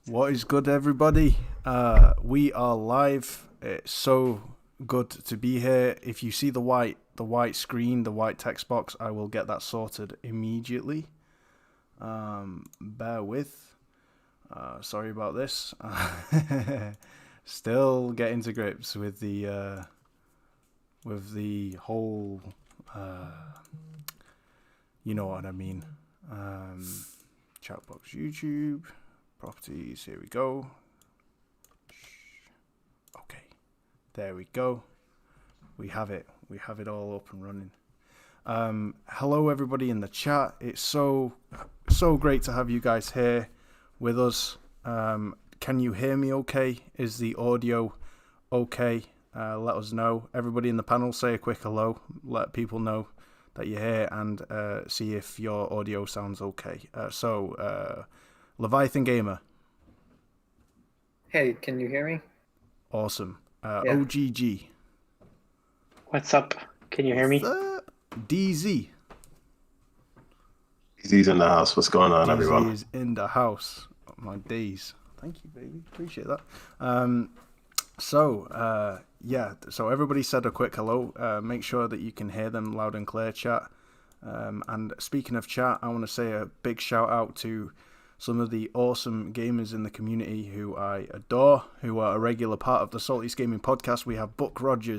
What is good, everybody? We are live. It's so good to be here. If you see the white screen, the white text box, I will get that sorted immediately. Bear with. Sorry about this. Still getting to grips with the whole, you know what I mean. Chat box, YouTube. Properties, here we go. Okay, there we go. We have it all up and running. Hello everybody in the chat. It's so great to have you guys here with us. Can you hear me okay? Is the audio okay? Let us know. Everybody in the panel, say a quick hello. Let people know that you're here and see if your audio sounds okay. Leviathan Gamer. Hey, can you hear me? Awesome. Yeah. OGG. What's up? Can you hear me? DZ. DZ's in the house. What's going on, everyone? DZ is in the house. My days. Thank you, baby. Appreciate that. So everybody said a quick hello. Make sure that you can hear them loud and clear, chat. And speaking of chat, I want to say a big shout out to some of the awesome gamers in the community who I adore, who are a regular part of the Salty's Gaming Podcast. We have Book Roger,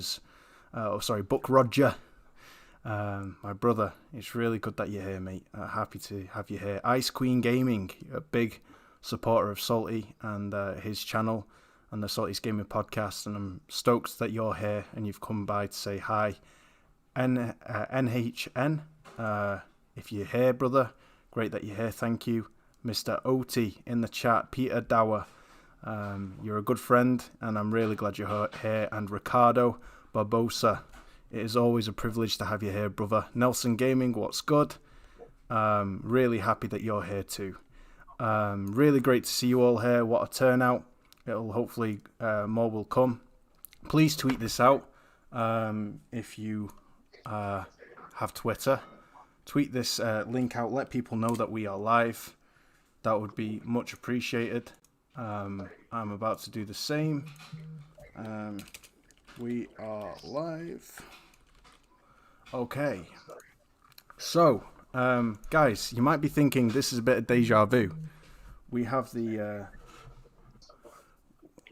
my brother. It's really good that you're here, mate. Happy to have you here. Ice Queen Gaming, a big supporter of Salty and his channel and the Salty's Gaming Podcast, and I'm stoked that you're here and you've come by to say hi. NHN, if you're here, brother, great that you're here. Thank you. Mr. OT in the chat, Peter Dower, you're a good friend, and I'm really glad you're here. And Ricardo Barbosa, it is always a privilege to have you here, brother. Nelson Gaming, what's good? Really happy that you're here too. Really great to see you all here. What a turnout. It'll hopefully more will come. Please tweet this out if you have Twitter. Tweet this link out. Let people know that we are live. That would be much appreciated. I'm about to do the same. We are live. Okay. So, guys, you might be thinking this is a bit of deja vu. We have the...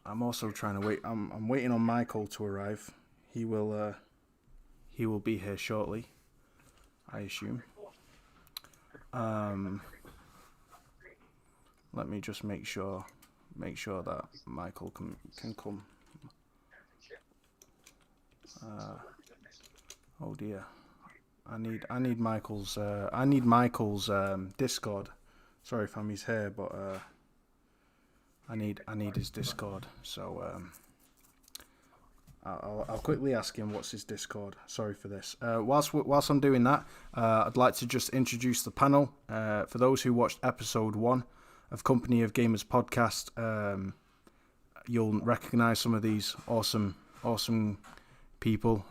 I'm also trying to wait. I'm waiting on Michael to arrive. He will be here shortly, I assume. Let me just make sure that Michael can come. Oh dear. I need Michael's Discord. Sorry if he's here, but I need his Discord. So I'll quickly ask him what's his Discord. Sorry for this. Whilst I'm doing that, I'd like to just introduce the panel. For those who watched episode 1 of Company of Gamers podcast, you'll recognize some of these awesome people.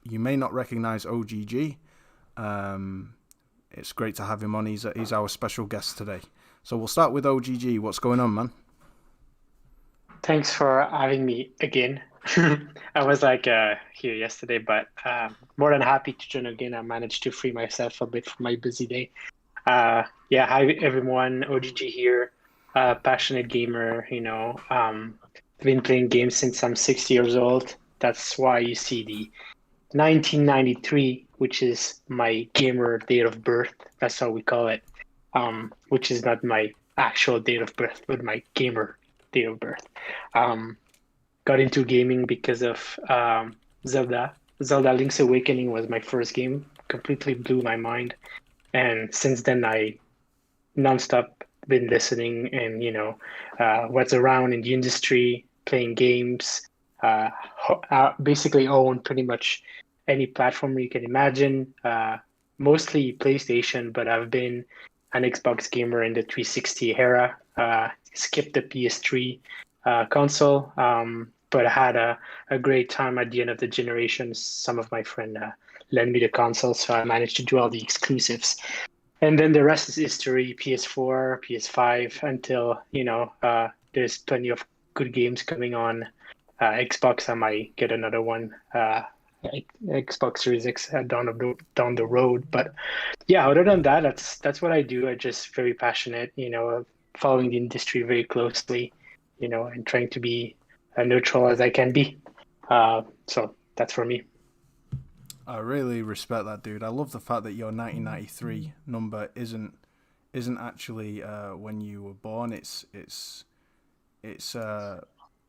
You may not recognize OGG. It's great to have him on. He's our special guest today. So we'll start with OGG. What's going on, man? Thanks for having me again. I was here yesterday, but more than happy to join again. I managed to free myself a bit from my busy day. Hi everyone, OGG here, passionate gamer, I've been playing games since I'm 6 years old. That's why you see the 1993, which is my gamer date of birth. That's how we call it, which is not my actual date of birth, but my gamer date of birth. Got into gaming because of Zelda. Zelda Link's Awakening was my first game, completely blew my mind. And since then, I nonstop been listening and, what's around in the industry, playing games, basically own pretty much any platform you can imagine, mostly PlayStation, but I've been an Xbox gamer in the 360 era, skipped the PS3 console, but I had a great time at the end of the generation. Some of my friends lent me the console, so I managed to do all the exclusives. And then the rest is history, PS4, PS5, until, there's plenty of good games coming on. Xbox, I might get another one. Xbox Series X down the road. But yeah, other than that, that's what I do. I'm just very passionate, following the industry very closely, and trying to be as neutral as I can be. So that's for me. I really respect that, dude. I love the fact that your 1993 number isn't actually when you were born. It's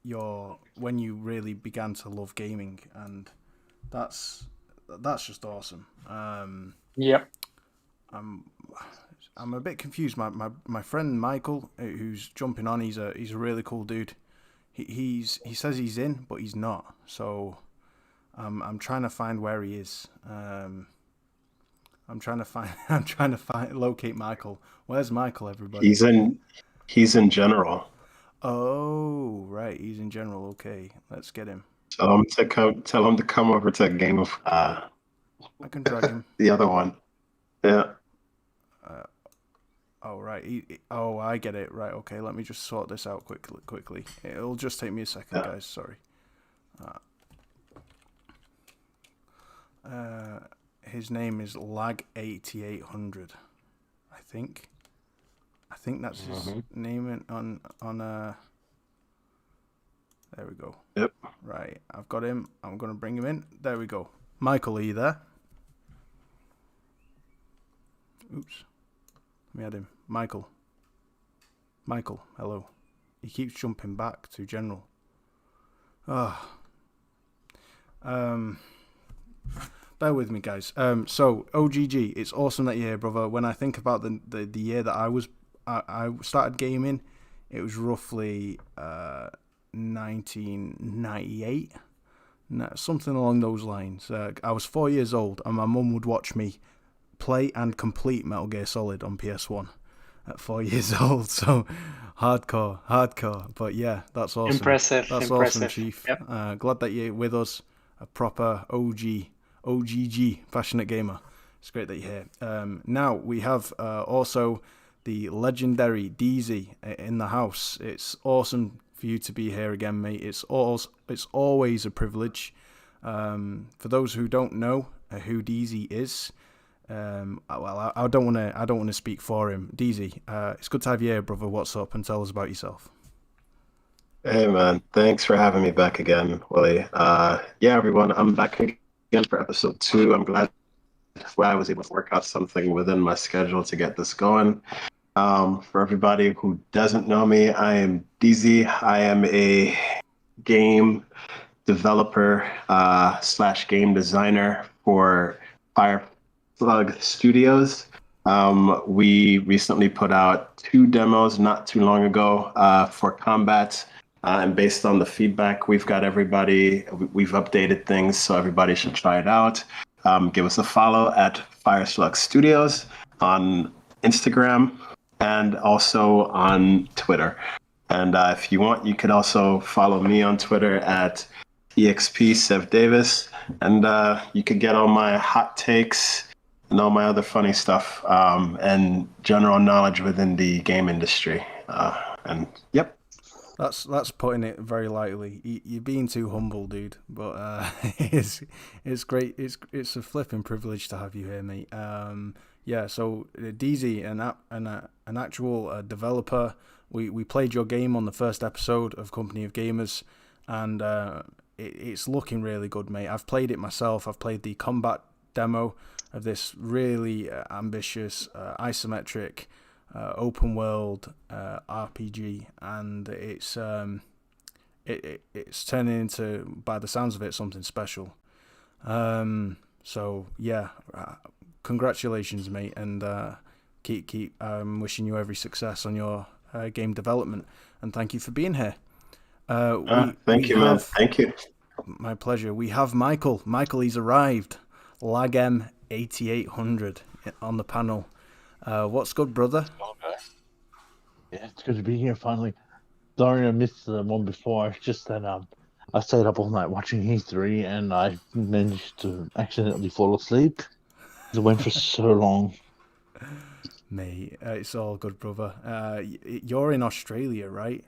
your when you really began to love gaming, and that's just awesome. Yep. I'm a bit confused. My friend Michael, who's jumping on, he's a really cool dude. He says he's in, but he's not. So I'm trying to find where he is. I'm trying to locate Michael. Where's Michael, everybody? He's in general. Oh, right. He's in general. Okay, let's get him. Tell him to come over to Game of I can drag him. the other one. Yeah. Oh, right. I get it. Right. Okay. Let me just sort this out quickly. It'll just take me a second, guys. Sorry. His name is Lag8800. I think that's his name on there we go. Yep. Right. I've got him. I'm going to bring him in. There we go. Michael, are you there? Oops. Let me add him. Michael. Michael, hello. He keeps jumping back to general. Ah. Bear with me, guys. So OGG, it's awesome that you're here, brother. When I think about the year that I started gaming, it was roughly 1998, something along those lines. I was 4 years old, and my mum would watch me play and complete Metal Gear Solid on PS1 at 4 years old. So hardcore. But yeah, that's awesome. Impressive. Awesome, Chief. Yep. Glad that you're with us, a proper OGG passionate gamer. It's great that you're here. Now we have also the legendary DZ in the house. It's awesome for you to be here again, mate. It's always a privilege. For those who don't know who DZ is, I don't want to speak for him. DZ, it's good to have you here, brother. What's up? And tell us about yourself. Hey, man. Thanks for having me back again, Willie. Yeah, everyone, I'm back again for episode 2. I'm glad I was able to work out something within my schedule to get this going. For everybody who doesn't know me, I am DZ. I am a game developer / game designer for Fireflug Studios. We recently put out 2 demos not too long ago for combat. And based on the feedback we've got we've updated things, so everybody should try it out. Give us a follow at Fireflug Studios on Instagram and also on Twitter. And if you want, you could also follow me on Twitter at EXP and you could get all my hot takes and all my other funny stuff and general knowledge within the game industry. And yep. That's putting it very lightly. You're being too humble, dude. But it's great. It's a flipping privilege to have you here, mate. Yeah. So DZ, an actual developer. We played your game on the first episode of Company of Gamers, and it's looking really good, mate. I've played it myself. I've played the combat demo of this really ambitious isometric open world RPG, and it's turning into, by the sounds of it, something special. So yeah, congratulations, mate, and keep wishing you every success on your game development, and thank you for being here. Thank you, man. Thank you. My pleasure. We have Michael. He's arrived. Lagem 8800 on the panel. What's good, brother? Okay. Yeah, it's good to be here finally. Sorry I missed the one before. It's just that I stayed up all night watching E3 and I managed to accidentally fall asleep. It went for so long. Mate, it's all good, brother. You're in Australia, right?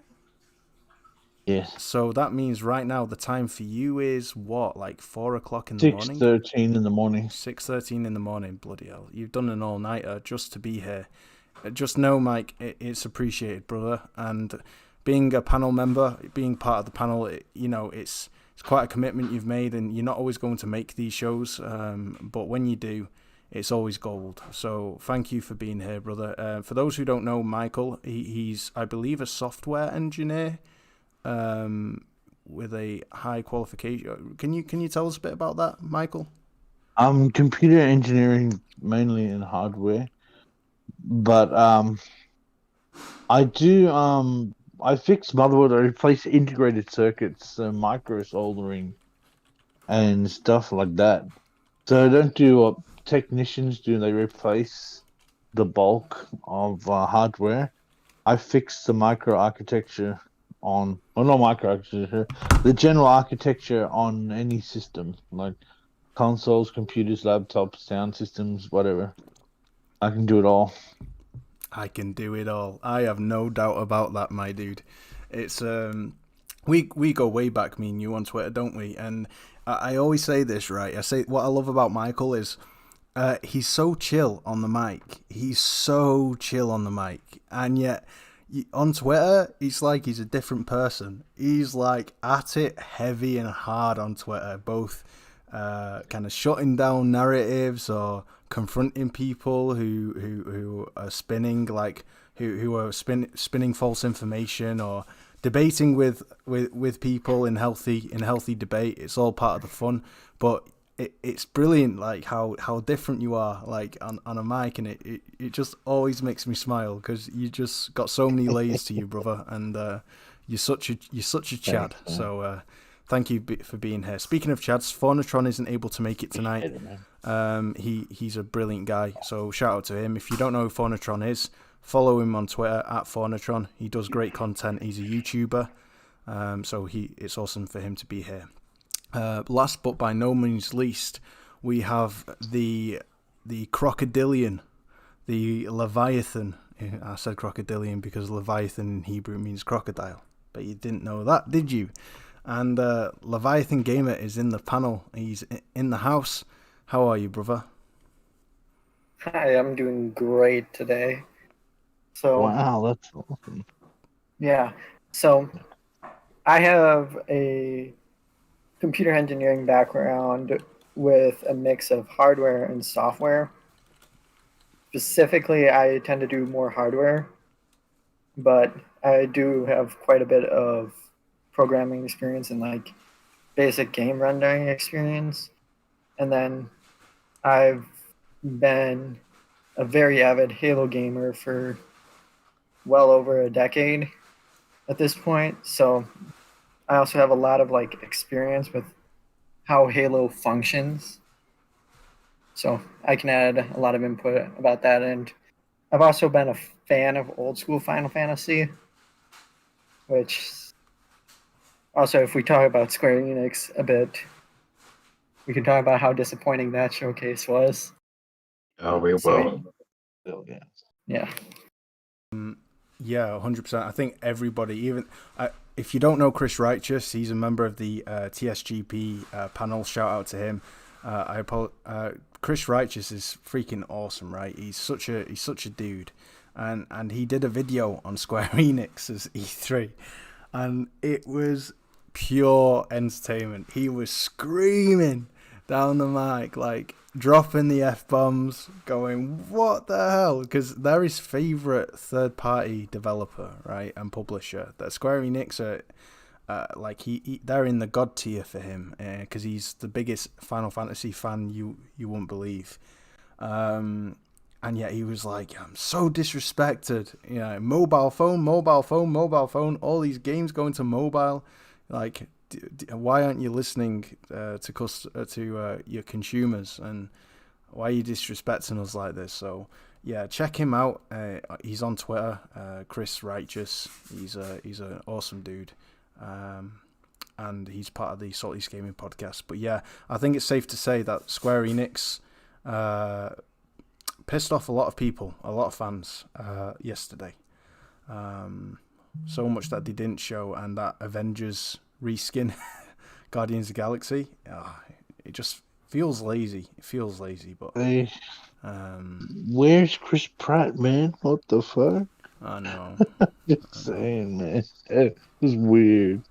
Yes. So that means right now the time for you is what, like 4 o'clock in the morning? 6:13 in the morning. 6:13 in the morning, bloody hell. You've done an all-nighter just to be here. Just know, Mike, it's appreciated, brother. And being a panel member, being part of the panel, it's quite a commitment you've made, and you're not always going to make these shows. But when you do, it's always gold. So thank you for being here, brother. For those who don't know Michael, he's, I believe, a software engineer with a high qualification. Can you tell us a bit about that, Michael? Computer engineering, mainly in hardware, but I do I fix motherboard. I replace integrated circuits, micro soldering, and stuff like that. So I don't do what technicians do. They replace the bulk of hardware. I fix the micro architecture on, or not micro architecture, the general architecture on any system, like consoles, computers, laptops, sound systems, whatever. I can do it all. I can do it all. I have no doubt about that, my dude. It's we go way back, me and you, on Twitter, don't we? And I always say this, right? I say what I love about Michael is he's so chill on the mic. He's so chill on the mic, and yet on Twitter, he's like he's a different person. He's like at it heavy and hard on Twitter, both kind of shutting down narratives or confronting people who are spinning like who are spinning false information or debating with people in healthy debate. It's all part of the fun, but it's brilliant, like how different you are, like on a mic, and it just always makes me smile because you just got so many layers to you, brother, and you're such a Chad. So thank you for being here. Speaking of Chads, Faunatron isn't able to make it tonight. He's a brilliant guy, so shout out to him. If you don't know who Faunatron is, follow him on Twitter at Faunatron. He does great content. He's a YouTuber, so it's awesome for him to be here. Last but by no means least, we have the crocodilian, the Leviathan. I said crocodilian because Leviathan in Hebrew means crocodile, but you didn't know that, did you? And Leviathan Gamer is in the panel. He's in the house. How are you, brother? Hi, I'm doing great today. So Wow, that's awesome. yeah, so I have a computer engineering background with a mix of hardware and software. Specifically, I tend to do more hardware, but I do have quite a bit of programming experience and like basic game rendering experience. And then I've been a very avid Halo gamer for well over a decade at this point. So I also have a lot of like experience with how Halo functions. So I can add a lot of input about that. And I've also been a fan of old school Final Fantasy, which also, if we talk about Square Enix a bit, we can talk about how disappointing that showcase was. Oh, we will. Oh, yeah. Yeah. Yeah, 100%. I think everybody, even if you don't know Chris Righteous, he's a member of the TSGP panel. Shout out to him. Chris Righteous is freaking awesome, right? He's such a dude, and he did a video on Square Enix's E3, and it was pure entertainment. He was screaming down the mic, like dropping the F-bombs, going, what the hell? Because they're his favorite third-party developer, right, and publisher. That Square Enix are, like they're in the god tier for him, because he's the biggest Final Fantasy fan you won't believe. And yet he was like, I'm so disrespected. You know, mobile phone, all these games going to mobile. Like, why aren't you listening to your consumers, and why are you disrespecting us like this? So yeah, check him out. He's on Twitter, Chris Righteous. He's an awesome dude, and he's part of the Salty Gaming podcast. But yeah, I think it's safe to say that Square Enix pissed off a lot of people, a lot of fans yesterday. So much that they didn't show, and that Avengers reskin Guardians of the Galaxy, it just feels lazy. It feels lazy, but where's Chris Pratt, man? What the fuck? I know. Just saying, man. It was weird.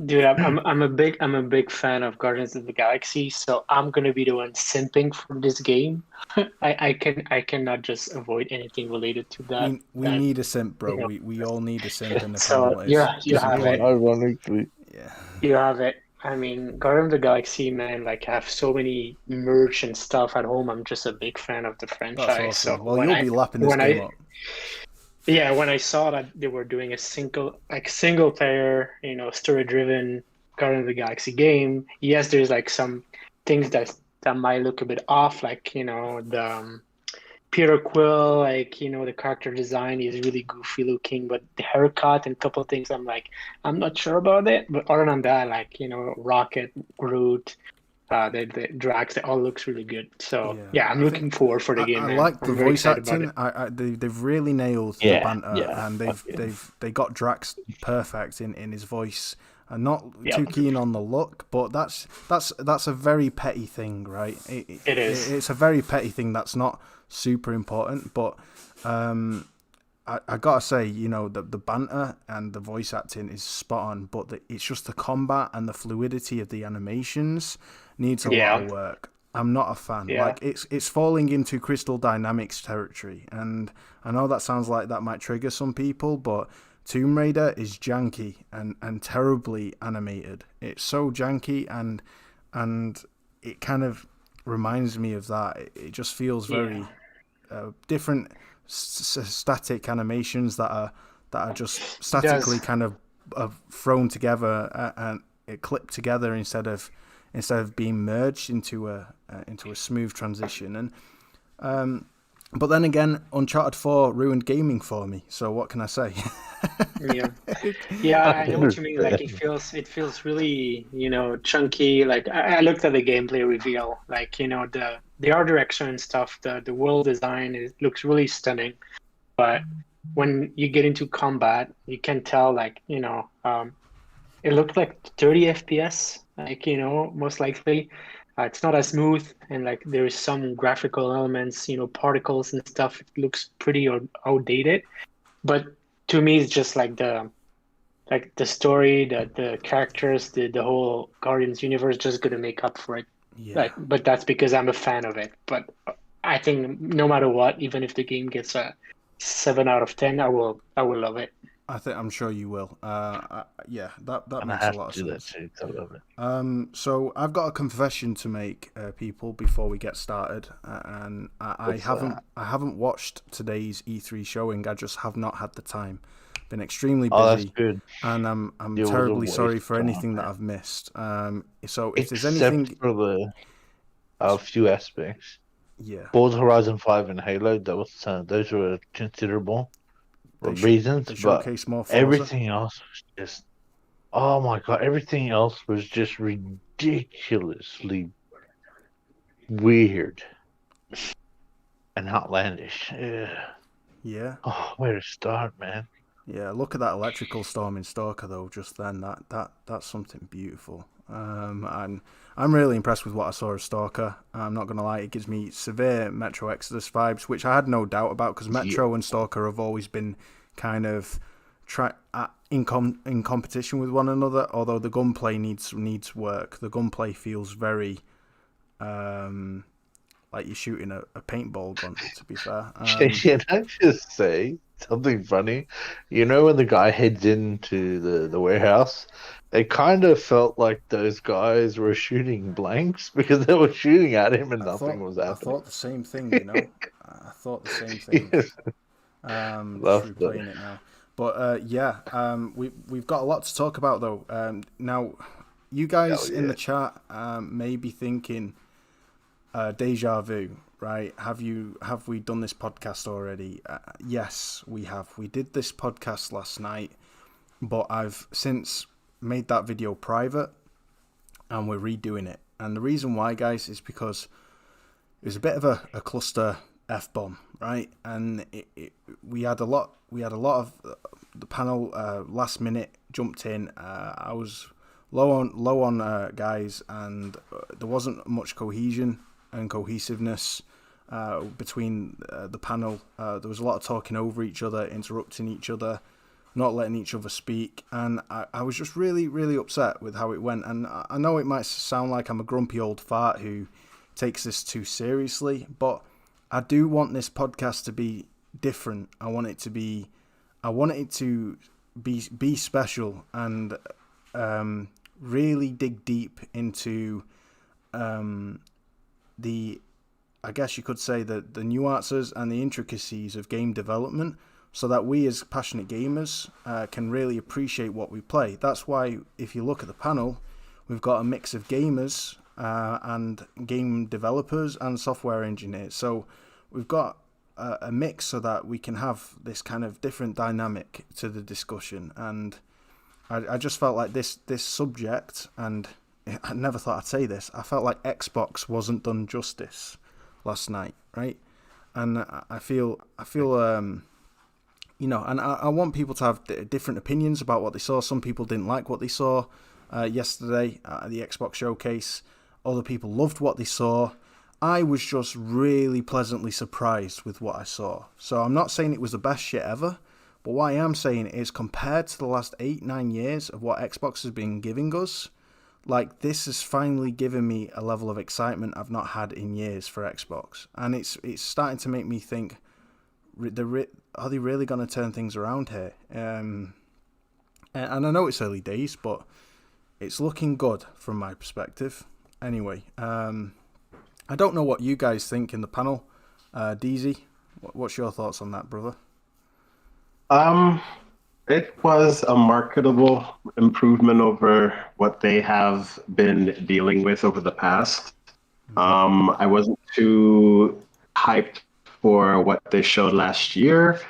Dude, I'm a big fan of Guardians of the Galaxy, so I'm gonna be the one simping for this game. I cannot just avoid anything related to that. We need a simp, bro. You know. We all need a simp in the so panel. You have it. Ironically. Yeah. You have it. I mean, Guardians of the Galaxy, man, like I have so many merch and stuff at home. I'm just a big fan of the franchise. That's awesome. So well, you'll be lapping this game up. Yeah, when I saw that they were doing a single player, story-driven Guardians of the Galaxy game, yes, there's like some things that might look a bit off, like, the Peter Quill, like, the character design is really goofy looking, but the haircut and a couple of things, I'm not sure about it. But other than that, like, Rocket, Groot, the Drax, they all looks really good. So yeah, I'm looking forward for the game. I like the voice acting. They've really nailed the banter, and they got Drax perfect in his voice. I'm not too keen on the look, but that's a very petty thing, right? It is. It's a very petty thing that's not super important, but I gotta say, the banter and the voice acting is spot on, but it's just the combat and the fluidity of the animations needs a lot of work. I'm not a fan. Yeah. Like it's falling into Crystal Dynamics territory, and I know that sounds like that might trigger some people, but Tomb Raider is janky and terribly animated. It's so janky and it kind of reminds me of that. It just feels very different static animations that are just statically kind of thrown together and it clipped together instead of being merged into a smooth transition. And but then again, Uncharted 4 ruined gaming for me. So what can I say? Yeah, I know what you mean. Like it feels really, chunky. Like I looked at the gameplay reveal, like the art direction and stuff. The world design looks really stunning, but when you get into combat, you can tell like it looked like 30 FPS, like most likely. It's not as smooth, and like there is some graphical elements, particles and stuff. It looks pretty outdated, but to me, it's just like the story, the characters, the whole Guardians universe just gonna make up for it. Yeah. But that's because I'm a fan of it. But I think no matter what, even if the game gets a 7 out of 10, I will love it. I'm sure you will. Yeah, that And makes I a have lot of to do that sense. too. I love it. So I've got a confession to make, people, before we get started, and I haven't watched today's E3 showing. I just have not had the time. Been extremely busy. Oh, that's good. And I'm It was a terribly sorry waste for of time, anything that man. I've missed. So if there's Except anything, for the a few aspects. yeah, Forza Horizon 5 and Halo, those were considerable reasons, they but showcase more Forza. everything else was just, oh my god, everything else was just ridiculously weird and outlandish. Yeah. Oh, where to start, man? Yeah, look at that electrical storm in Stalker though. Just then, that's something beautiful. And I'm really impressed with what I saw of Stalker. I'm not gonna lie, it gives me severe Metro Exodus vibes, which I had no doubt about because Metro and Stalker have always been kind of in competition with one another. Although the gunplay needs work. The gunplay feels very like you're shooting a paintball gun. To be fair, Can I just say something funny? You know, when the guy heads into the warehouse, it kind of felt like those guys were shooting blanks because they were shooting at him and nothing was happening. I thought the same thing, I thought the same thing. Yes. Just replaying it now. But we've got a lot to talk about though. Now, you guys in the chat may be thinking, deja vu, right? Have we done this podcast already? Yes, we have. We did this podcast last night, but I've since made that video private and we're redoing it. And the reason why, guys, is because it was a bit of a cluster F-bomb, right? And we had a lot of the panel last minute jumped in. I was low on guys, and there wasn't much cohesion and cohesiveness between the panel. There was a lot of talking over each other, interrupting each other, not letting each other speak, and I was just really, really upset with how it went. And I know it might sound like I'm a grumpy old fart who takes this too seriously, but I do want this podcast to be different. I want it to be special and really dig deep into I guess you could say the nuances and the intricacies of game development, so that we as passionate gamers can really appreciate what we play. That's why if you look at the panel, we've got a mix of gamers and game developers and software engineers. So we've got a mix so that we can have this kind of different dynamic to the discussion. And I just felt like this subject, and I never thought I'd say this, I felt like Xbox wasn't done justice last night, right? And I feel and I want people to have different opinions about what they saw. Some people didn't like what they saw yesterday at the Xbox showcase. Other people loved what they saw. I was just really pleasantly surprised with what I saw. So I'm not saying it was the best shit ever, but what I am saying is compared to the last 8-9 years of what Xbox has been giving us, like this has finally given me a level of excitement I've not had in years for Xbox, and it's starting to make me think, are they really going to turn things around here? And I know it's early days, but it's looking good from my perspective. Anyway, I don't know what you guys think in the panel. DZ, what's your thoughts on that, brother? It was a marketable improvement over what they have been dealing with over the past. I wasn't too hyped for what they showed last year.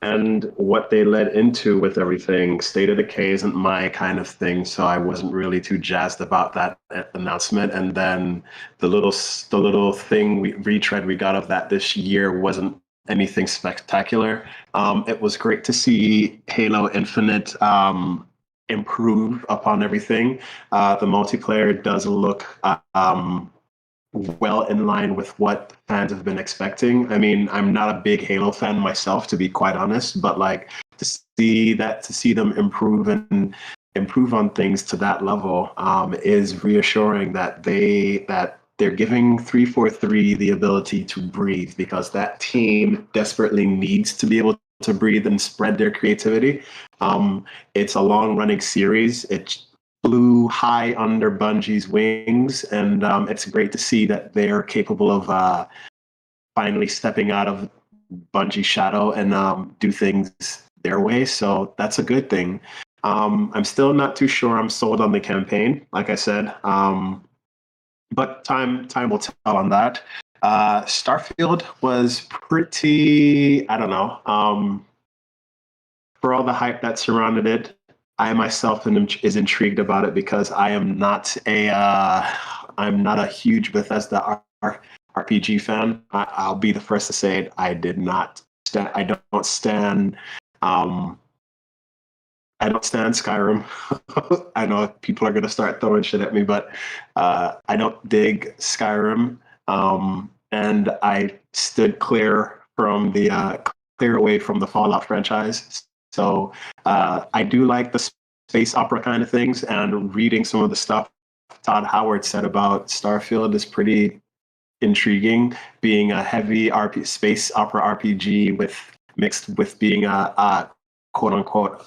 And what they led into with everything. State of Decay isn't my kind of thing, so I wasn't really too jazzed about that announcement. And then the little thing retread we got of that this year wasn't anything spectacular. It was great to see Halo Infinite improve upon everything. The multiplayer does look well in line with what fans have been expecting. I mean, I'm not a big Halo fan myself, to be quite honest, but like to see them improve on things to that level is reassuring that they're giving 343 the ability to breathe, because that team desperately needs to be able to breathe and spread their creativity. It's a long-running series. It flew high under Bungie's wings, and it's great to see that they're capable of finally stepping out of Bungie's shadow and do things their way. So that's a good thing. I'm still not too sure I'm sold on the campaign, like I said, but time will tell on that. Starfield was pretty, I don't know, for all the hype that surrounded it. I myself is intrigued about it because I'm not a huge Bethesda RPG fan. I'll be the first to say it. I don't stand Skyrim. I know people are going to start throwing shit at me, but I don't dig Skyrim, and I stood clear away from the Fallout franchise. So I do like the space opera kind of things, and reading some of the stuff Todd Howard said about Starfield is pretty intriguing, being a heavy space opera RPG mixed with being a quote unquote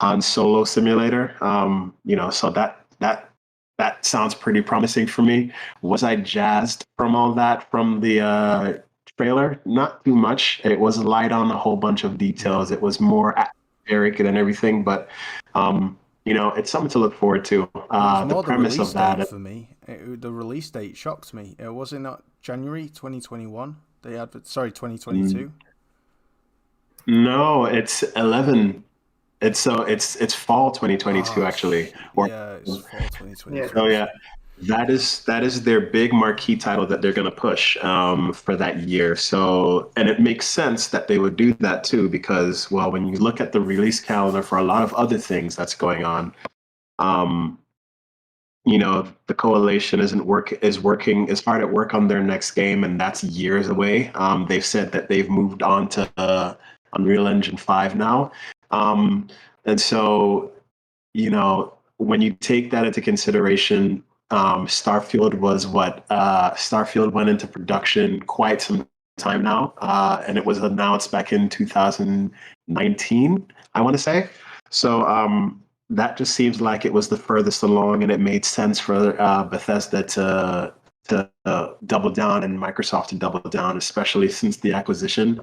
Han Solo simulator. So that sounds pretty promising for me. Was I jazzed from all that from the trailer? Not too much. It was light on a whole bunch of details. It was more atmospheric than everything, but it's something to look forward to. The premise of that for me, the release date shocked me. Was it not January 2021? 2022. No, it's 11. It's fall 2022 actually. It's fall 2022. Yeah. Oh yeah. That is their big marquee title that they're going to push for that year. So, and it makes sense that they would do that too, because, well, when you look at the release calendar for a lot of other things that's going on, the coalition is hard at work on their next game, and that's years away. They've said that they've moved on to Unreal Engine 5 now, and so when you take that into consideration. Starfield went into production quite some time now, and it was announced back in 2019, I want to say. So that just seems like it was the furthest along, and it made sense for Bethesda to double down and Microsoft to double down, especially since the acquisition.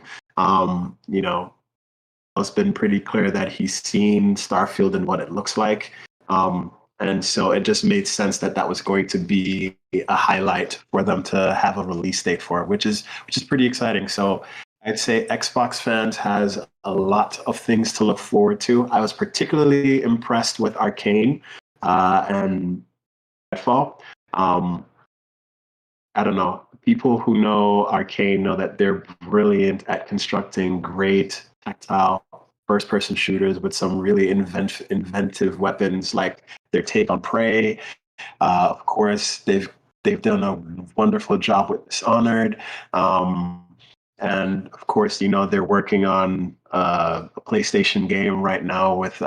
It's been pretty clear that he's seen Starfield and what it looks like. And so it just made sense that was going to be a highlight for them to have a release date for, which is pretty exciting. So I'd say Xbox fans has a lot of things to look forward to. I was particularly impressed with Arcane and Redfall. I don't know. People who know Arcane know that they're brilliant at constructing great tactile first-person shooters with some really inventive weapons, like their take on Prey. Of course, they've done a wonderful job with Dishonored, and of course, they're working on a PlayStation game right now with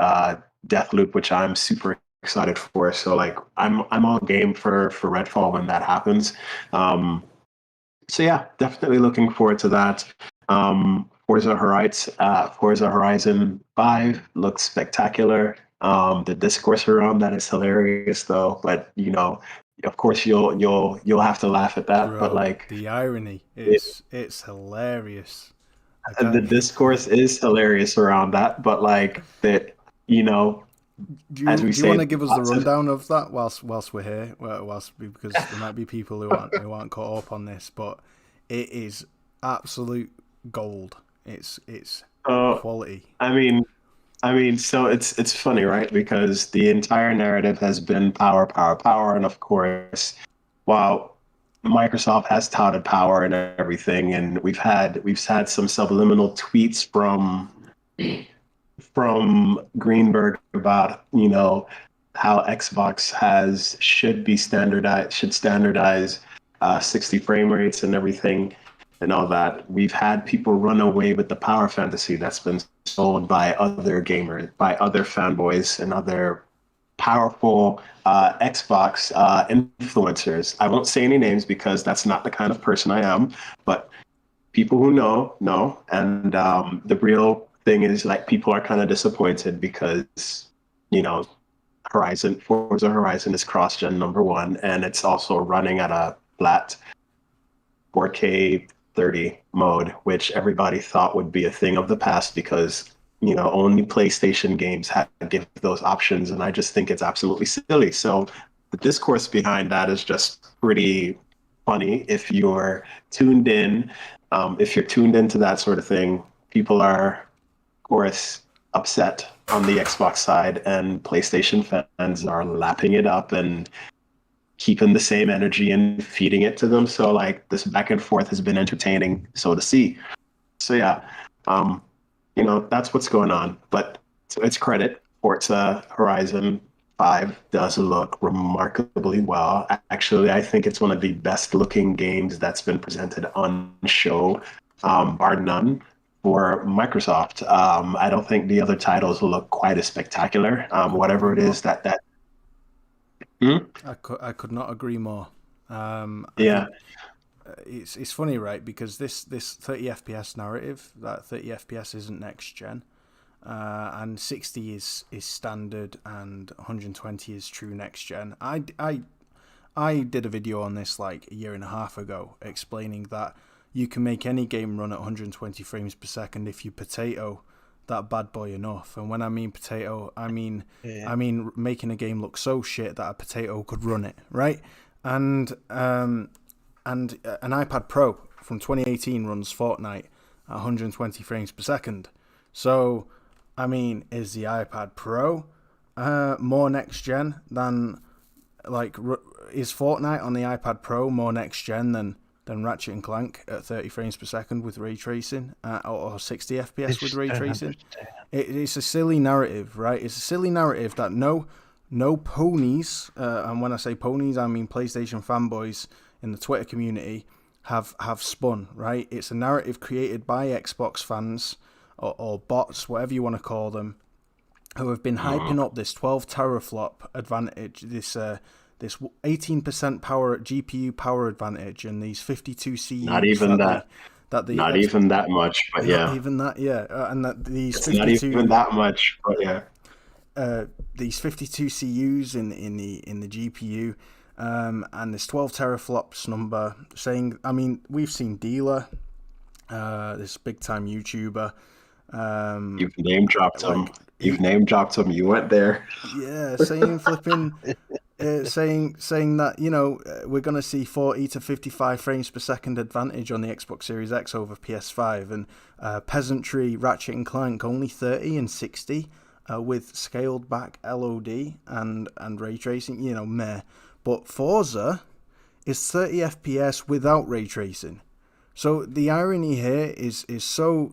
Deathloop, which I'm super excited for. So like I'm all game for Redfall when that happens. So yeah, definitely looking forward to that. Forza Horizon 5 looks spectacular. The discourse around that is hilarious though, but you know, of course you'll have to laugh at that. Bro, but like the irony, it's hilarious. the Okay. discourse is hilarious around that, but like that, you know, as we Do you want say, to give us the lots of rundown of that whilst we're here? Because there might be people who aren't caught up on this, but it is absolute gold. It's quality. I mean, so it's funny, right? Because the entire narrative has been power, power, power, and of course, while Microsoft has touted power and everything, and we've had some subliminal tweets from Greenberg about, you know, how Xbox should standardize 60 frame rates and everything and all that. We've had people run away with the power fantasy that's been sold by other gamers, by other fanboys, and other powerful Xbox influencers. I won't say any names because that's not the kind of person I am, but people who know. And the real thing is like people are kind of disappointed because, you know, Forza Horizon is cross-gen number one, and it's also running at a flat 4K 30 mode, which everybody thought would be a thing of the past because, you know, only PlayStation games give those options, and I just think it's absolutely silly. So the discourse behind that is just pretty funny if you're tuned in. If you're tuned into that sort of thing, people are, of course, upset on the Xbox side, and PlayStation fans are lapping it up and keeping the same energy and feeding it to them. So like this back and forth has been entertaining, so to see. So yeah, you know, that's what's going on. But to its credit, Forza Horizon 5 does look remarkably well. Actually, I think it's one of the best looking games that's been presented on show, bar none, for Microsoft. I don't think the other titles look quite as spectacular. Whatever it is that. Hmm? I could not agree more. I Yeah. think it's funny, right? Because this 30 FPS narrative, that 30 FPS isn't next gen, and 60 is standard, and 120 is true next gen. I did a video on this like a year and a half ago, explaining that you can make any game run at 120 frames per second if you potato that bad boy enough. And when I mean potato, I mean making a game look so shit that a potato could run it, right? And an iPad Pro from 2018 runs Fortnite at 120 frames per second. So, I mean, is the iPad Pro more next gen than, like, is Fortnite on the iPad Pro more next gen than Ratchet and Clank at 30 frames per second with ray tracing, or 60 FPS with ray tracing? It's a silly narrative, right? It's a silly narrative that no ponies, and when I say ponies, I mean PlayStation fanboys in the Twitter community, have spun, right? It's a narrative created by Xbox fans or bots, whatever you want to call them, who have been hyping up this 12 teraflop advantage, this 18% power GPU power advantage, and these 52 CUs. Not even that. Not even that much, but yeah. Not even that, yeah. And that these It's 52, not even that much, but yeah. These 52 CUs in the GPU, and this 12 teraflops number, saying, I mean, we've seen Dealer, this big time YouTuber. You've name dropped him. You've name dropped him. You went there. Yeah, saying flipping. Saying that, you know, we're going to see 40 to 55 frames per second advantage on the Xbox Series X over PS5, and peasantry Ratchet and Clank only 30 and 60 with scaled back LOD and ray tracing, you know, meh. But Forza is 30 FPS without ray tracing. So the irony here is so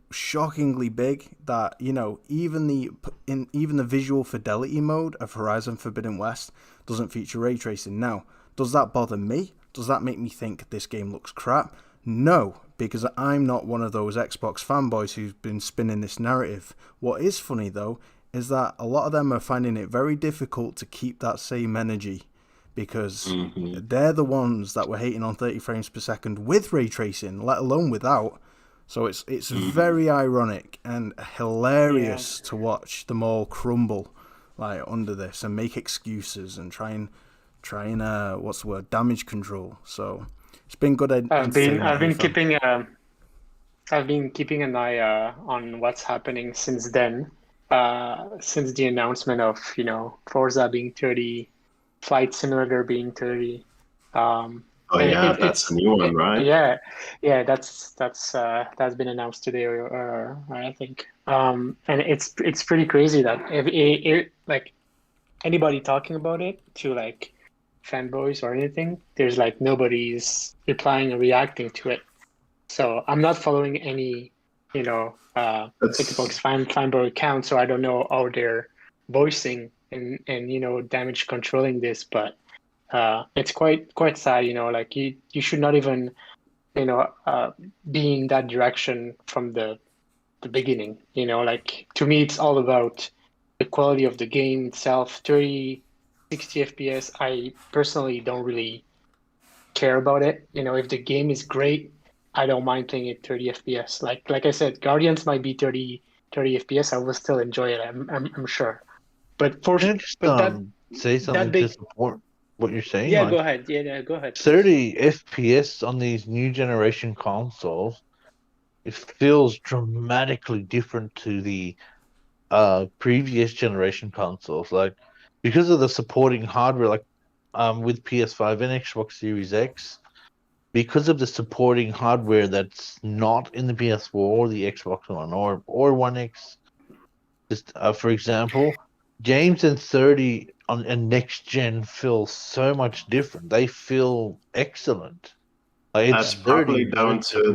shockingly big that, you know, even the visual fidelity mode of Horizon Forbidden West doesn't feature ray tracing. Now, does that bother me? Does that make me think this game looks crap? No, because I'm not one of those Xbox fanboys who's been spinning this narrative. What is funny though is that a lot of them are finding it very difficult to keep that same energy, because they're the ones that were hating on 30 frames per second with ray tracing, let alone without. So it's very ironic and hilarious to watch them all crumble like under this and make excuses and try and what's the word, damage control. So it's been good entertainment. I've been keeping an eye on what's happening since then. Since the announcement of Forza being 30, Flight Simulator being 30. That's a new one, right? Yeah, that's been announced today, or I think. And it's pretty crazy that if like anybody talking about it to like fanboys or anything, there's like nobody's replying or reacting to it. So I'm not following any, Xbox fanboy account, so I don't know how they're voicing and damage controlling this, but it's quite sad, like you should not even, be in that direction from the beginning, like to me it's all about the quality of the game itself. 30, 60 FPS, I personally don't really care about it. If the game is great, I don't mind playing it 30 FPS. Like I said, Guardians might be 30 FPS. I will still enjoy it. I'm sure. But Can I just say something to support what you're saying? Yeah, go ahead. Yeah, go ahead. 30 FPS on these new generation consoles, it feels dramatically different to the previous generation consoles. Like, because of the supporting hardware, like with PS5 and Xbox Series X, because of the supporting hardware that's not in the PS4 or the Xbox One or One X. Just for example, games in 30 on and next gen feel so much different. They feel excellent. Like, that's probably down to to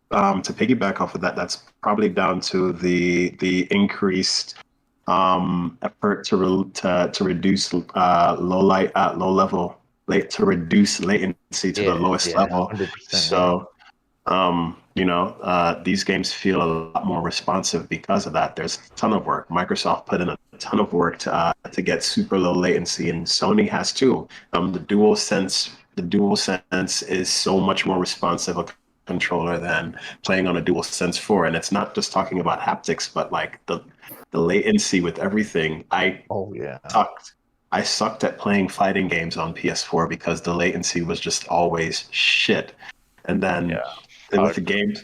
piggyback off of that. That's probably down to the increased effort to reduce reduce latency to the lowest level. 100%, so these games feel a lot more responsive because of that. There's a ton of work. Microsoft put in a ton of work to get super low latency, and Sony has too. The DualSense is so much more responsive a controller than playing on a DualSense 4, and it's not just talking about haptics, but like the latency with everything. I sucked at playing fighting games on PS4 because the latency was just always shit. And then with the games,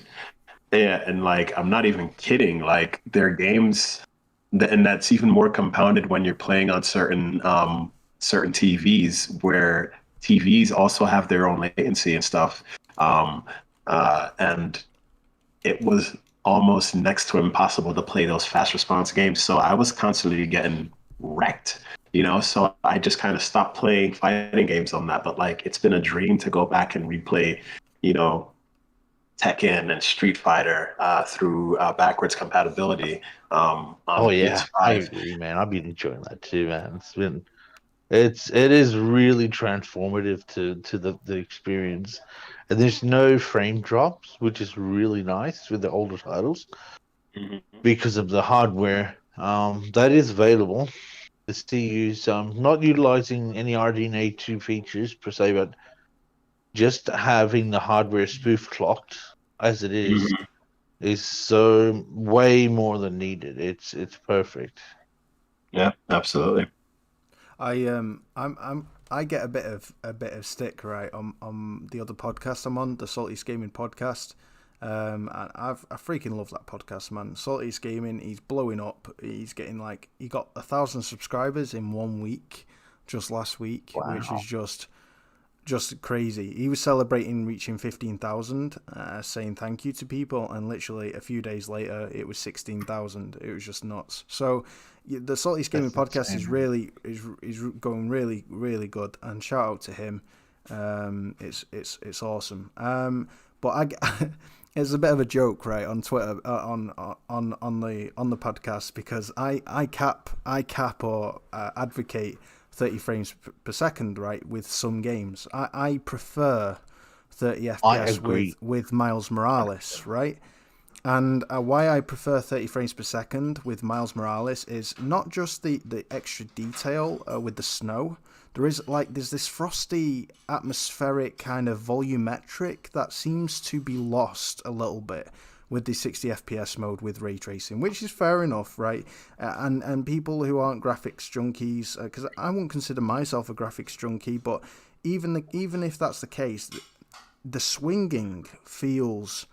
and like I'm not even kidding, like there are games and that's even more compounded when you're playing on certain TVs, where TVs also have their own latency and stuff. And it was almost next to impossible to play those fast response games. So I was constantly getting wrecked, so I just kind of stopped playing fighting games on that. But like, it's been a dream to go back and replay, Tekken and Street Fighter through backwards compatibility. On PS5. I agree, man. I've been enjoying that too, man. It is really transformative to the experience, and there's no frame drops, which is really nice with the older titles because of the hardware that is available. The CU's not utilizing any RDNA 2 features per se, but just having the hardware spoof clocked as it is so way more than needed. It's perfect. Yeah, absolutely. I get a bit of stick, right, on the other podcast I'm on, the Salty's Gaming podcast. And I freaking love that podcast, man. Salty's Gaming, he's blowing up. He's getting he got 1,000 subscribers in 1 week, just last week, which is just crazy. He was celebrating reaching 15,000, saying thank you to people, and literally a few days later it was 16,000. It was just nuts. So the Salty's Gaming podcast is going really, really good, and shout out to him. It's awesome. But it's a bit of a joke, right, on Twitter, on the podcast, because I cap or advocate 30 frames per second, right, with some games. I prefer 30 FPS with Miles Morales, right? And why I prefer 30 frames per second with Miles Morales is not just the extra detail with the snow. There's this frosty, atmospheric kind of volumetric that seems to be lost a little bit with the 60 FPS mode with ray tracing, which is fair enough, right? And people who aren't graphics junkies, because I won't consider myself a graphics junkie, but even if that's the case, the swinging feels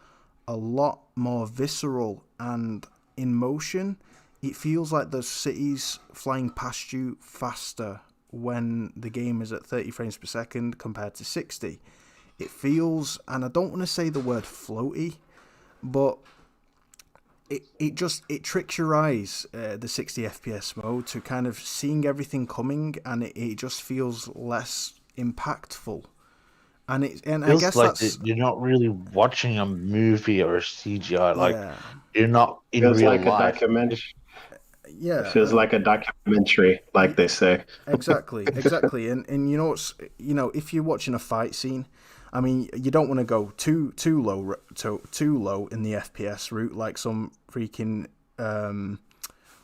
a lot more visceral and in motion. It feels like the city's flying past you faster when the game is at 30 frames per second compared to 60. It feels, and I don't want to say the word floaty, but it tricks your eyes, the 60 FPS mode, to kind of seeing everything coming, and it just feels less impactful. And I guess like that's you're not really watching a movie or a CGI. Like yeah, you're not in Feels real like a life. documentary. yeah. It feels like a documentary, like they say. Exactly. And you know, if you're watching a fight scene, I mean, you don't want to go too low in the FPS route, like some freaking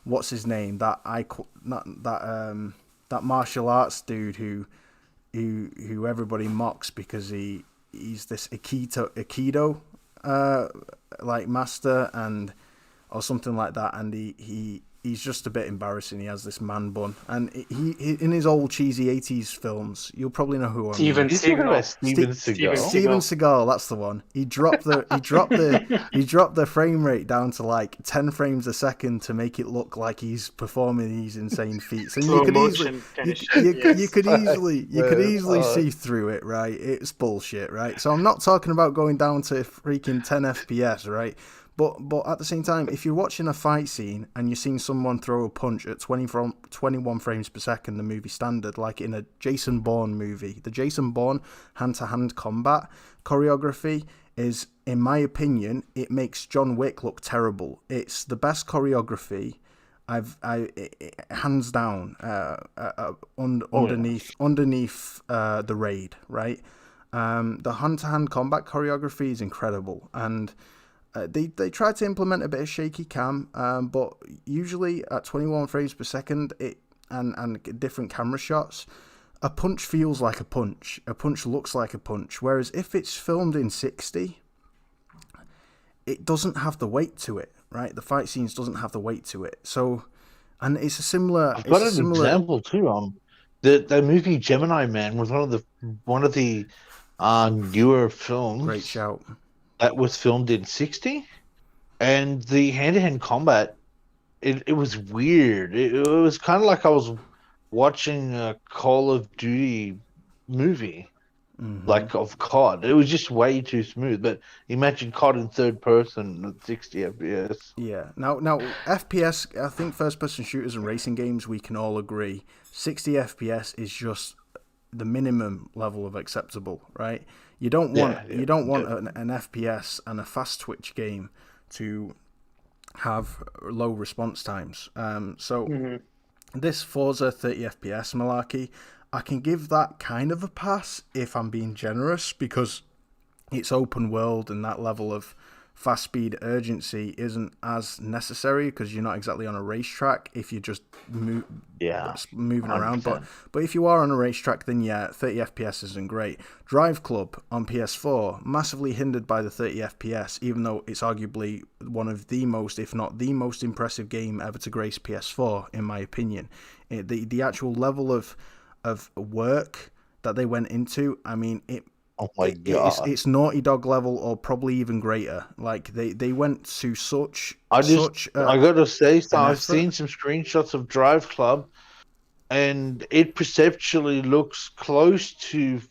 what's his name, that martial arts dude who everybody mocks because he's this Aikido like master and or something like that, and he's just a bit embarrassing. He has this man bun, and he in his old cheesy 80s films, you'll probably know who I mean. He's talking about Steven Seagal. Steven Seagal, that's the one. He dropped the frame rate down to like 10 frames a second to make it look like he's performing these insane feats. And you could easily see through it, right? It's bullshit, right? So I'm not talking about going down to freaking 10 FPS, right? But at the same time, if you're watching a fight scene and you're seeing someone throw a punch at 21 frames per second, the movie standard, like in a Jason Bourne movie, the Jason Bourne hand-to-hand combat choreography is, in my opinion, it makes John Wick look terrible. It's the best choreography hands down underneath the Raid, right? The hand-to-hand combat choreography is incredible, and they try to implement a bit of shaky cam, but usually at 21 frames per second, and different camera shots, a punch feels like a punch. A punch looks like a punch. Whereas if it's filmed in 60, it doesn't have the weight to it, right? The fight scenes doesn't have the weight to it. So, and it's a similar. I've got an example too. The movie Gemini Man was one of the newer films. Great shout. That was filmed in 60, and the hand-to-hand combat, it was weird. It was kind of like I was watching a Call of Duty movie, like of COD. It was just way too smooth. But imagine COD in third person at 60 FPS. Yeah. Now FPS, I think first-person shooters and racing games, we can all agree, 60 FPS is just the minimum level of acceptable, right? You don't want an FPS and a fast twitch game to have low response times. This Forza 30 FPS malarkey, I can give that kind of a pass if I'm being generous, because it's open world and that level of fast speed urgency isn't as necessary because you're not exactly on a racetrack if you're just moving 100%. Around. But if you are on a racetrack, then 30 FPS isn't great. Drive Club on PS4, massively hindered by the 30 FPS, even though it's arguably one of the most, if not the most impressive game ever to grace PS4, in my opinion. The actual level of work that they went into, I mean, oh my god! It's Naughty Dog level, or probably even greater. Like they went to such. I gotta say, I've seen some screenshots of Drive Club, and it perceptually looks close to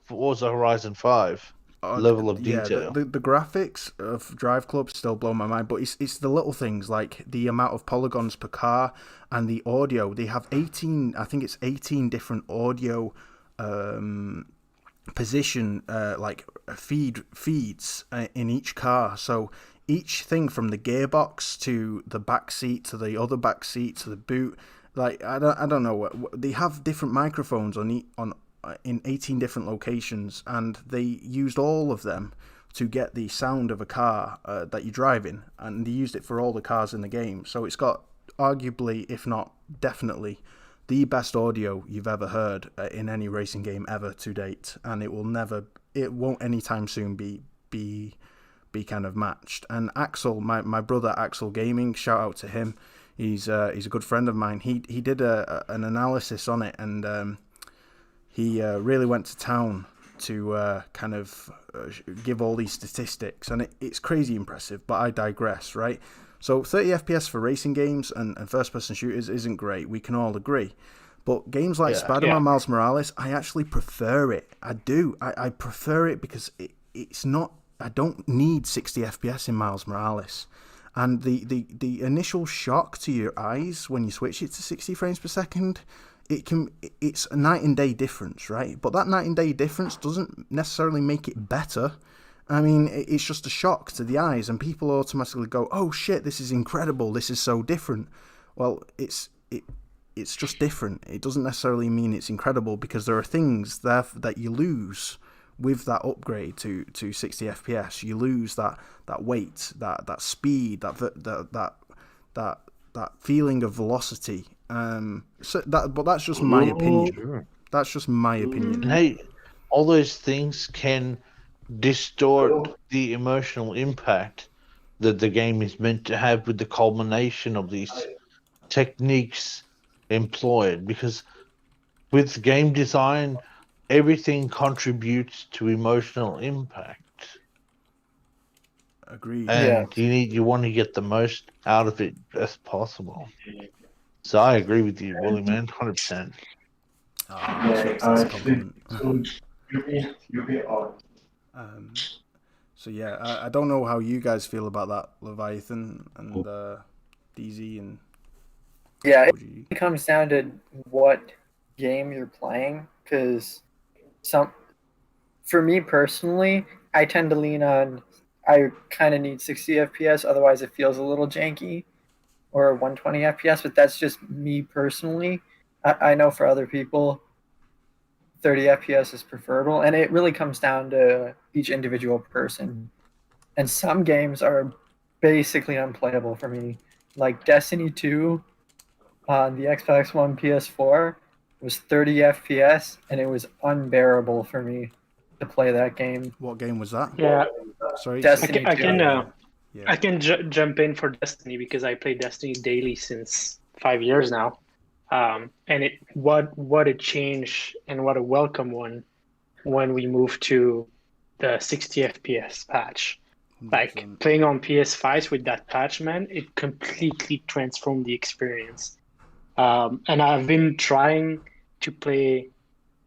Forza Horizon 5 level of detail. The graphics of Drive Club still blow my mind, but it's the little things like the amount of polygons per car and the audio. They have 18 different audio. Position feeds in each car, so each thing from the gearbox to the back seat to the other back seat to the boot, like I don't know what they have different microphones in 18 different locations, and they used all of them to get the sound of a car that you're driving, and they used it for all the cars in the game. So it's got arguably, if not definitely, the best audio you've ever heard in any racing game ever to date, and it won't anytime soon be kind of matched. And Axel, my brother Axel Gaming, shout out to him. He's a good friend of mine. He did an analysis on it, and he really went to town to kind of give all these statistics, and it's crazy impressive, but I digress, right? So 30 FPS for racing games and first-person shooters isn't great, we can all agree. But games like Spider-Man Miles Morales, I actually prefer it. I do. I prefer it because it's not... I don't need 60 FPS in Miles Morales. And the initial shock to your eyes when you switch it to 60 frames per second... It's a night and day difference, right? But that night and day difference doesn't necessarily make it better. I mean, it's just a shock to the eyes, and people automatically go, "Oh shit, this is incredible! This is so different." Well, it's just different. It doesn't necessarily mean it's incredible, because there are things there that you lose with that upgrade to 60 FPS. You lose that weight, that speed, that feeling of velocity. But that's just my opinion. Sure. That's just my opinion. And hey, all those things can distort the emotional impact that the game is meant to have with the culmination of these techniques employed. Because with game design, everything contributes to emotional impact. Agreed. And you want to get the most out of it as possible. So I agree with you, Willie, man, 100%. That's a compliment. So yeah, I don't know how you guys feel about that, Leviathan and DZ and Yeah, OG. it comes down to what game you're playing, because for me personally, I tend to lean on, I kind of need 60 FPS, otherwise it feels a little janky, or 120 FPS, but that's just me personally. I know for other people, 30 FPS is preferable, and it really comes down to each individual person. And some games are basically unplayable for me. Like Destiny 2 on the Xbox One PS4 was 30 FPS, and it was unbearable for me to play that game. What game was that? Yeah, Sorry. Destiny I can Yeah. I can jump in for Destiny, because I play Destiny daily since 5 years now, and what a change and what a welcome one when we moved to the 60 FPS patch. Like 100%. playing on PS5s with that patch, man, it completely transformed the experience. And I've been trying to play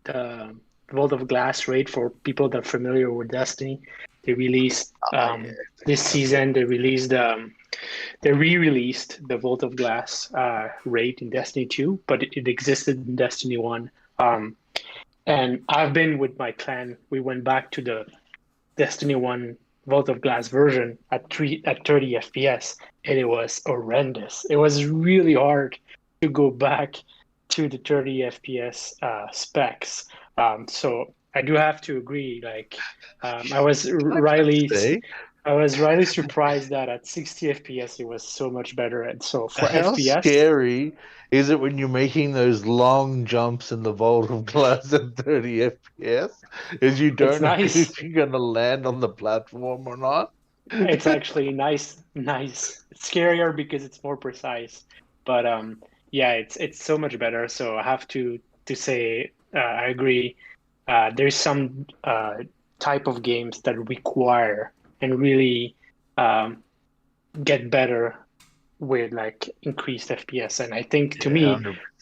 the Vault of Glass raid for people that are familiar with Destiny. They released this season. They re-released the Vault of Glass raid in Destiny 2, but it existed in Destiny 1. And I've been with my clan. We went back to the Destiny 1 Vault of Glass version at 30 FPS, and it was horrendous. It was really hard to go back to the 30 FPS specs. So I do have to agree. Like, I was really surprised that at 60 FPS it was so much better. And so for How FPS, scary is it when you're making those long jumps in the Vault of Glass at 30 FPS? Is you don't know nice. if you're going to land on the platform or not? It's actually nice. It's scarier because it's more precise. But yeah, it's so much better. So I have to say I agree. There's some type of games that require and really get better with like increased FPS. And I think to me,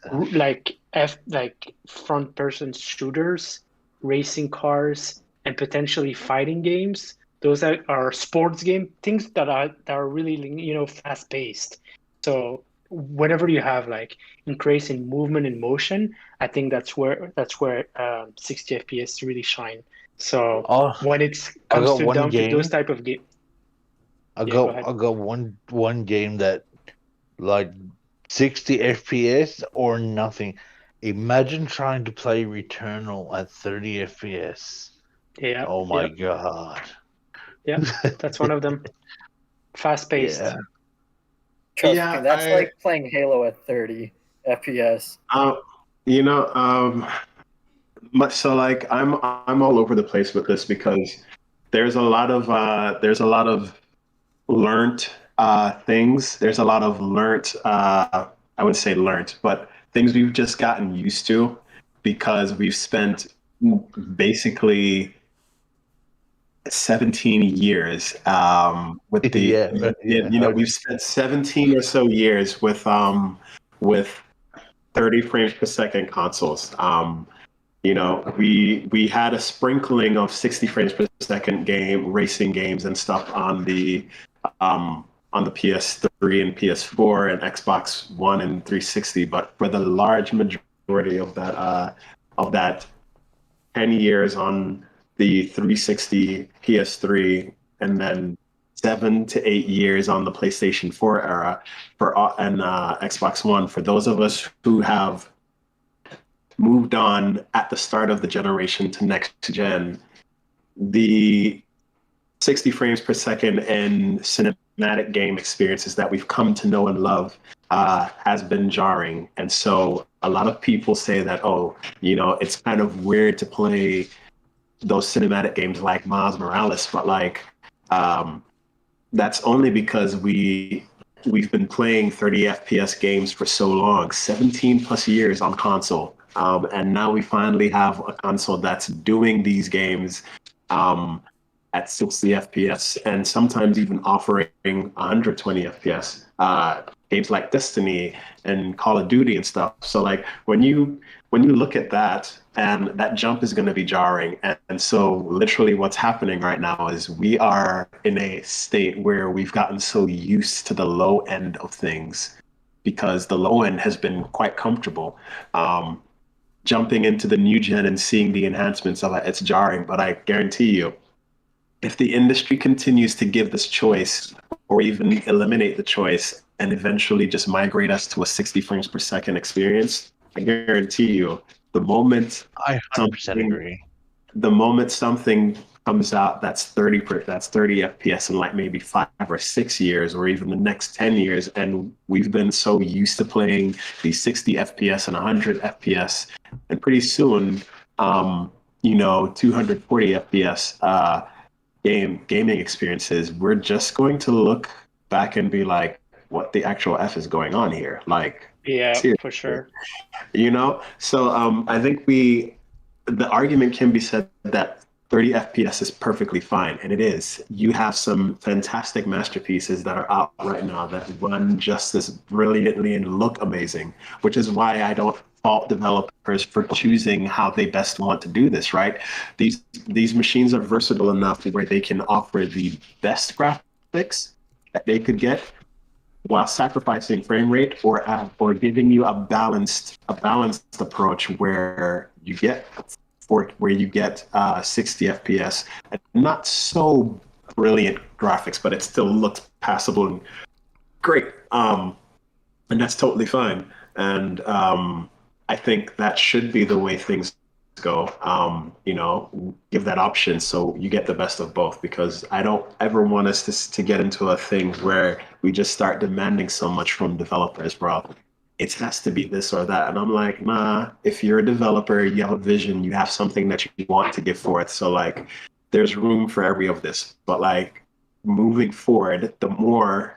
100%. like front person shooters, racing cars, and potentially fighting games, those are sports game things that are really fast paced. So whenever you have like increase in movement and motion, I think that's where 60 FPS really shine. So when it comes to down to those type of games, I got one game that like 60 FPS or nothing. Imagine trying to play Returnal at 30 FPS. Yeah. Oh my god. Yeah, that's one of them. Fast-paced. Yeah. Trust Yeah, me, that's like playing Halo at 30 FPS. you know, so like I'm all over the place with this because there's a lot of learned things. There's a lot of learned I wouldn't say learned, but things we've just gotten used to because we've spent basically 17 years with the Yeah. we've spent 17 or so years with 30 frames per second consoles. We had a sprinkling of 60 frames per second racing games and stuff on the PS3 and PS4 and Xbox One and 360, but for the large majority of that 10 years on the 360, PS3, and then 7 to 8 years on the PlayStation 4 era and Xbox One. For those of us who have moved on at the start of the generation to next gen, the 60 frames per second and cinematic game experiences that we've come to know and love has been jarring. And so a lot of people say that, oh, it's kind of weird to play those cinematic games like Miles Morales, but like that's only because we've been playing 30 FPS games for so long, 17 plus years on console. And now we finally have a console that's doing these games at 60 FPS and sometimes even offering 120 FPS. Games like Destiny and Call of Duty and stuff. So like when you look at that, and that jump is going to be jarring. And so literally what's happening right now is we are in a state where we've gotten so used to the low end of things because the low end has been quite comfortable. Jumping into the new gen and seeing the enhancements of it, it's jarring, but I guarantee you, if the industry continues to give this choice or even eliminate the choice and eventually just migrate us to a 60 frames per second experience, I guarantee you, the moment I 100% agree. the moment something comes out that's 30 FPS in like maybe 5 or 6 years or even the next 10 years, and we've been so used to playing these 60 FPS and 100 FPS, and pretty soon 240 FPS gaming experiences, we're just going to look back and be like, what the actual F is going on here? Like, Yeah, seriously, for sure. So I think the argument can be said that 30 FPS is perfectly fine, and it is. You have some fantastic masterpieces that are out right now that run just as brilliantly and look amazing, which is why I don't fault developers for choosing how they best want to do this, right? These machines are versatile enough where they can offer the best graphics that they could get while sacrificing frame rate or giving you a balanced approach where you get 60 FPS and not so brilliant graphics, but it still looks passable and great. And that's totally fine. And I think that should be the way things go. Give that option so you get the best of both, because I don't ever want us to get into a thing where we just start demanding so much from developers, bro. It has to be this or that. And I'm like, nah, if you're a developer, you have a vision, you have something that you want to give forth. So like there's room for every of this. But like moving forward, the more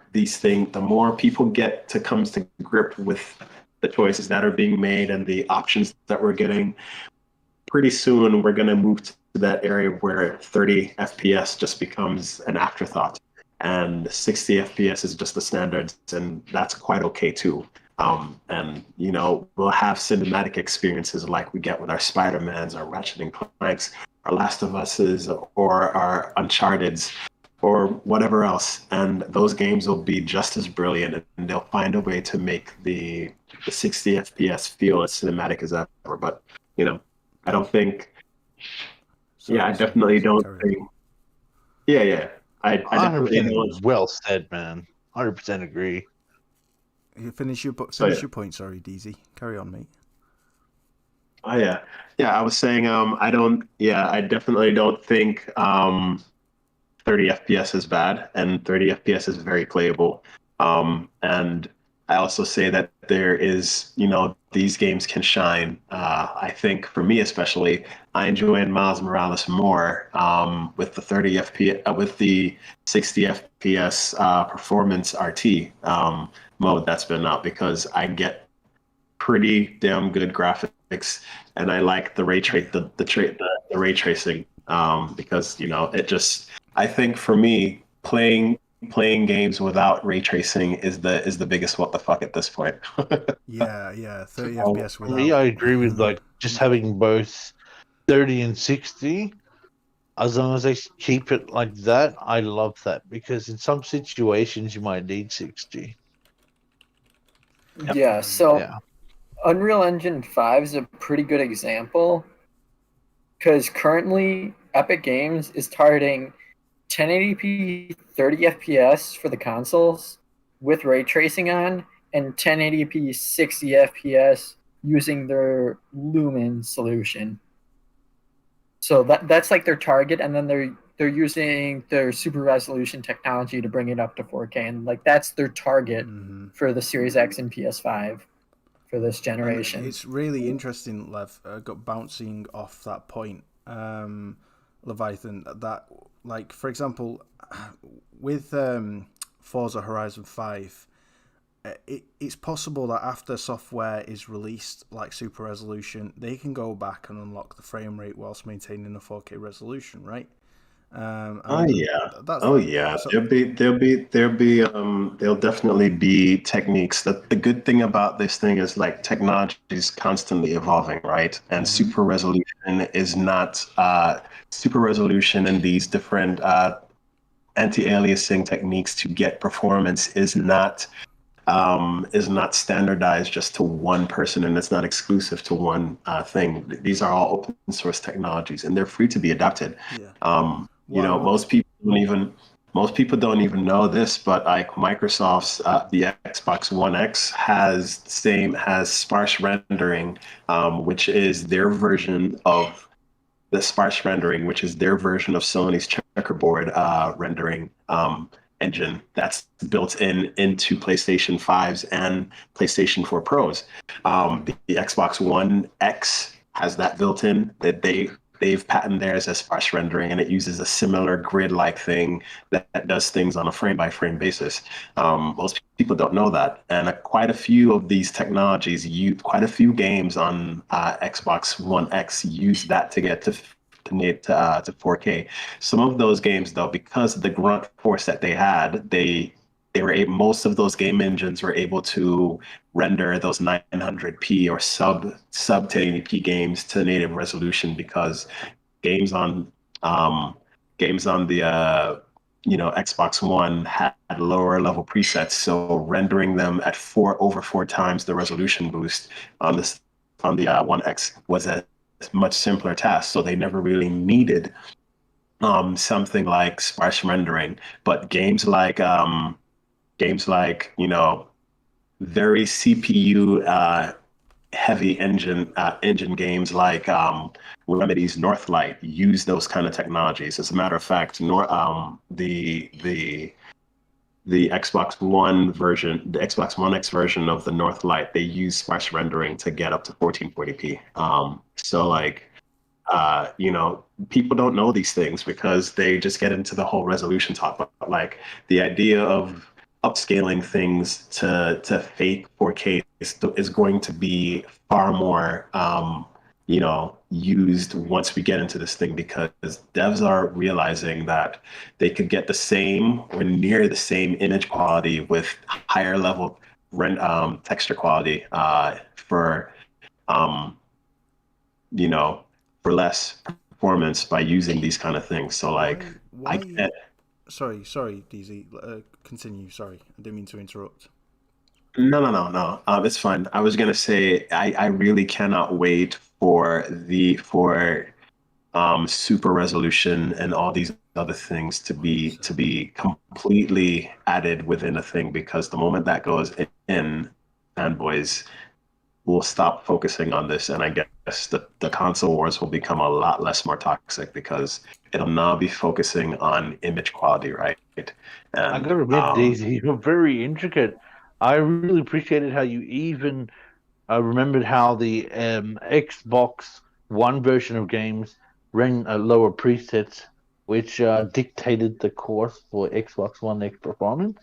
people get to come to grip with the choices that are being made and the options that we're getting, pretty soon we're going to move to that area where 30 FPS just becomes an afterthought and 60 FPS is just the standards, and that's quite okay too. And we'll have cinematic experiences like we get with our Spider-Mans, our Ratchet and Clanks, our Last of Us's, or our Uncharted's, or whatever else, and those games will be just as brilliant, and they'll find a way to make the 60 FPS feel as cinematic as ever. But I don't think. I definitely don't think. Yeah. I definitely don't. Well said, man. 100% agree. You finish your point. Sorry, DZ. Carry on, mate. Oh yeah. I was saying I definitely don't think 30 FPS is bad, and 30 FPS is very playable. And I also say that there is, these games can shine. I think for me especially, I enjoy Miles Morales more with the 30 FPS, with the 60 FPS performance RT mode that's been out, because I get pretty damn good graphics, and I like the ray tracing because it just, I think for me, playing games without ray tracing is the biggest what the fuck at this point. Yeah, 30 For FPS me, without. I agree with like just having both 30 and 60. As long as they keep it like that, I love that, because in some situations you might need 60. Yep. Yeah, so Yeah. Unreal Engine 5 is a pretty good example because currently Epic Games is targeting 1080p 30 FPS for the consoles with ray tracing on, and 1080p 60 FPS using their Lumen solution. So that's like their target, and then they're using their super resolution technology to bring it up to 4K, and like that's their target for the Series X and PS5 for this generation. And it's really interesting, Lev, got bouncing off that point, Leviathan, that, like, for example, with Forza Horizon 5, it's possible that after software is released, like super resolution, they can go back and unlock the frame rate whilst maintaining a 4K resolution, right? Oh yeah. So, There'll definitely be techniques. That the good thing about this thing is, like, technology is constantly evolving, right? And super resolution is not super resolution, and these different anti-aliasing techniques to get performance is not standardized just to one person, and it's not exclusive to one thing. These are all open source technologies, and they're free to be adapted. yeah. Most people don't even know this, but like Microsoft's the Xbox One X has sparse rendering, which is their version of Sony's checkerboard rendering engine that's built into PlayStation 5s and PlayStation 4 Pros. The Xbox One X has that built in, that they've patented theirs as sparse rendering, and it uses a similar grid-like thing that does things on a frame-by-frame basis. Most people don't know that, and quite a few of these technologies, quite a few games on Xbox One X use that to get to 4K. Some of those games, though, because of the grunt force that they had, most of those game engines were able to render those 900p or sub 1080p games to native resolution, because games on the Xbox One had lower level presets, so rendering them at over four times the resolution boost on the One X was a much simpler task. So they never really needed something like sparse rendering. But games like very CPU heavy engine games like Remedy's Northlight use those kind of technologies. As a matter of fact, the Xbox One version, the Xbox One X version of the Northlight, they use sparse rendering to get up to 1440p. So like, people don't know these things because they just get into the whole resolution talk. But like, the idea of upscaling things to fake 4K is going to be far more used once we get into this thing, because devs are realizing that they could get the same or near the same image quality with higher level texture quality for for less performance by using these kind of things. So like, I get. Sorry, DZ. Continue. Sorry, I didn't mean to interrupt. No. It's fine. I was gonna say I really cannot wait for super resolution and all these other things to be completely added within a thing, because the moment that goes in, fanboys we'll stop focusing on this, and I guess the console wars will become a lot less more toxic because it'll now be focusing on image quality, right? I And gotta admit, Daisy, you're very intricate. I really appreciated how you even remembered how the Xbox One version of games ran lower presets, which dictated the course for Xbox One X performance.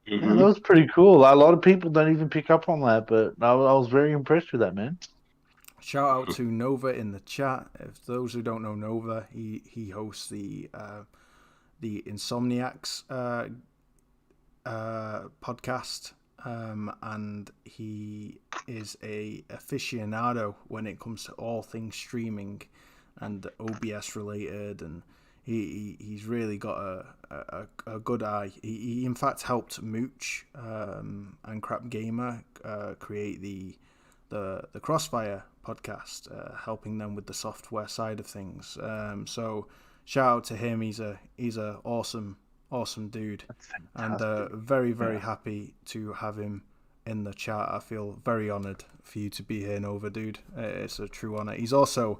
Yeah, that was pretty cool. A lot of people don't even pick up on that, but I was very impressed with that, man. Shout out to Nova in the chat. If those who don't know Nova, he hosts the Insomniacs podcast, and he is a aficionado when it comes to all things streaming and OBS related, and he's really got a good eye. He in fact helped Mooch and Crap Gamer create the Crossfire podcast, helping them with the software side of things. So shout out to him. He's a awesome dude, and very happy to have him in the chat. I feel very honoured for you to be here, Nova, dude. It's a true honour. He's also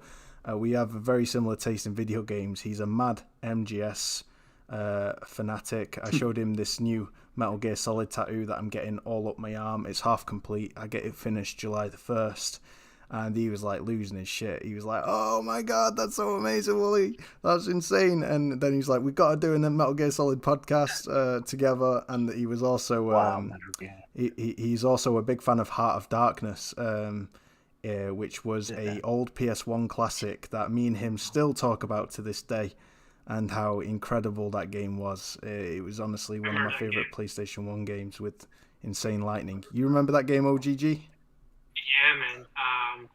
we have a very similar taste in video games. He's a mad MGS fanatic. I showed him this new Metal Gear Solid tattoo that I'm getting all up my arm. It's half complete. I get it finished July the 1st. And he was like losing his shit. He was like, "Oh my god, that's so amazing, Wooly! That's insane!" And then he's like, "We got to do a Metal Gear Solid podcast together." And he was also he's also a big fan of Heart of Darkness, which was a old PS1 classic that me and him still talk about to this day, and how incredible that game was. It was honestly one of my favorite PlayStation 1 games with insane lightning. You remember that game, OGG? Yeah, man.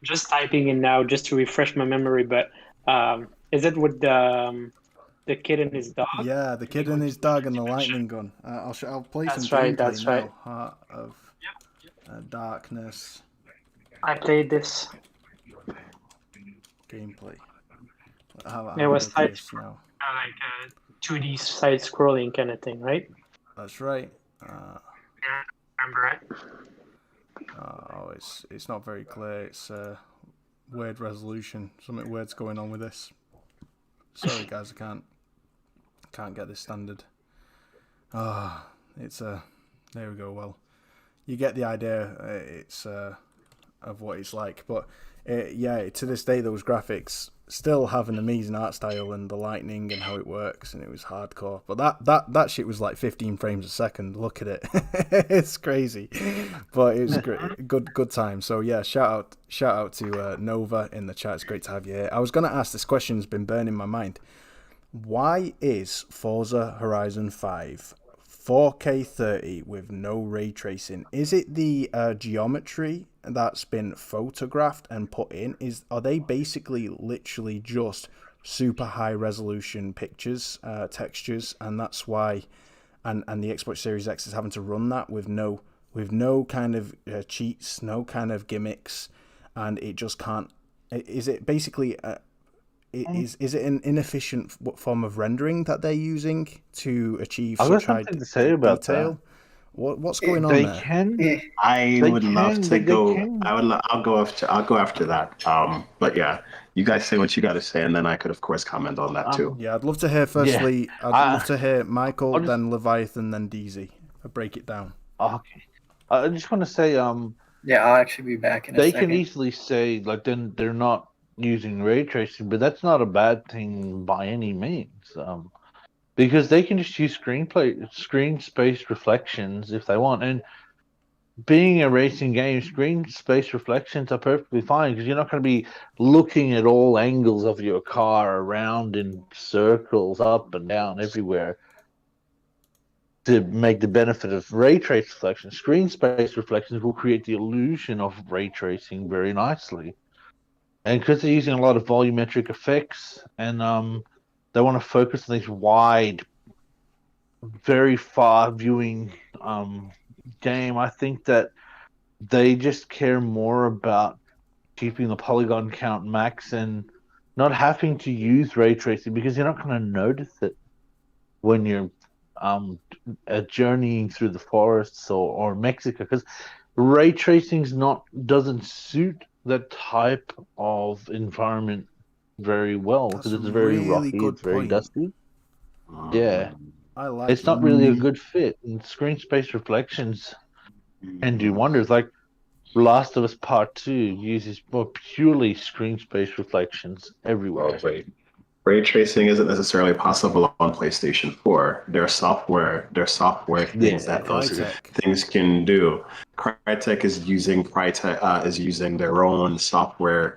Just typing in now just to refresh my memory, but is it with the kid and his dog? Yeah, the kid and his dog and the lightning gun. I'll play some right, gameplay that's now. right. Heart of Darkness I played this. gameplay. It was play this now. like a 2D side scrolling kind of thing, right? That's right. Yeah, remember it. Oh, it's not very clear. It's weird resolution. Something weird's going on with this. Sorry, guys, I can't get this standard. It's there we go. Well, you get the idea. It's of what it's like, but yeah, to this day, those graphics still have an amazing art style and the lightning and how it works, and it was hardcore. But that shit was like 15 frames a second. Look at it. It's crazy, but it was great. Good time. So yeah, shout out to Nova in the chat. It's great to have you here. I was gonna ask, this question's been burning my mind. Why is Forza Horizon 5 4K 30 with no ray tracing? Is it the geometry that's been photographed and put in? Are they basically literally just super high resolution pictures, textures, and that's why, and the Xbox Series X is having to run that with no kind of cheats, no kind of gimmicks, and it just can't. Is it basically? Is it an inefficient form of rendering that they're using to achieve such high detail? What's going on there? I'll go after that. But yeah, you guys say what you got to say, and then I could, of course, comment on that too. Yeah, I'd love to hear. Firstly, I'd love to hear Michael, then Leviathan, then DZ. I'll break it down. Okay, I just want to say, yeah, I'll actually be back in a second. They can easily say like then they're not using ray tracing, but that's not a bad thing by any means, because they can just use screen space reflections if they want. And being a racing game, screen space reflections are perfectly fine because you're not going to be looking at all angles of your car around in circles, up and down, everywhere, to make the benefit of ray trace reflections. Screen space reflections will create the illusion of ray tracing very nicely. And because they're using a lot of volumetric effects, and they want to focus on these wide, very far viewing game, I think that they just care more about keeping the polygon count max and not having to use ray tracing, because you're not going to notice it when you're journeying through the forests or Mexico. Because ray tracing's doesn't suit that type of environment very well That's because a it's very really rocky, good it's very point. dusty. Yeah, I like it's not that. really a good fit. And screen space reflections can do wonders. Like Last of Us Part 2 uses more purely screen space reflections everywhere. Well, ray tracing isn't necessarily possible on PlayStation 4. There are software things Yeah, that those Crytek. things can do. Crytek is using their own software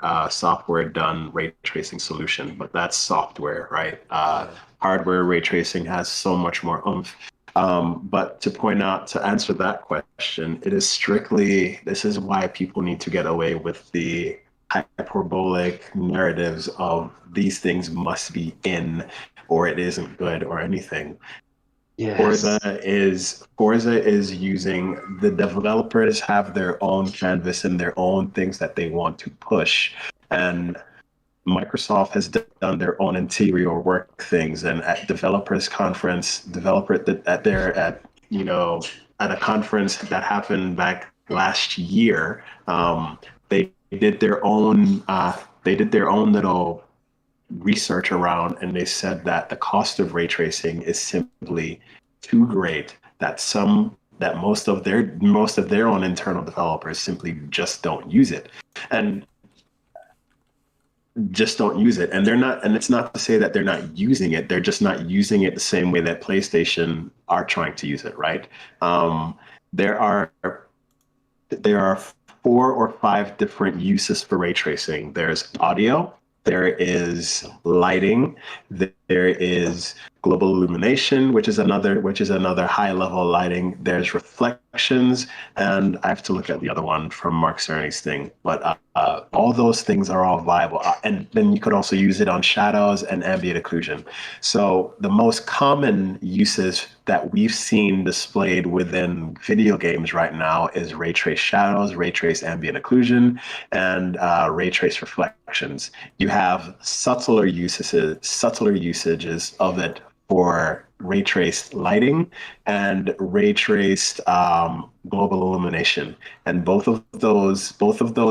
done ray tracing solution, but that's software, right? Hardware ray tracing has so much more oomph. But to answer that question, this is why people need to get away with the hyperbolic narratives of these things must be in or it isn't good or anything. yes. Forza is using, the developers have their own canvas and their own things that they want to push, and Microsoft has done their own interior work things. And at developers conference, at a conference that happened back last year, they did their own little research around, and they said that the cost of ray tracing is simply too great that most of their own internal developers simply just don't use it. And it's not to say that they're not using it, they're just not using it the same way that PlayStation are trying to use it, right? There are 4 or 5 different uses for ray tracing. There's audio, there is lighting, there is global illumination, which is another high level lighting. There's reflections, and I have to look at the other one from Mark Cerny's thing. But all those things are all viable. And then you could also use it on shadows and ambient occlusion. So the most common uses that we've seen displayed within video games right now is ray trace shadows, ray trace ambient occlusion, and ray trace reflections. You have subtler usages of it for ray traced lighting and ray traced global illumination, and both of those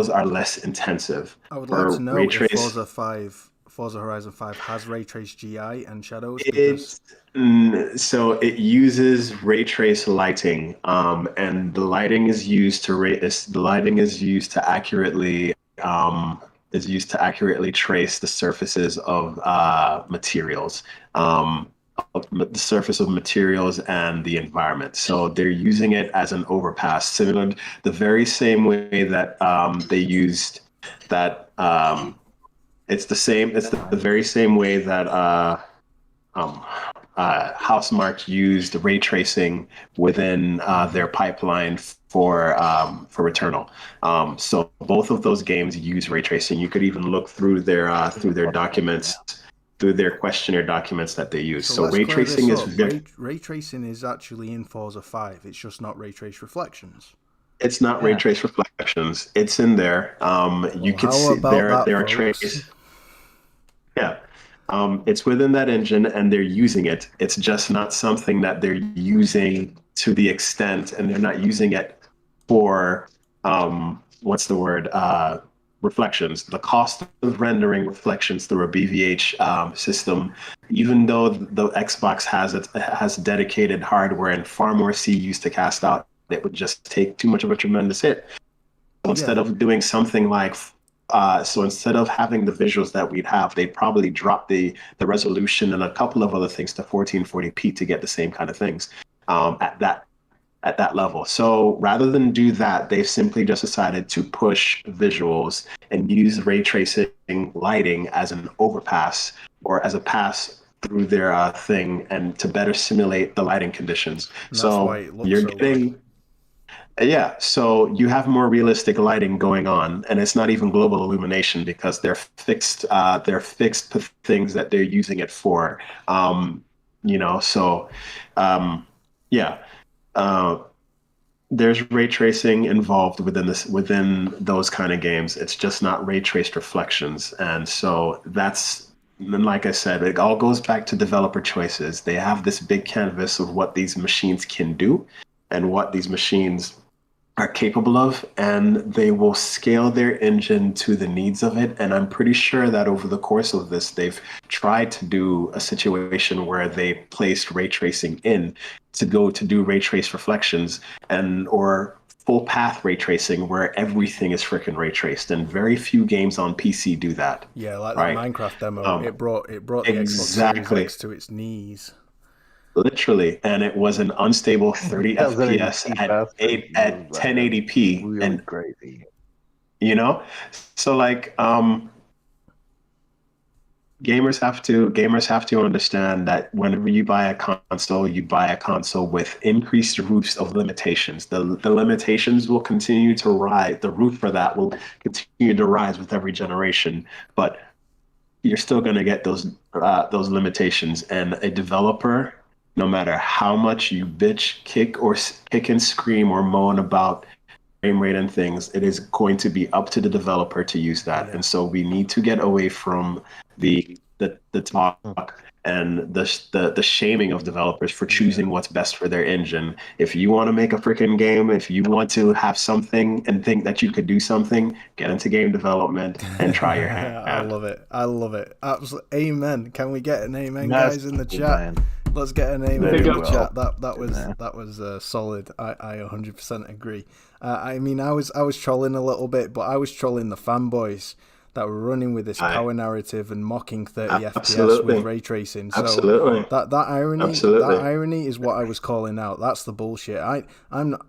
are less intensive. I would like to know ray if trace, Forza Horizon 5 has ray trace GI and shadows, because so it uses ray trace lighting, and the lighting is used to accurately trace the surfaces of materials. The surface of materials and the environment. So they're using it as an overpass, similar the very same way that they used that. It's the very same way that Housemarque used ray tracing within their pipeline for Returnal. So both of those games use ray tracing. You could even look through their documents, through their questionnaire documents that they use. So ray tracing is ray tracing is actually in Forza 5. It's just not ray trace reflections. It's not ray trace reflections. It's in there. You can see there are traces. Yeah. It's within that engine and they're using it. It's just not something that they're using to the extent, and they're not using it for reflections. The cost of rendering reflections through a BVH system, even though the Xbox has dedicated hardware and far more CUs to cast out, it would just take too much of a tremendous hit. So instead of doing something like instead of having the visuals that we'd have, they'd probably drop the resolution and a couple of other things to 1440p to get the same kind of things at that level. So rather than do that, they've simply just decided to push visuals and use ray tracing lighting as an overpass or as a pass through their thing, and to better simulate the lighting conditions. And that's why it looks you're so getting good. Yeah, so you have more realistic lighting going on, and it's not even global illumination because they're fixed things that they're using it for. There's ray tracing involved within those kind of games. It's just not ray traced reflections, and so then, like I said, it all goes back to developer choices. They have this big canvas of what these machines can do and what these machines are capable of, and they will scale their engine to the needs of it. And I'm pretty sure that over the course of this, they've tried to do a situation where they placed ray tracing in to go to do ray trace reflections and or full path ray tracing where everything is freaking ray traced. And very few games on PC do that. Yeah, like right? that Minecraft demo, it brought the Xbox Exactly. Series X to its knees. Literally, and it was an unstable 30 That was an FPS HP fast at like, 1080p, really and crazy. you know, so like gamers have to understand that whenever you buy a console, you buy a console with increased roofs of limitations. The limitations will continue to rise. The roof for that will continue to rise with every generation, but you're still going to get those limitations. And a developer, no matter how much you bitch, kick and scream or moan about frame rate and things, it is going to be up to the developer to use that. Yeah. And so we need to get away from the talk and the shaming of developers for choosing what's best for their engine. If you want to make a freaking game, if you want to have something and think that you could do something, get into game development and try your hand. I love it. Absolutely. Amen. Can we get an amen, guys, in the chat? Let's get an amen in the chat. That was solid. I 100% agree. I mean, I was trolling a little bit, but I was trolling the fanboys that were running with this power narrative and mocking 30 FPS with ray tracing. So that irony is what I was calling out. That's the bullshit. I'm not,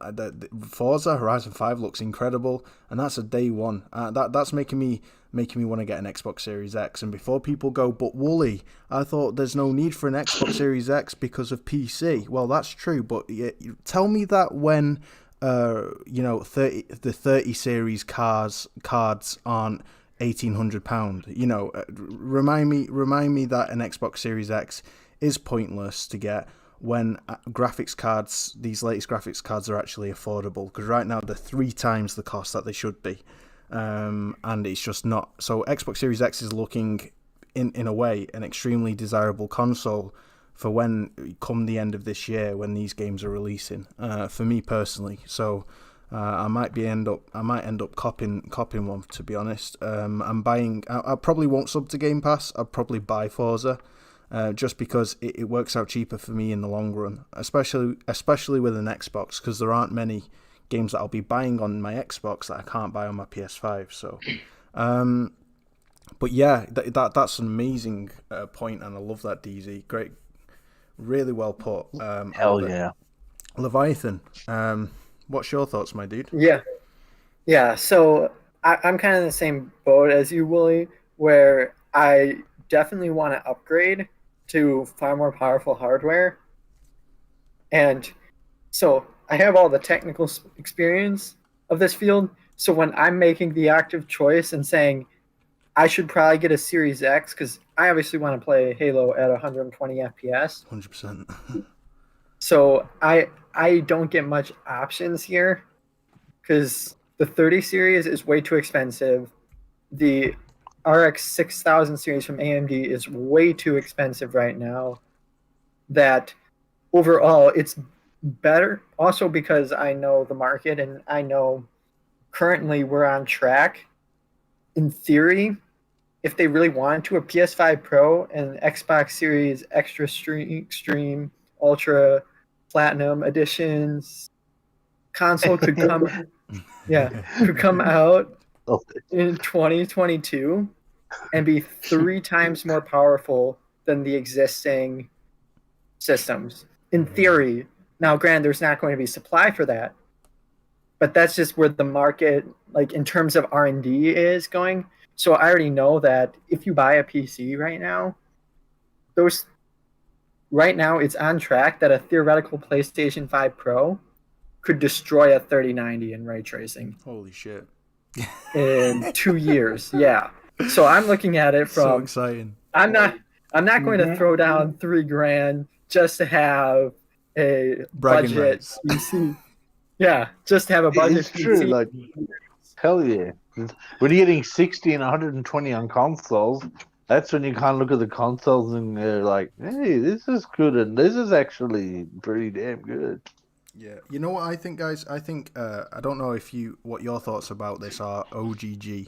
Forza Horizon 5 looks incredible, and that's a day one. That's making me want to get an Xbox Series X. And before people go, but Wooly, I thought there's no need for an Xbox Series X because of PC. Well, that's true, but tell me that when the 30 series cards aren't £1,800. Remind me that an Xbox Series X is pointless to get when graphics cards, these latest graphics cards, are actually affordable, because right now they're 3 times the cost that they should be, and it's just not. So Xbox Series X is looking in a way an extremely desirable console for when come the end of this year when these games are releasing, for me personally. So I might end up copying one, to be honest. I'm buying. I probably won't sub to Game Pass. I'll probably buy Forza, just because it works out cheaper for me in the long run, especially with an Xbox, because there aren't many games that I'll be buying on my Xbox that I can't buy on my PS5. So, but yeah, that's an amazing point, and I love that, DZ. Great, really well put. Hell yeah, Leviathan. What's your thoughts, my dude? Yeah. So I'm kind of in the same boat as you, Willie, where I definitely want to upgrade to far more powerful hardware. And so I have all the technical experience of this field. So when I'm making the active choice and saying I should probably get a Series X, because I obviously want to play Halo at 120 FPS. 100%. So I don't get much options here, because the 30 series is way too expensive. The RX 6000 series from AMD is way too expensive right now. That overall it's better, also because I know the market and I know currently we're on track. In theory, if they really wanted to, a PS5 Pro and Xbox Series Extra Extreme, Ultra, Platinum editions console could come out in 2022 and be 3 times more powerful than the existing systems, in theory. Now, granted, there's not going to be supply for that, but that's just where the market, like in terms of R&D, is going. So I already know that if you buy a PC right now, right now it's on track that a theoretical PlayStation 5 Pro could destroy a 3090 in ray tracing. Holy shit. In 2 years. Yeah. So I'm looking at it from, so exciting. I'm not going to throw down $3,000 just to have a bragging budget rights. PC. Yeah, just to have a budget it's true, PC. like, hell yeah. When you're getting 60 and 120 on consoles, that's when you kind of look at the consoles and you're like, hey, this is good, and this is actually pretty damn good. Yeah, you know what I think, guys? I think I don't know what your thoughts about this are. OGG,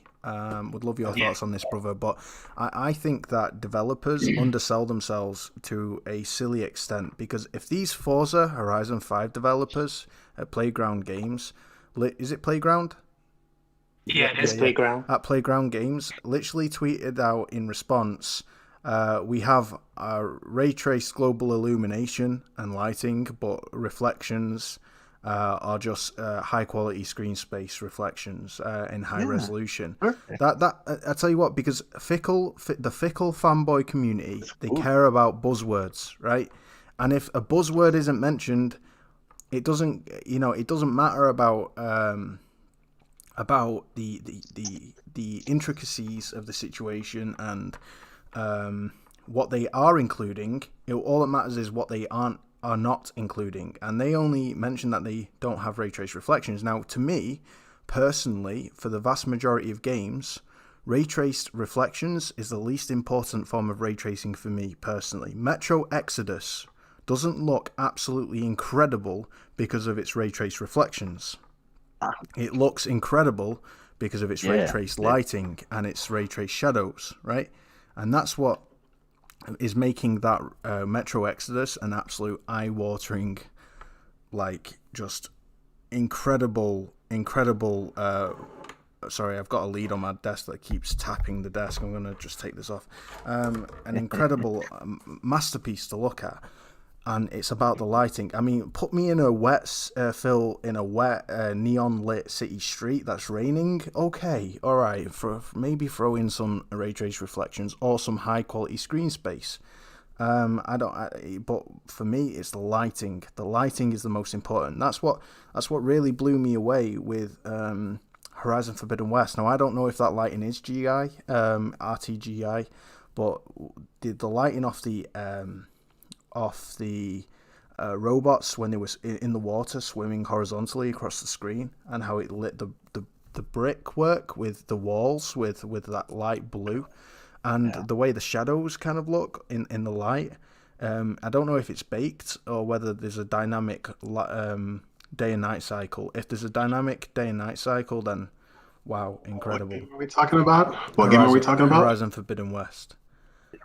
would love your thoughts on this, brother. But I think that developers undersell themselves to a silly extent, because if these Forza Horizon 5 developers at Playground Games, is it Playground? Yeah, it is Playground. At Playground Games, literally tweeted out in response, we have ray traced global illumination and lighting, but reflections are just high quality screen space reflections in high resolution. Perfect. That I tell you what, because the fickle fanboy community, they care about buzzwords, right? And if a buzzword isn't mentioned, it doesn't matter about the intricacies of the situation and what they are including. All that matters is what they are not including, and they only mention that they don't have ray trace reflections. Now, to me personally, for the vast majority of games, ray traced reflections is the least important form of ray tracing for me personally. Metro Exodus doesn't look absolutely incredible because of its ray traced reflections. It looks incredible because of its ray traced lighting and its ray traced shadows, right? And that's what is making that Metro Exodus an absolute eye-watering, like, just incredible. Sorry, I've got a lead on my desk that keeps tapping the desk. I'm going to just take this off. An incredible masterpiece to look at. And it's about the lighting. I mean, put me in a wet neon lit city street that's raining. Okay, all right. Maybe throw in some ray trace reflections or some high quality screen space. But for me, it's the lighting. The lighting is the most important. That's what really blew me away with Horizon Forbidden West. Now, I don't know if that lighting is GI, RTGI, but the lighting off the robots when they were in the water swimming horizontally across the screen, and how it lit the brickwork with the walls with that light blue, and the way the shadows kind of look in the light. I don't know if it's baked or whether there's a dynamic day and night cycle. If there's a dynamic day and night cycle, then wow, incredible. What game are we talking about? What game are we talking about? Horizon Forbidden West.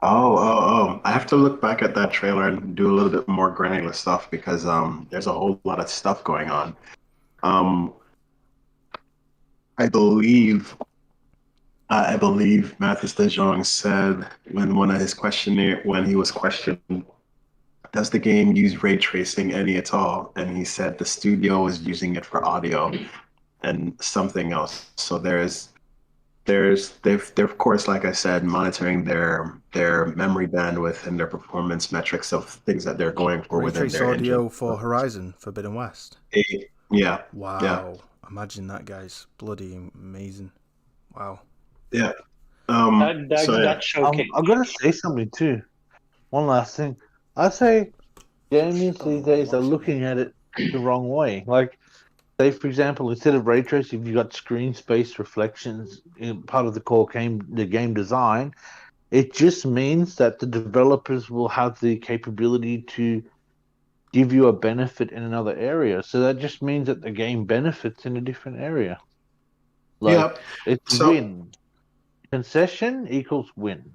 Oh. I have to look back at that trailer and do a little bit more granular stuff because there's a whole lot of stuff going on. I believe Mathis De Jong said when he was questioned, does the game use ray tracing any at all? And he said the studio is using it for audio and something else. So they're of course, like I said, monitoring their memory bandwidth and their performance metrics of things that they're going for within their audio engine. for Horizon Forbidden West. Yeah. Wow. Yeah. Imagine that, guys. Bloody amazing. Wow. Yeah. That showcase. I'm gonna say something too. One last thing. I say gamers these days are looking at it the wrong way. Like, say, for example, instead of ray tracing, you've got screen space reflections in part of the game design. It just means that the developers will have the capability to give you a benefit in another area. So that just means that the game benefits in a different area. Like, it's win. Concession equals win.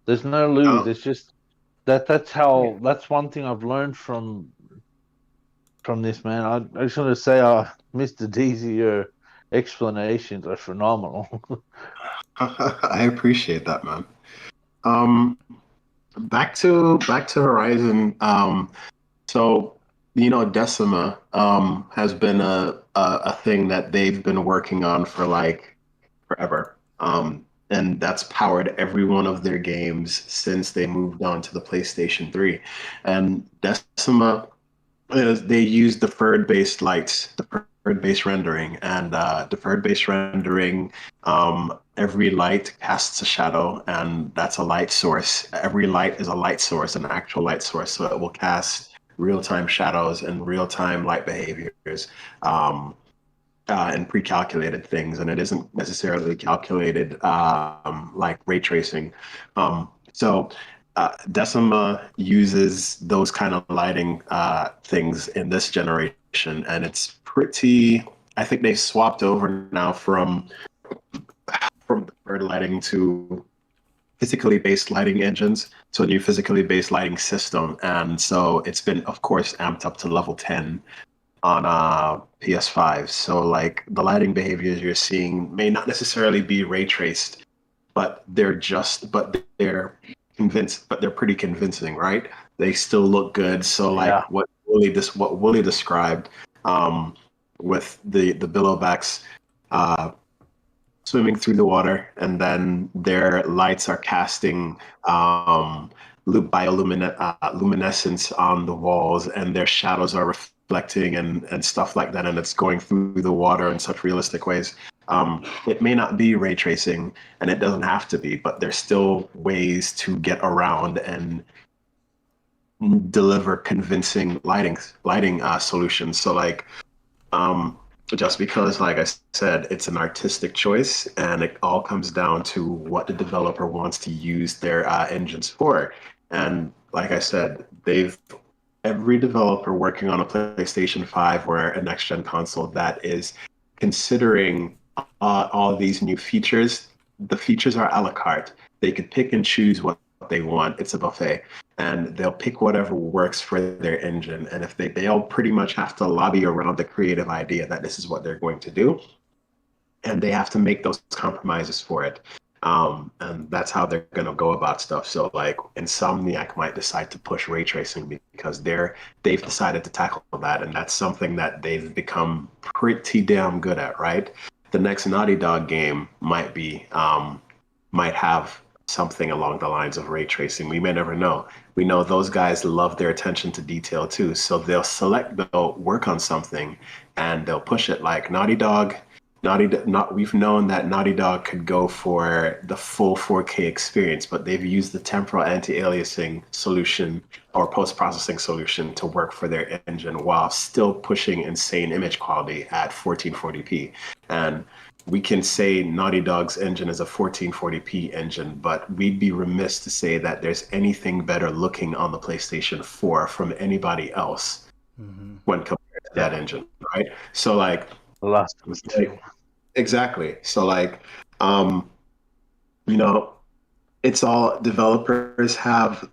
There's no lose. It's just that's one thing I've learned from this, man. I just want to say, Mr. DZ, your explanations are phenomenal. I appreciate that, man. Back to Horizon. So Decima has been a thing that they've been working on for like forever. And that's powered every one of their games since they moved on to the PlayStation 3. And Decima, they use deferred-based lights, deferred-based rendering, and deferred-based rendering. Every light casts a shadow, and that's a light source. Every light is a light source, an actual light source, so it will cast real-time shadows and real-time light behaviors. And pre-calculated things, and it isn't necessarily calculated like ray tracing. So Decima uses those kind of lighting things in this generation, and it's pretty. I think they've swapped over now from the bird lighting to physically based lighting engines to a new physically based lighting system, and so it's been, of course, amped up to level 10 on PS5. So like the lighting behaviors you're seeing may not necessarily be ray traced, but they're pretty convincing, right? They still look good. So like Yeah. what Wooly described, with the billowbacks swimming through the water, and then their lights are casting luminescence on the walls, and their shadows are reflecting and stuff like that, and it's going through the water in such realistic ways. It may not be ray tracing, and it doesn't have to be, but there's still ways to get around and deliver convincing lighting solutions. So like, just because, like I said, it's an artistic choice, and it all comes down to what the developer wants to use their engines for. And like I said, every developer working on a PlayStation 5 or a next gen console that is considering all these new features, the features are a la carte. They could pick and choose what they want. It's a buffet, and they'll pick whatever works for their engine. And if they all pretty much have to lobby around the creative idea that this is what they're going to do, and they have to make those compromises for it. And that's how they're going to go about stuff. So like Insomniac might decide to push ray tracing because they've decided to tackle that, and that's something that they've become pretty damn good at, right? The next Naughty Dog game might have something along the lines of ray tracing. We may never know. We know those guys love their attention to detail too. So they'll work on something and they'll push it. Like we've known that Naughty Dog could go for the full 4K experience, but they've used the temporal anti-aliasing solution or post-processing solution to work for their engine while still pushing insane image quality at 1440p. And we can say Naughty Dog's engine is a 1440p engine, but we'd be remiss to say that there's anything better looking on the PlayStation 4 from anybody else when compared to that engine, right? So like, The Last of Us 2. exactly. So like, it's all developers have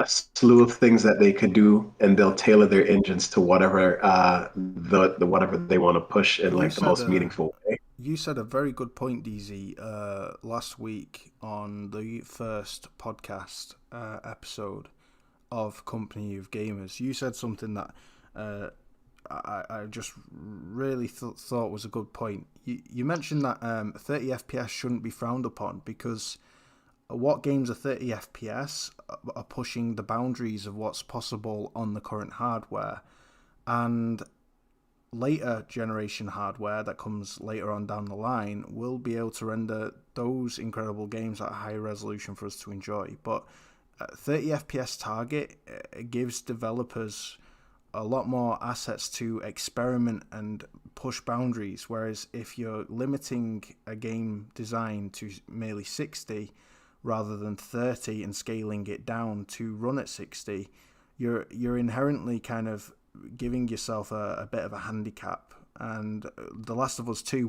a slew of things that they could do, and they'll tailor their engines to whatever whatever they want to push in like the most meaningful way. You said a very good point, DZ, last week on the first podcast episode of Company of Gamers. You said something that I just really thought was a good point. You mentioned that 30 FPS shouldn't be frowned upon because what games are 30 FPS are pushing the boundaries of what's possible on the current hardware, and later generation hardware that comes later on down the line will be able to render those incredible games at a higher resolution for us to enjoy. But 30 FPS target gives developers a lot more assets to experiment and push boundaries, whereas if you're limiting a game design to merely 60 rather than 30 and scaling it down to run at 60, you're inherently kind of giving yourself a bit of a handicap. And The Last of Us 2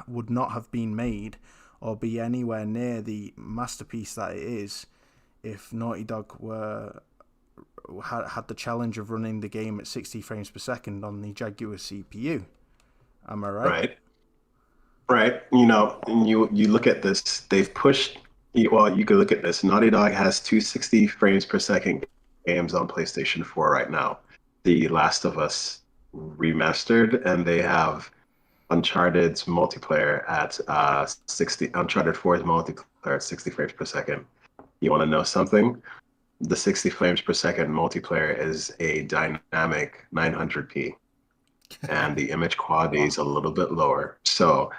would not have been made or be anywhere near the masterpiece that it is if Naughty Dog had the challenge of running the game at 60 frames per second on the Jaguar CPU. Am I right? Right. You look at this, they've pushed, well, you could look at this. Naughty Dog has 260 frames per second games on PlayStation 4 right now. The Last of Us remastered, and they have Uncharted's multiplayer at 60. Uncharted 4's multiplayer at 60 frames per second. You want to know something? The 60 frames per second multiplayer is a dynamic 900p, and the image quality is a little bit lower. So,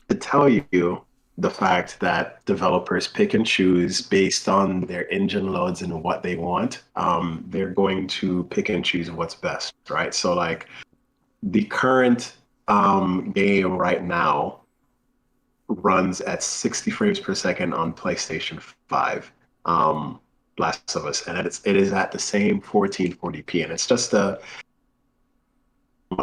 to tell you the fact that developers pick and choose based on their engine loads and what they want, they're going to pick and choose what's best, right? So like the current game right now runs at 60 frames per second on PlayStation 5. Last of Us, and it is at the same 1440p, and it's just what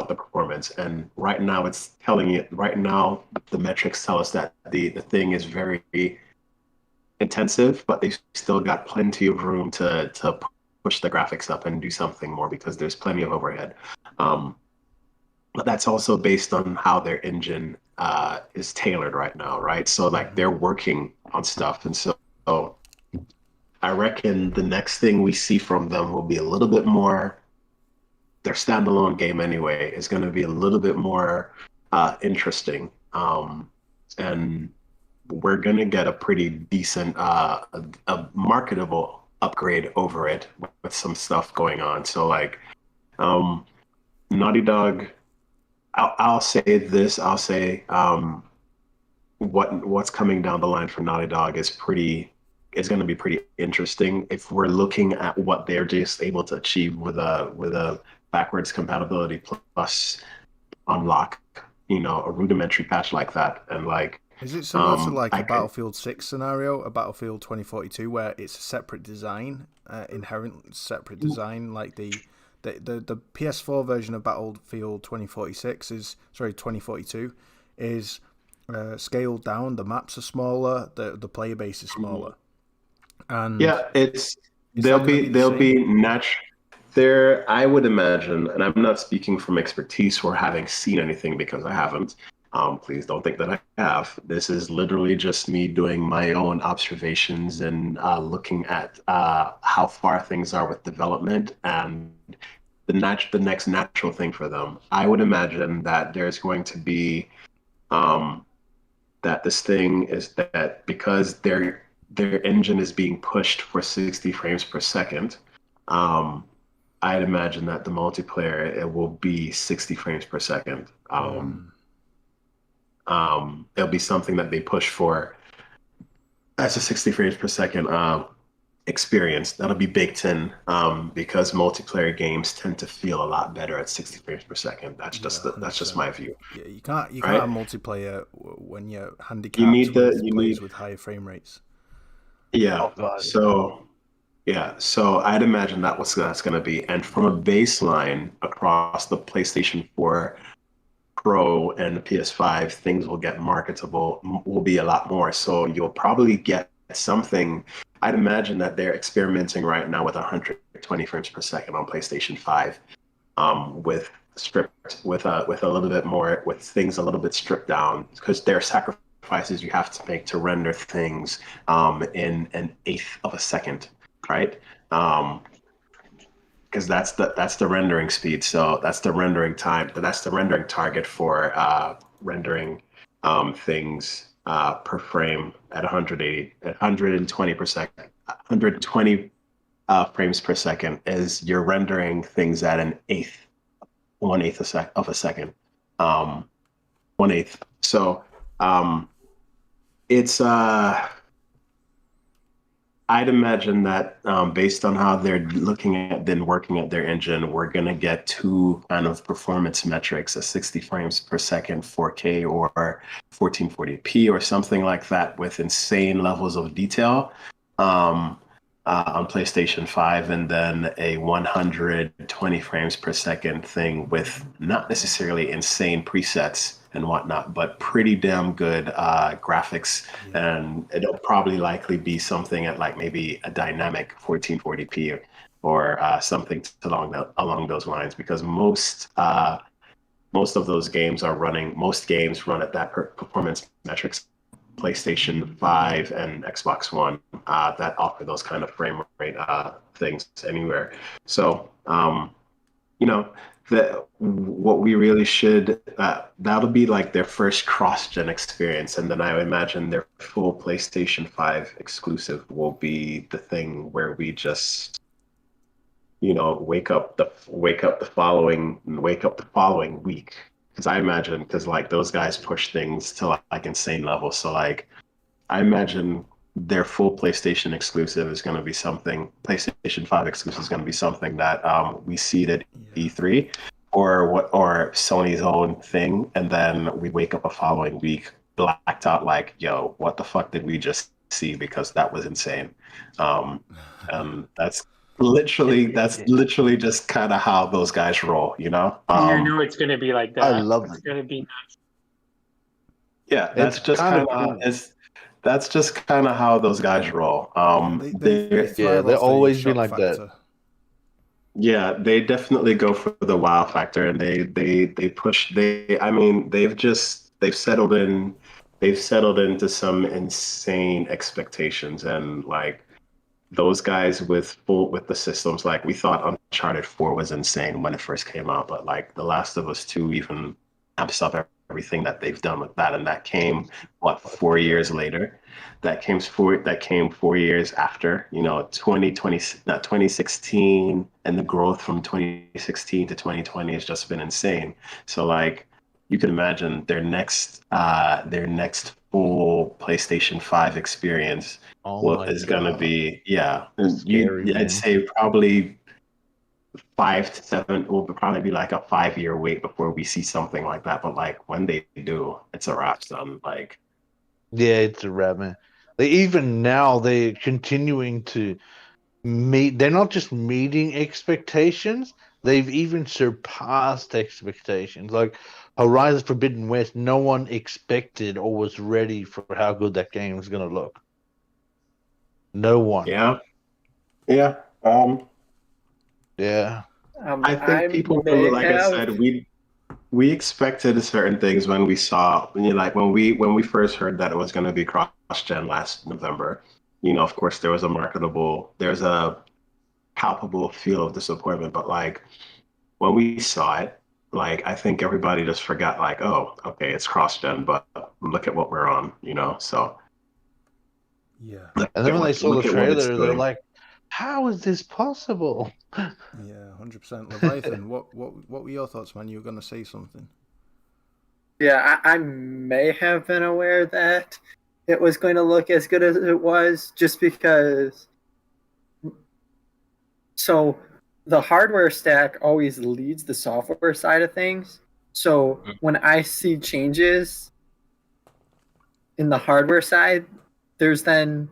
the performance. And right now, it's telling you. Right now, the metrics tell us that the thing is very intensive, but they've still got plenty of room to push the graphics up and do something more because there's plenty of overhead. But that's also based on how their engine is tailored right now, right? So like they're working on stuff, and so I reckon the next thing we see from them will be a little bit more. Their standalone game anyway is going to be a little bit more interesting, and we're going to get a pretty decent, a marketable upgrade over it with some stuff going on. So like, Naughty Dog. I'll say this. I'll say what's coming down the line for Naughty Dog is going to be pretty interesting if we're looking at what they're just able to achieve with a backwards compatibility plus unlock, a rudimentary patch like that. And like, is it similar to like a Battlefield 6 scenario, a Battlefield 2042, where it's a separate design, inherent separate design, like the PS4 version of Battlefield 2042 is scaled down. The maps are smaller. The player base is smaller. And yeah, they'll be natural. There, I would imagine, and I'm not speaking from expertise or having seen anything because I haven't. Please don't think that I have. This is literally just me doing my own observations and looking at how far things are with development and the next natural thing for them. I would imagine that there's going to be that this thing is that because their engine is being pushed for 60 frames per second. I'd imagine that the multiplayer, it will be 60 frames per second. It'll be something that they push for as a 60 frames per second experience. That'll be baked in because multiplayer games tend to feel a lot better at 60 frames per second. That's just my view. Yeah, you can't have multiplayer when you're handicapped players with higher frame rates. Yeah. So I'd imagine that's going to be. And from a baseline across the PlayStation 4 Pro and the PS5, things will get marketable, will be a lot more. So you'll probably get something. I'd imagine that they're experimenting right now with 120 frames per second on PlayStation 5, with a little bit more, with things a little bit stripped down, because there are sacrifices you have to make to render things in an eighth of a second. Right, because that's the rendering speed. So that's the rendering time. That's the rendering target for rendering things per frame at 120 per second. 120 frames per second is you're rendering things at one eighth of a second. 1/8. So it's I'd imagine that based on how they're working at their engine, we're going to get two kind of performance metrics, a 60 frames per second 4K or 1440p or something like that with insane levels of detail on PlayStation 5, and then a 120 frames per second thing with not necessarily insane presets and whatnot, but pretty damn good graphics. Yeah. And it'll probably likely be something at like maybe a dynamic 1440p or something along those lines, because most of those games most games run at that performance metrics. PlayStation 5 and Xbox One that offer those kind of frame rate things anywhere. So what we really should, that'll be like their first cross-gen experience, and then I would imagine their full PlayStation 5 exclusive will be the thing where we just wake up the following week, because I imagine, because like those guys push things to like insane levels, so like I imagine their full PlayStation exclusive is going to be something. PlayStation 5 exclusive is going to be something that we see at E3 or Sony's own thing, and then we wake up a following week blacked out like, yo, what the fuck did we just see? Because that was insane. Um, that's literally just kind of how those guys roll, you know? You know it's gonna be like I that. love It's it. gonna be nuts. Yeah, It's kind of cool. that's just kind of how those guys roll. They Yeah, thrive they've off the always been shock like that. factor. Yeah, they definitely go for the wow factor, and they push. I mean, they've settled into some insane expectations, and like those guys with the systems, like we thought Uncharted 4 was insane when it first came out, but like The Last of Us 2 even amps up everything that they've done with that, and that came what 4 years later. That came 4 years after, 2020, not 2016, and the growth from 2016 to 2020 has just been insane. So like you can imagine their next full PlayStation 5 experience Oh my is gonna god. be, Scary, I'd man. say probably 5 to 7. It will probably be like a 5 year wait before we see something like that. But like when they do, it's a wrap, son. Like, Yeah, it's a wrap, man. Even now they're continuing to meet. They're not just meeting expectations. They've even surpassed expectations. Like Horizon Forbidden West, no one expected or was ready for how good that game was going to look. No one. yeah, yeah. Yeah. I think I people were, may like I have. said, we expected certain things when we saw, like when we first heard that it was going to be cross-gen last November. Of course, there's a palpable feel of disappointment, but like when we saw it, like I think everybody just forgot, like, oh, okay, it's cross-gen, but look at what we're on. So Yeah, And then when they saw the look at what it's trailer, they're doing. like, "How is this possible?" yeah, 100%. Leviathan, what were your thoughts, man? You were gonna say something. Yeah, I may have been aware that it was going to look as good as it was, just because. So the hardware stack always leads the software side of things. So when I see changes in the hardware side, there's then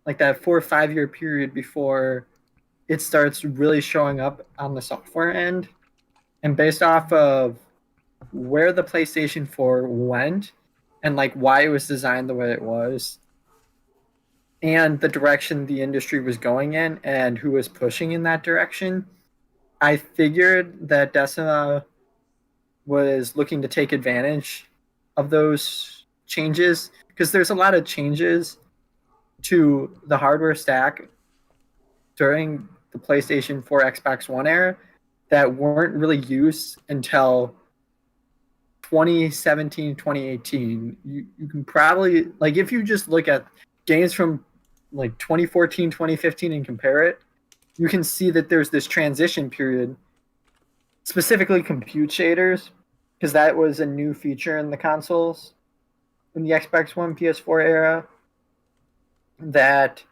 like that 4 or 5 year period before it starts really showing up on the software end. And based off of where the PlayStation 4 went and like why it was designed the way it was and the direction the industry was going in and who was pushing in that direction, I figured that Decima was looking to take advantage of those changes because there's a lot of changes to the hardware stack during the PlayStation 4 Xbox One era that weren't really used until 2017, 2018. You can probably, like, if you just look at games from like 2014, 2015 and compare it, you can see that there's this transition period, specifically compute shaders, because that was a new feature in the consoles in the Xbox One, PS4 era that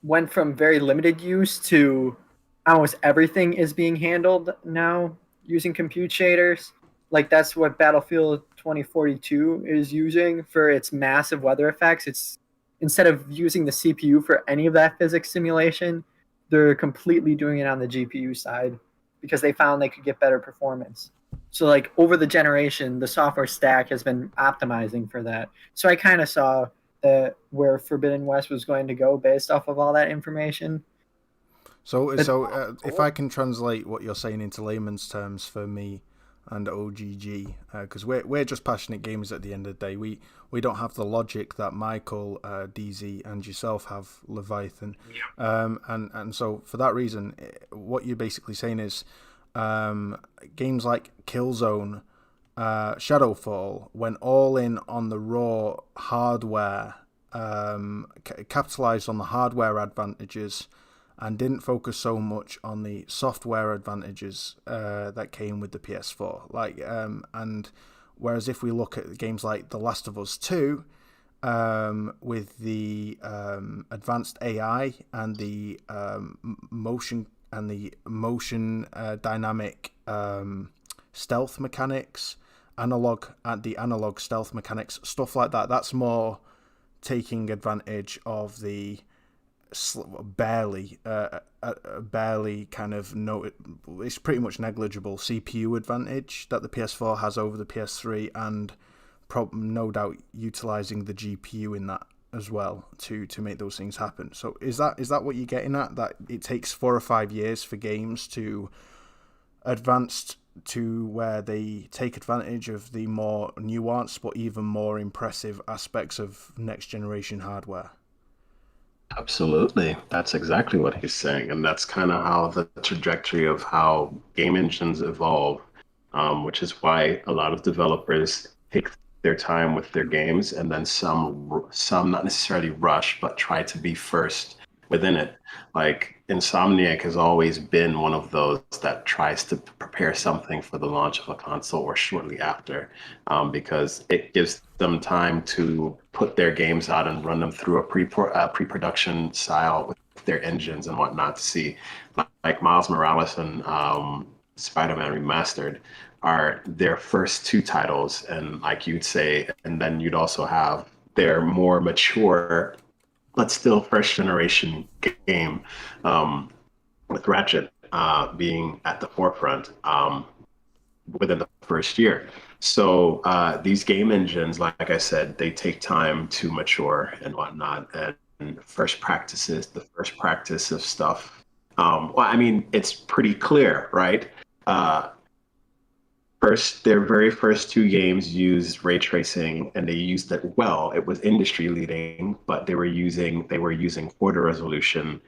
went from very limited use to almost everything is being handled now using compute shaders. Like that's what Battlefield 2042 is using for its massive weather effects. It's instead of using the CPU for any of that physics simulation, they're completely doing it on the GPU side because they found they could get better performance. So like over the generation, the software stack has been optimizing for that. So I kind of saw that where Forbidden West was going to go based off of all that information. If I can translate what you're saying into layman's terms for me and OGG, because we're just passionate gamers at the end of the day. We don't have the logic that Michael, DZ, and yourself have, Leviathan. And so for that reason, what you're basically saying is games like Killzone, Shadowfall went all in on the raw hardware, capitalized on the hardware advantages, and didn't focus so much on the software advantages that came with the PS4. And whereas if we look at games like The Last of Us 2, with the advanced AI and the motion dynamic stealth mechanics, the analog stealth mechanics, stuff like that. That's more taking advantage of the barely kind of it's pretty much negligible CPU advantage that the PS4 has over the PS3, and no doubt utilizing the GPU in that as well to make those things happen. So is that what you're getting at, that it takes 4 or 5 years for games to advance to where they take advantage of the more nuanced but even more impressive aspects of next generation hardware? Absolutely. That's exactly what he's saying. And that's kind of how the trajectory of how game engines evolve, which is why a lot of developers take their time with their games, and then some not necessarily rush, but try to be first within it. Like Insomniac has always been one of those that tries to prepare something for the launch of a console or shortly after, because it gives them time to put their games out and run them through a pre-production style with their engines and whatnot to see, like Miles Morales and Spider-Man Remastered are their first two titles, and like you'd say, and then you'd also have their more mature but still first generation game, with Ratchet being at the forefront within the first year. So these game engines, like I said, they take time to mature and whatnot. And the first practice of stuff. Well, I mean, it's pretty clear, right? Their very first two games used ray tracing, and they used it well. It was industry leading, but they were using quarter resolution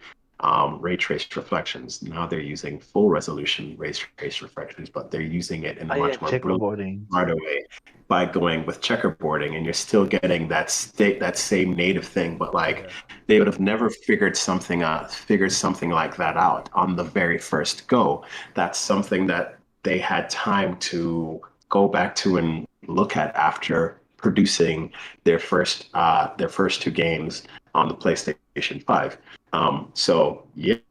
ray traced reflections. Now they're using full resolution ray traced reflections, but they're using it in a much more brilliant, smarter way by going with checkerboarding, and you're still getting that same native thing. But they would have never figured something like that out on the very first go. That's something that they had time to go back to and look at after producing their first two games on the PlayStation 5. So the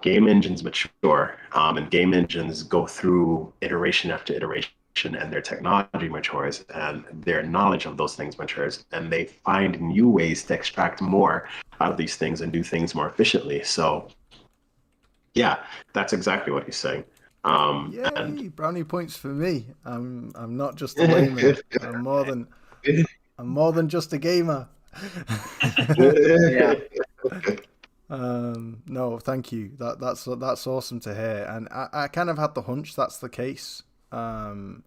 game engines mature, and game engines go through iteration after iteration, and their technology matures, and their knowledge of those things matures, and they find new ways to extract more out of these things and do things more efficiently. So yeah, that's exactly what he's saying. Yay, brownie points for me. I'm not just a layman. I'm more than just a gamer. Yeah. No, thank you. That's awesome to hear, and I kind of had the hunch that's the case. Due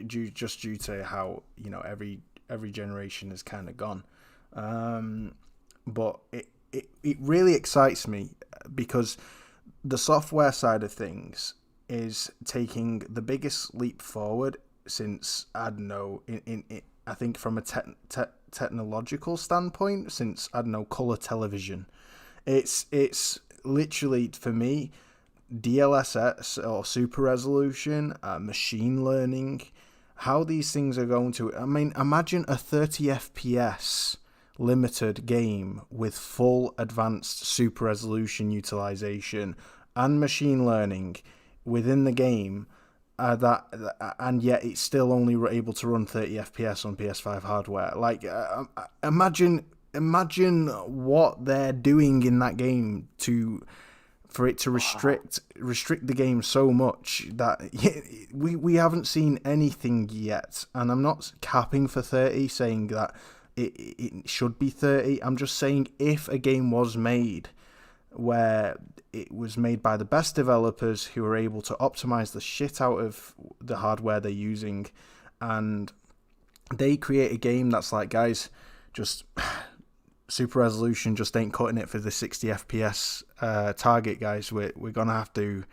to how every generation has kind of gone, but it really excites me because the software side of things is taking the biggest leap forward since, I don't know, I think from a technological standpoint, since, I don't know, color television. It's literally, for me, DLSS or super resolution, machine learning, how these things are going to, I mean, imagine a 30 FPS limited game with full advanced super resolution utilization and machine learning within the game, and yet it's still only able to run 30 FPS on PS5 hardware. Like, imagine what they're doing in that game for it to restrict the game so much that we haven't seen anything yet. And I'm not capping for 30, saying that it should be 30. I'm just saying, if a game was made where it was made by the best developers who are able to optimize the shit out of the hardware they're using, and they create a game that's like, guys, just super resolution just ain't cutting it for the 60 FPS target, guys. We're gonna have to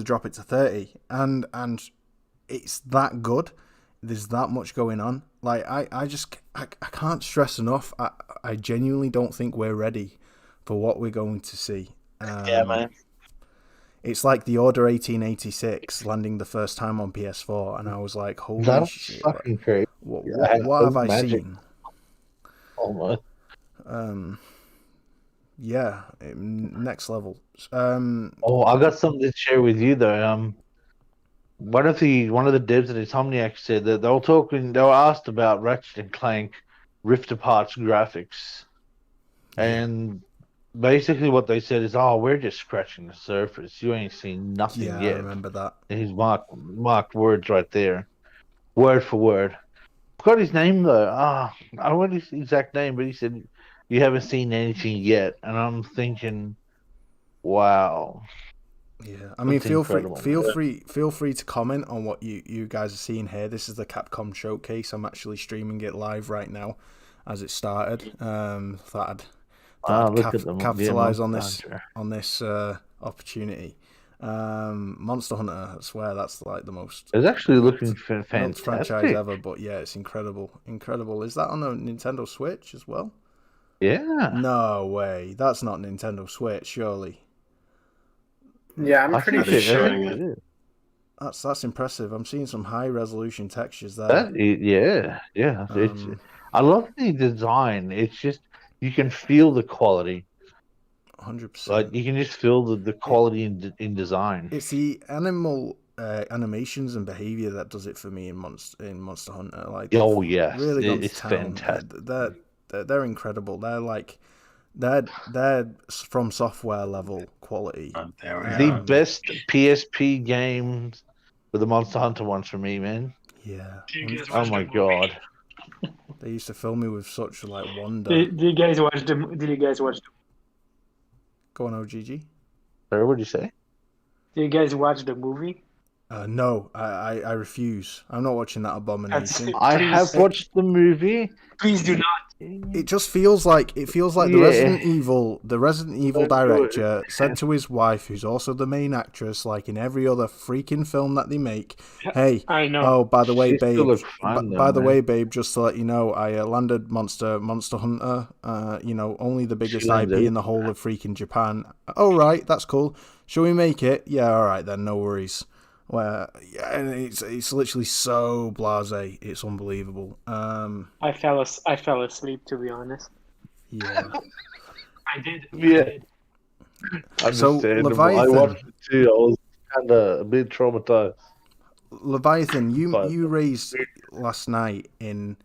drop it to 30, and it's that good. There's that much going on. Like, I can't stress enough. I genuinely don't think we're ready for what we're going to see. Yeah, man. It's like the Order 1886 landing the first time on PS4, and I was like, holy shit. Fucking crazy. What have I seen? Almost. Yeah, next level. I got something to share with you though. one of the devs at Insomniac said that they were asked about Ratchet and Clank Rift Apart's graphics, and basically what they said is, "Oh, we're just scratching the surface. You ain't seen nothing Yeah, I yet." remember that. And his marked words right there, word for word. Forgot his name though. I don't want his exact name, but he said, "You haven't seen anything yet," and I'm thinking, "Wow." Yeah, I mean, That's incredible, man. feel free to comment on what you guys are seeing here. This is the Capcom showcase. I'm actually streaming it live right now, as it started. Thought I'd Look at them. capitalize on Monster this opportunity. Monster Hunter, I swear that's like the most It's actually looking milked franchise fantastic. ever. But yeah, it's incredible. Is that on a Nintendo Switch as well? Yeah. No way. That's not Nintendo Switch, surely. Yeah, I'm I pretty think sure. it is. That's impressive. I'm seeing some high resolution textures there. Yeah. I love the design. It's just you can feel the quality. 100%. Like you can just feel the quality in design. It's the animations and behavior that does it for me in Monster Hunter. Like, Oh yes, really gone to it's town. fantastic. They're incredible. They're from software level quality. There we The are. best PSP games were the Monster Hunter ones for me, man. Yeah. Do you guys Oh watch my the movie? god. They used to fill me with such like wonder. Did you guys watch the? Did you guys watch? Go on, OGG. Sorry, what did you say? Did you guys watch the movie? No, I refuse. I'm not watching that abomination. I have watched the movie. Please do not. It just feels like the Resident Evil director said to his wife, who's also the main actress, like in every other freaking film that they make, "Hey, I know. oh by the way, She still babe, looks fine, by the man. way, babe, just to let you know, I landed Monster Hunter. Only the biggest landed IP in the whole of freaking Japan. Oh right, that's cool. Shall we make it? Yeah, all right then, no worries." Where and it's literally so blasé, it's unbelievable. I fell asleep, to be honest. Yeah. I did. Yeah. So, Understandable. Leviathan. I watched it too. I was kind of a bit traumatized. Leviathan, you raised last night in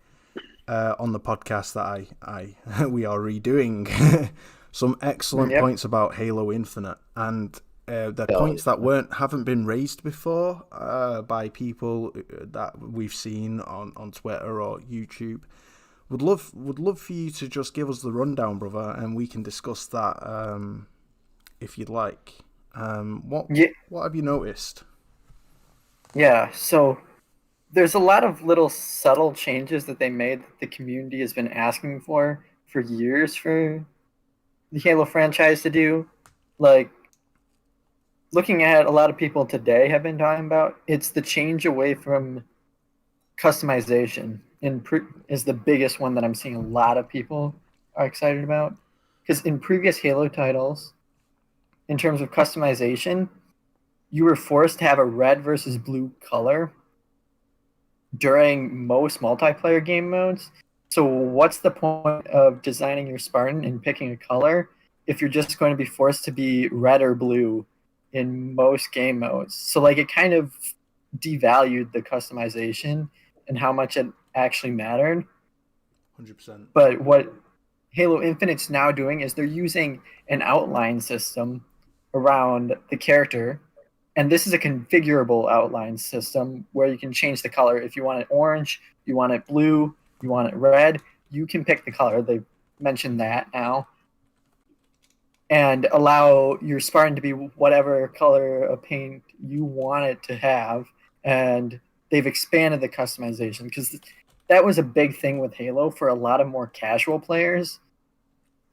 on the podcast that I we are redoing some excellent points about Halo Infinite, and the points that haven't been raised before by people that we've seen on Twitter or YouTube. Would love for you to just give us the rundown, brother, and we can discuss that if you'd like. What have you noticed? Yeah, so there's a lot of little subtle changes that they made that the community has been asking for years for the Halo franchise to do. Like, looking at a lot of people today have been talking about, it's the change away from customization is the biggest one that I'm seeing a lot of people are excited about. Because in previous Halo titles, in terms of customization, you were forced to have a red versus blue color during most multiplayer game modes. So what's the point of designing your Spartan and picking a color if you're just going to be forced to be red or blue in most game modes? So like it kind of devalued the customization and how much it actually mattered. 100%. But what Halo Infinite's now doing is they're using an outline system around the character, and this is a configurable outline system where you can change the color. If you want it orange, you want it blue, you want it red, you can pick the color. They've mentioned that now. And allow your Spartan to be whatever color of paint you want it to have. And they've expanded the customization because that was a big thing with Halo for a lot of more casual players.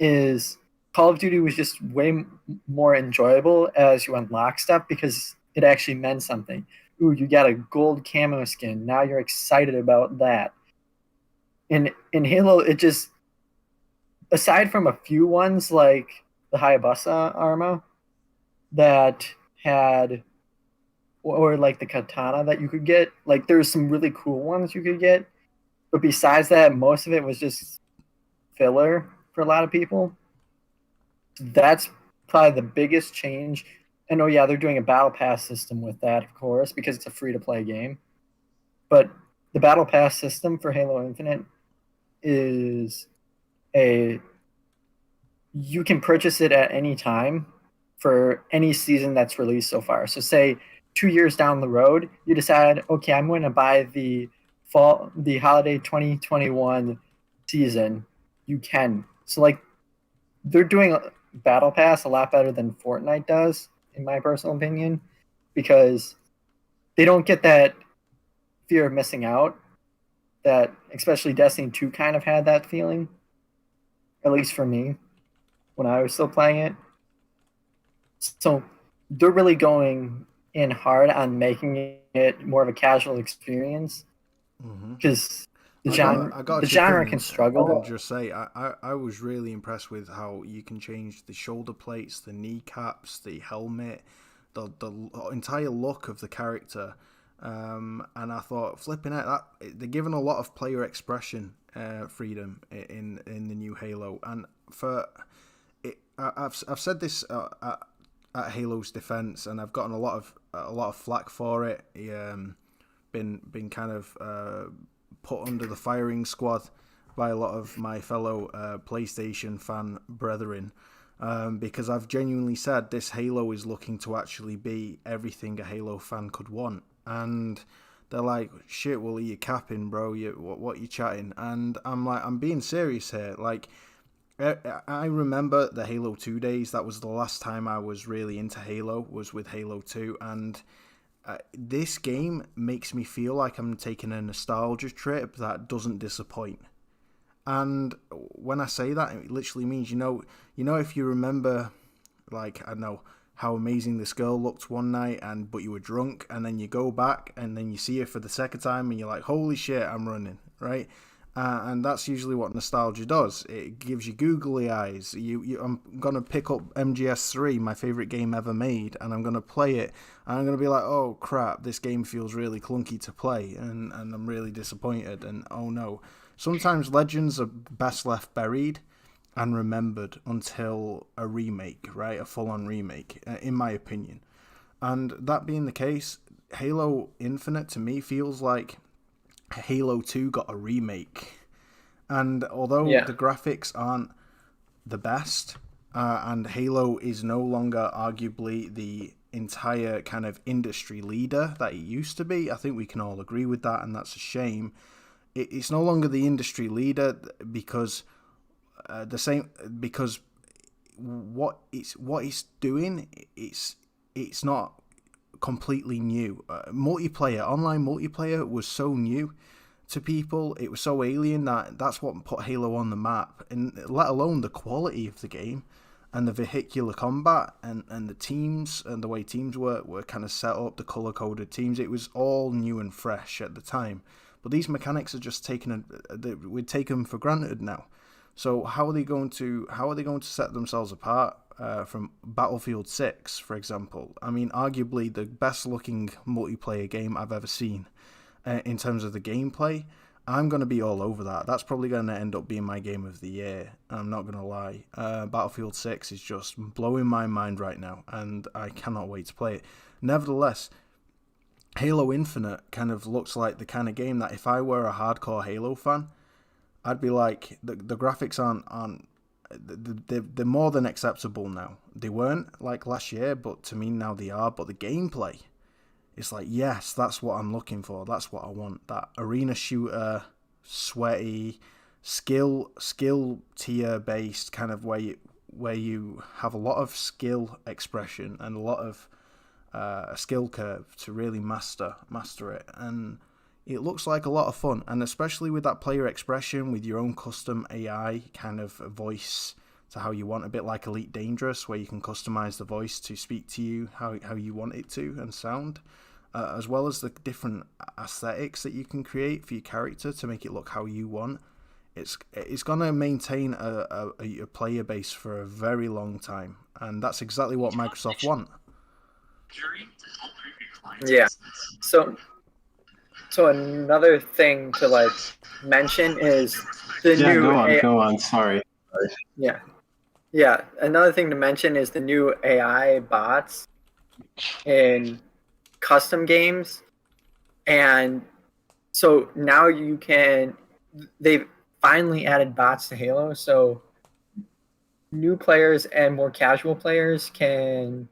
Is Call of Duty was just way more enjoyable as you unlock stuff because it actually meant something. Ooh, you got a gold camo skin. Now you're excited about that. In Halo, it just, aside from a few ones like the Hayabusa armor that had, or like the katana that you could get, like there's some really cool ones you could get. But besides that, most of it was just filler for a lot of people. That's probably the biggest change And yeah, they're doing a battle pass system with that, of course, because it's a free-to-play game. But the battle pass system for Halo Infinite is you can purchase it at any time for any season that's released so far. So say 2 years down the road, you decide, okay, I'm going to buy the holiday 2021 season. You can. So like they're doing Battle Pass a lot better than Fortnite does, in my personal opinion, because they don't get that fear of missing out that especially Destiny 2 kind of had that feeling, at least for me, when I was still playing it. So they're really going in hard on making it more of a casual experience because the genre can struggle. And just say I was really impressed with how you can change the shoulder plates, the kneecaps, the helmet, the entire look of the character. And I thought, flipping out, that they're giving a lot of player expression freedom in the new Halo. And for it, I've said this at Halo's defense, and I've gotten a lot of flack for it. Been kind of put under the firing squad by a lot of my fellow PlayStation fan brethren. Because I've genuinely said this Halo is looking to actually be everything a Halo fan could want. And they're like, shit, well, you capping, bro? What you chatting? And I'm like, I'm being serious here. Like, I remember the Halo 2 days. That was the last time I was really into Halo, was with Halo 2. And this game makes me feel like I'm taking a nostalgia trip that doesn't disappoint. And when I say that, it literally means, you know, if you remember, like, I don't know, how amazing this girl looked one night, but you were drunk, and then you go back, and then you see her for the second time, and you're like, holy shit, I'm running, right? And that's usually what nostalgia does. It gives you googly eyes. I'm going to pick up MGS3, my favourite game ever made, and I'm going to play it, and I'm going to be like, oh crap, this game feels really clunky to play, and I'm really disappointed, and oh no. Sometimes legends are best left buried and remembered until a remake, right? A full-on remake, in my opinion. And that being the case, Halo Infinite to me feels like Halo 2 got a remake. And although the graphics aren't the best, and Halo is no longer arguably the entire kind of industry leader that it used to be, I think we can all agree with that, and that's a shame. It's no longer the industry leader because what it's doing, it's not completely new. Online multiplayer was so new to people, it was so alien that's what put Halo on the map, and let alone the quality of the game and the vehicular combat and the teams and the way teams were kind of set up, the color coded teams. It was all new and fresh at the time. But these mechanics are just we take them for granted now. So how are they going to set themselves apart from Battlefield 6, for example? I mean, arguably the best looking multiplayer game I've ever seen in terms of the gameplay. I'm going to be all over that. That's probably going to end up being my game of the year. I'm not going to lie. Battlefield 6 is just blowing my mind right now, and I cannot wait to play it. Nevertheless, Halo Infinite kind of looks like the kind of game that if I were a hardcore Halo fan, I'd be like, the graphics aren't they're more than acceptable now. They weren't like last year, but to me now they are. But the gameplay, it's like, yes, that's what I'm looking for. That's what I want. That arena shooter, sweaty, skill tier based kind of where you have a lot of skill expression and a lot of a skill curve to really master it, and it looks like a lot of fun, and especially with that player expression, with your own custom AI kind of voice to how you want, a bit like Elite Dangerous, where you can customize the voice to speak to you how you want it to and sound, as well as the different aesthetics that you can create for your character to make it look how you want. It's going to maintain a player base for a very long time, and that's exactly what Microsoft want. Yeah. So another thing to like mention is the new go on. Sorry. Yeah. Another thing to mention is the new AI bots in custom games, and so now they've finally added bots to Halo, so new players and more casual players can,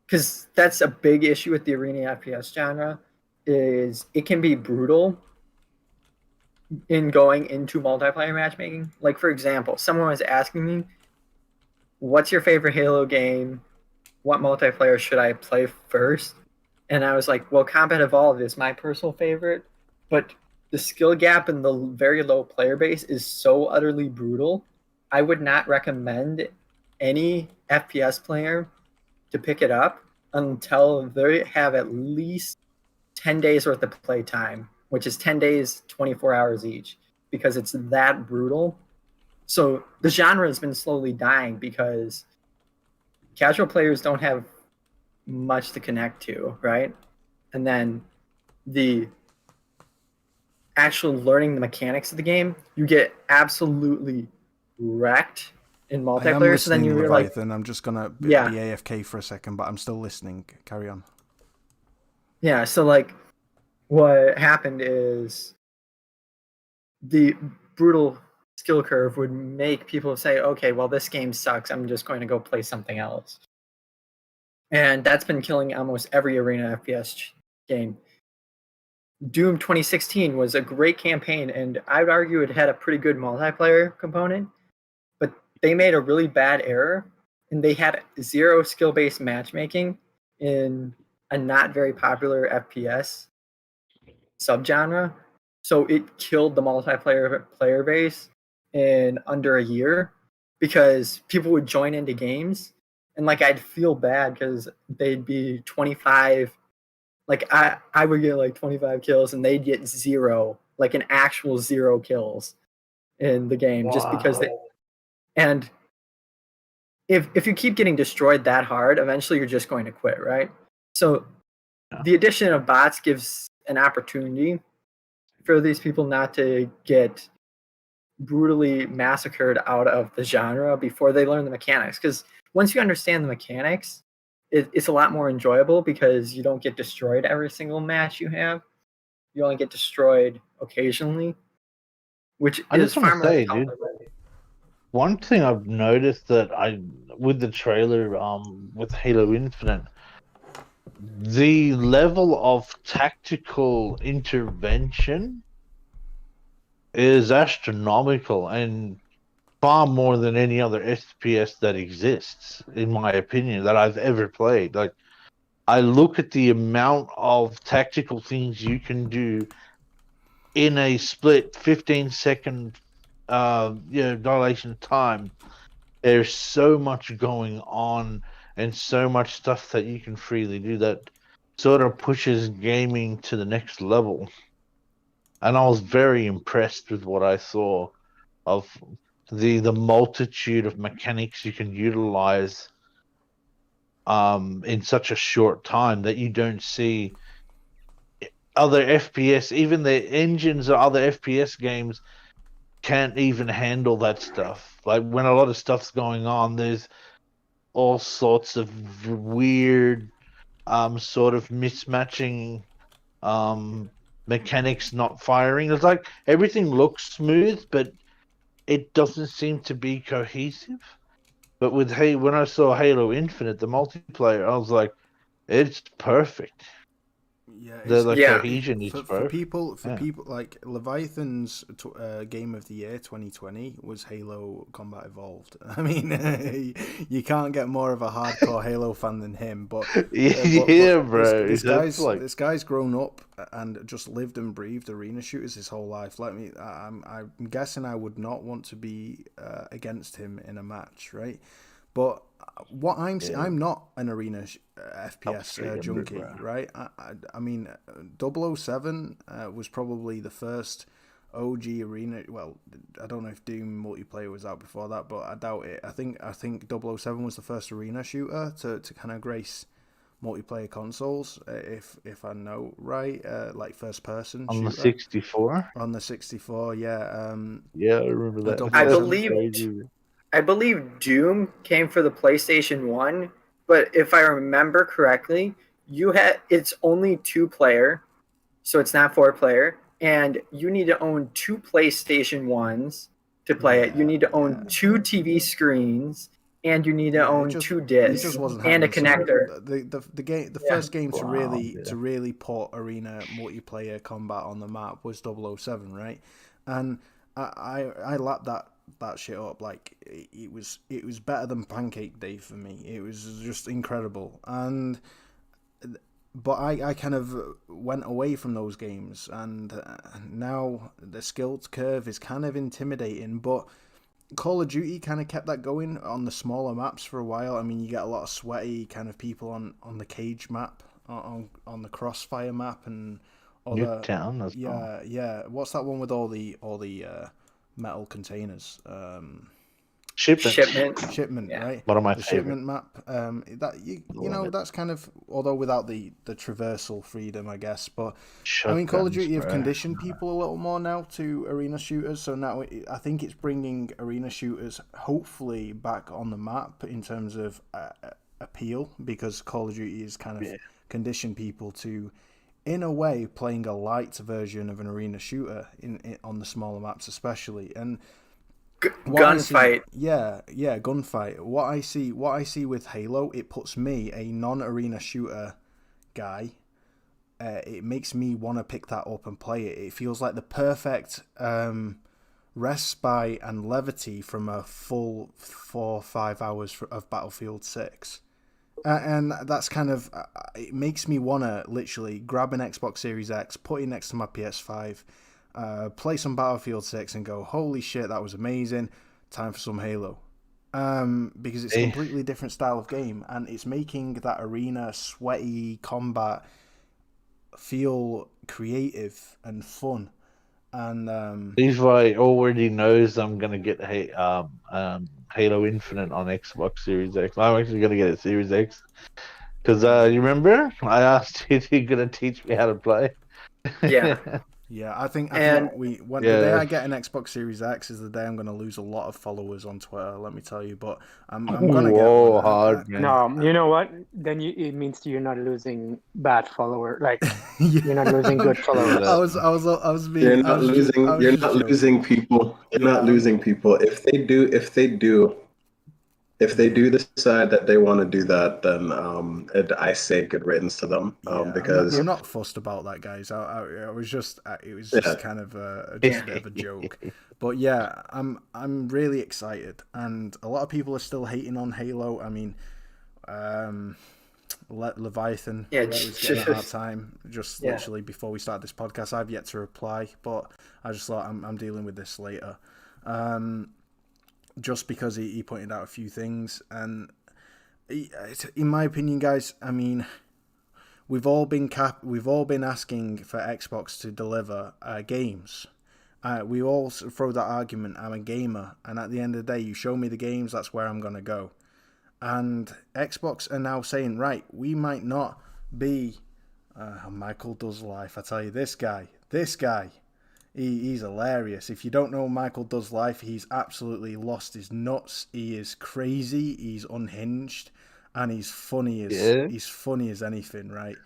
because that's a big issue with the arena FPS genre, is it can be brutal in going into multiplayer matchmaking. Like, for example, someone was asking me, what's your favorite Halo game? What multiplayer should I play first? And I was like, well, Combat Evolved is my personal favorite, but the skill gap and the very low player base is so utterly brutal. I would not recommend any FPS player to pick it up until they have at least 10 days worth of play time, which is 10 days, 24 hours each, because it's that brutal. So the genre has been slowly dying because casual players don't have much to connect to, right? And then the actual learning the mechanics of the game, you get absolutely wrecked in I am multiplayer. So then listening, you're like, Leviathan. I'm just gonna be yeah, AFK for a second, but I'm still listening. Carry on. yeah. So like, what happened is the brutal skill curve would make people say, okay, well, this game sucks. I'm just going to go play something else. And that's been killing almost every arena FPS game. Doom 2016 was a great campaign, and I would argue it had a pretty good multiplayer component, but they made a really bad error, and they had zero skill-based matchmaking in a not very popular FPS subgenre. So it killed the multiplayer player base in under a year because people would join into games, and like I'd feel bad because they'd be 25, like I would get like 25 kills and they'd get zero, like an actual zero kills in the game just because they, and if you keep getting destroyed that hard, eventually you're just going to quit, right? So the addition of bots gives an opportunity for these people not to get brutally massacred out of the genre before they learn the mechanics. Because once you understand the mechanics, it's a lot more enjoyable because you don't get destroyed every single match you have. You only get destroyed occasionally, which I is just want far to more say, dude, comfortable. one thing I've noticed that with the trailer, with Halo Infinite, the level of tactical intervention is astronomical and far more than any other FPS that exists, in my opinion, that I've ever played. Like, I look at the amount of tactical things you can do in a split 15-second dilation of time. There's so much going on and so much stuff that you can freely do that sort of pushes gaming to the next level. And I was very impressed with what I saw of the multitude of mechanics you can utilize in such a short time that you don't see other FPS, even the engines of other FPS games can't even handle that stuff. Like when a lot of stuff's going on, there's all sorts of weird sort of mismatching mechanics not firing. It's like everything looks smooth, but it doesn't seem to be cohesive. But with when I saw Halo Infinite, the multiplayer, I was like, it's perfect. Yeah, The Yeah. cohesion is for perfect. people Yeah. like Leviathan's game of the year 2020 was Halo Combat Evolved. I mean, you can't get more of a hardcore Halo fan than him. But Yeah, bro. this guy's grown up and just lived and breathed arena shooters his whole life. I'm guessing I would not want to be against him in a match, right? But what I'm not an arena FPS junkie, bro. right? I mean, 007 was probably the first OG arena. Well, I don't know if Doom multiplayer was out before that, but I doubt it. I think 007 was the first arena shooter to kind of grace multiplayer consoles, if I know right, like first person On shooter. the 64? On the 64, yeah. Yeah, I remember that. I 007. believe Doom came for the PlayStation 1, but if I remember correctly, it's only 2-player, so it's not 4-player, and you need to own 2 PlayStation 1s to play it. You need to own 2 TV screens, and you need to own 2 discs It just wasn't and a happening. connector. So the Yeah. first game to Wow, really put arena multiplayer combat on the map was 007, right? And I lapped that shit up. Like it was better than Pancake Day for me. It was just incredible. But I kind of went away from those games, and now the skills curve is kind of intimidating. But Call of Duty kind of kept that going on the smaller maps for a while. I mean, you get a lot of sweaty kind of people on the cage map, on the Crossfire map, and other Nuketown as well. yeah. What's that one with all the metal containers? Shipment, Yeah. right? One of my the favorite. shipment map. That you Love know it. that's kind of, although without the traversal freedom, I guess. But I mean, Shotguns, Call of Duty have bro. conditioned people a little more now to arena shooters. So now I think it's bringing arena shooters hopefully back on the map in terms of appeal, because Call of Duty is kind of conditioned people to, in a way, playing a light version of an arena shooter in on the smaller maps especially. And Gunfight. Gunfight. What I see with Halo, it puts me, a non-arena shooter guy, it makes me want to pick that up and play it. It feels like the perfect respite and levity from a full 4 or 5 hours of Battlefield 6. And that's kind of, it makes me want to literally grab an Xbox Series X, put it next to my PS5, play some Battlefield 6 and go, holy shit, that was amazing, time for some Halo. Because it's a completely different style of game, and it's making that arena sweaty combat feel creative and fun. And Levi already knows I'm gonna get Halo Infinite on Xbox Series X. I'm actually gonna get a Series X because you remember I asked you if you're gonna teach me how to play. Yeah. Yeah, I think the day I get an Xbox Series X is the day I'm going to lose a lot of followers on Twitter. Let me tell you, but I'm going to get one. Hard, man. No, you know what? Then it means you're not losing bad follower. Like Yeah. you're not losing good followers. I was being. You're not losing people. You're not losing people. If they do decide that they want to do that, then I say good riddance to them. Because I'm not fussed about that, guys. I was just, it was just kind of just a bit of a joke. But yeah, I'm really excited, and a lot of people are still hating on Halo. I mean, Leviathan was getting a hard time just literally before we started this podcast. I've yet to reply, but I just thought I'm dealing with this later. Just because he pointed out a few things, and in my opinion, guys, I mean, we've all been asking for Xbox to deliver games. We all throw that argument. I'm a gamer, and at the end of the day, you show me the games, that's where I'm gonna go. And Xbox are now saying, right, we might not be Michael Does Life. I tell you, this guy. He's hilarious. If you don't know Michael Does Life, he's absolutely lost his nuts. He is crazy. He's unhinged, and he's funny as anything. Right?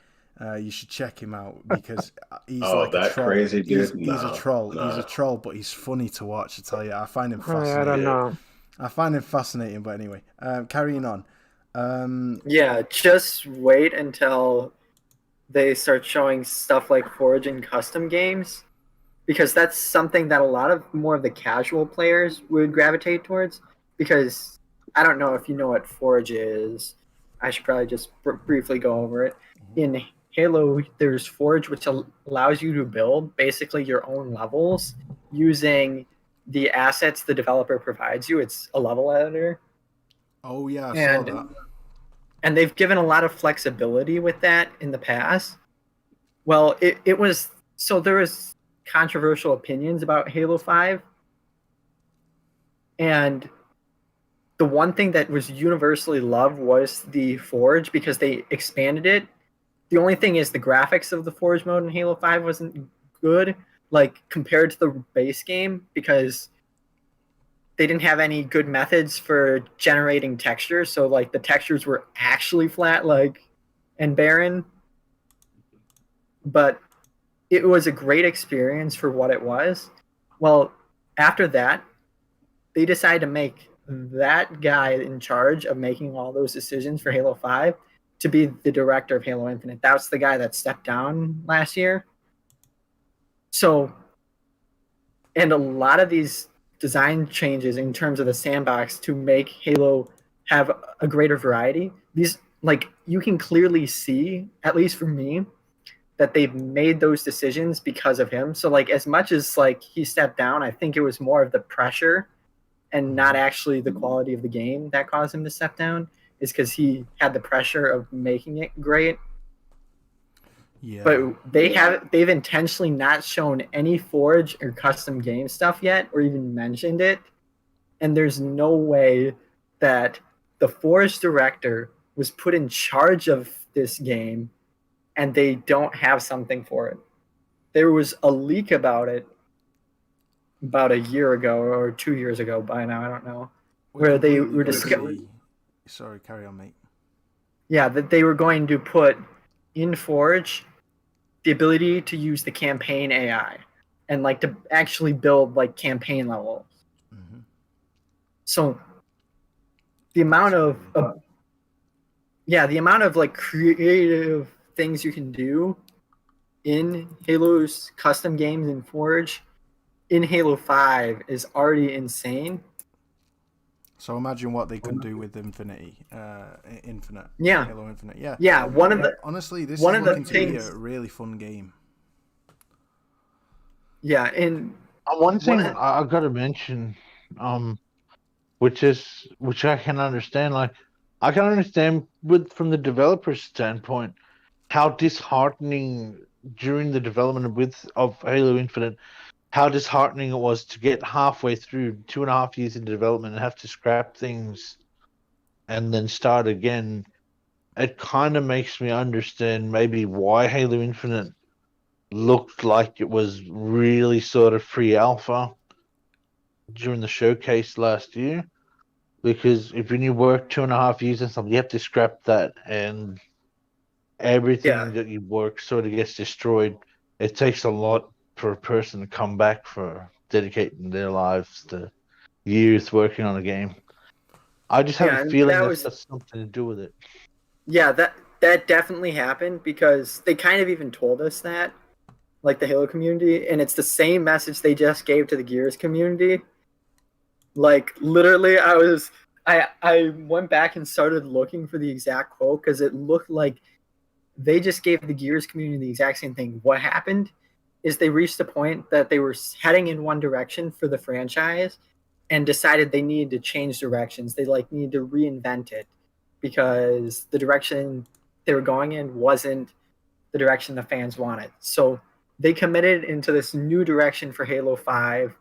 You should check him out because he's like a troll. Crazy dude. He's a troll. No. He's a troll, but he's funny to watch. I tell you, I find him fascinating. I don't know. I find him fascinating. But anyway, carrying on. Yeah, just wait until they start showing stuff like Forge and custom games, because that's something that a lot of more of the casual players would gravitate towards. Because I don't know if you know what Forge is. I should probably just briefly go over it. In Halo, there's Forge, which allows you to build basically your own levels using the assets the developer provides you. It's a level editor. Oh yeah, I saw that. And they've given a lot of flexibility with that in the past. Well, it was, so there was controversial opinions about Halo 5. And the one thing that was universally loved was the Forge, because they expanded it. The only thing is the graphics of the Forge mode in Halo 5 wasn't good, like compared to the base game, because they didn't have any good methods for generating textures, so like the textures were actually flat, like, and barren. But it was a great experience for what it was. Well, after that, they decided to make that guy in charge of making all those decisions for Halo 5 to be the director of Halo Infinite. That was the guy that stepped down last year. So, and a lot of these design changes in terms of the sandbox to make Halo have a greater variety, these, like, you can clearly see, at least for me, that they've made those decisions because of him. So, like, as much as like he stepped down, I think it was more of the pressure and not actually the quality of the game that caused him to step down, is because he had the pressure of making it great. Yeah. But they've intentionally not shown any Forge or custom game stuff yet, or even mentioned it. And there's no way that the Forge director was put in charge of this game and they don't have something for it. There was a leak about it about a year ago or 2 years ago by now, I don't know, where they were discussing. Sorry, carry on, mate. Yeah, that they were going to put in Forge the ability to use the campaign AI and like to actually build like campaign levels. Mm-hmm. So the amount of the amount of like creative things you can do in Halo's custom games in Forge in Halo 5 is already insane. So imagine what they can do with Infinite. Yeah. Halo Infinite. Yeah. Yeah. Honestly, this one is of the looking to be things. a really fun game. Yeah, and one thing I've got to mention, which I can understand. Like, I can understand from the developer's standpoint how disheartening during the development of Halo Infinite, how disheartening it was to get halfway through 2.5 years in development and have to scrap things and then start again. It kind of makes me understand maybe why Halo Infinite looked like it was really sort of free alpha during the showcase last year. Because if you work 2.5 years and something, you have to scrap that, and everything that you work sort of gets destroyed. It takes a lot for a person to come back for dedicating their lives to years working on a game. I just have a feeling that's got something to do with it. Yeah, that definitely happened because they kind of even told us that, like the Halo community, and it's the same message they just gave to the Gears community. Like, literally, I went back and started looking for the exact quote because it looked like they just gave the Gears community the exact same thing. What happened is they reached a point that they were heading in one direction for the franchise and decided they needed to change directions. They like needed to reinvent it because the direction they were going in wasn't the direction the fans wanted. So they committed into this new direction for Halo 5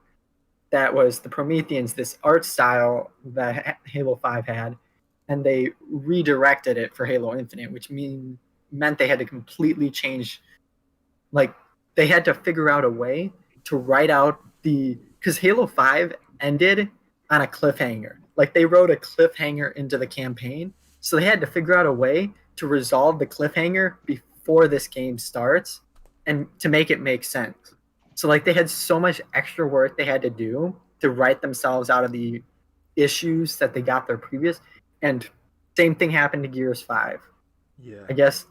that was the Prometheans, this art style that Halo 5 had, and they redirected it for Halo Infinite, which meant they had to completely change, like, they had to figure out a way to write out because Halo 5 ended on a cliffhanger. Like, they wrote a cliffhanger into the campaign, so they had to figure out a way to resolve the cliffhanger before this game starts and to make it make sense. So, like, they had so much extra work they had to do to write themselves out of the issues that they got their previous. And same thing happened to Gears 5. Yeah. I guess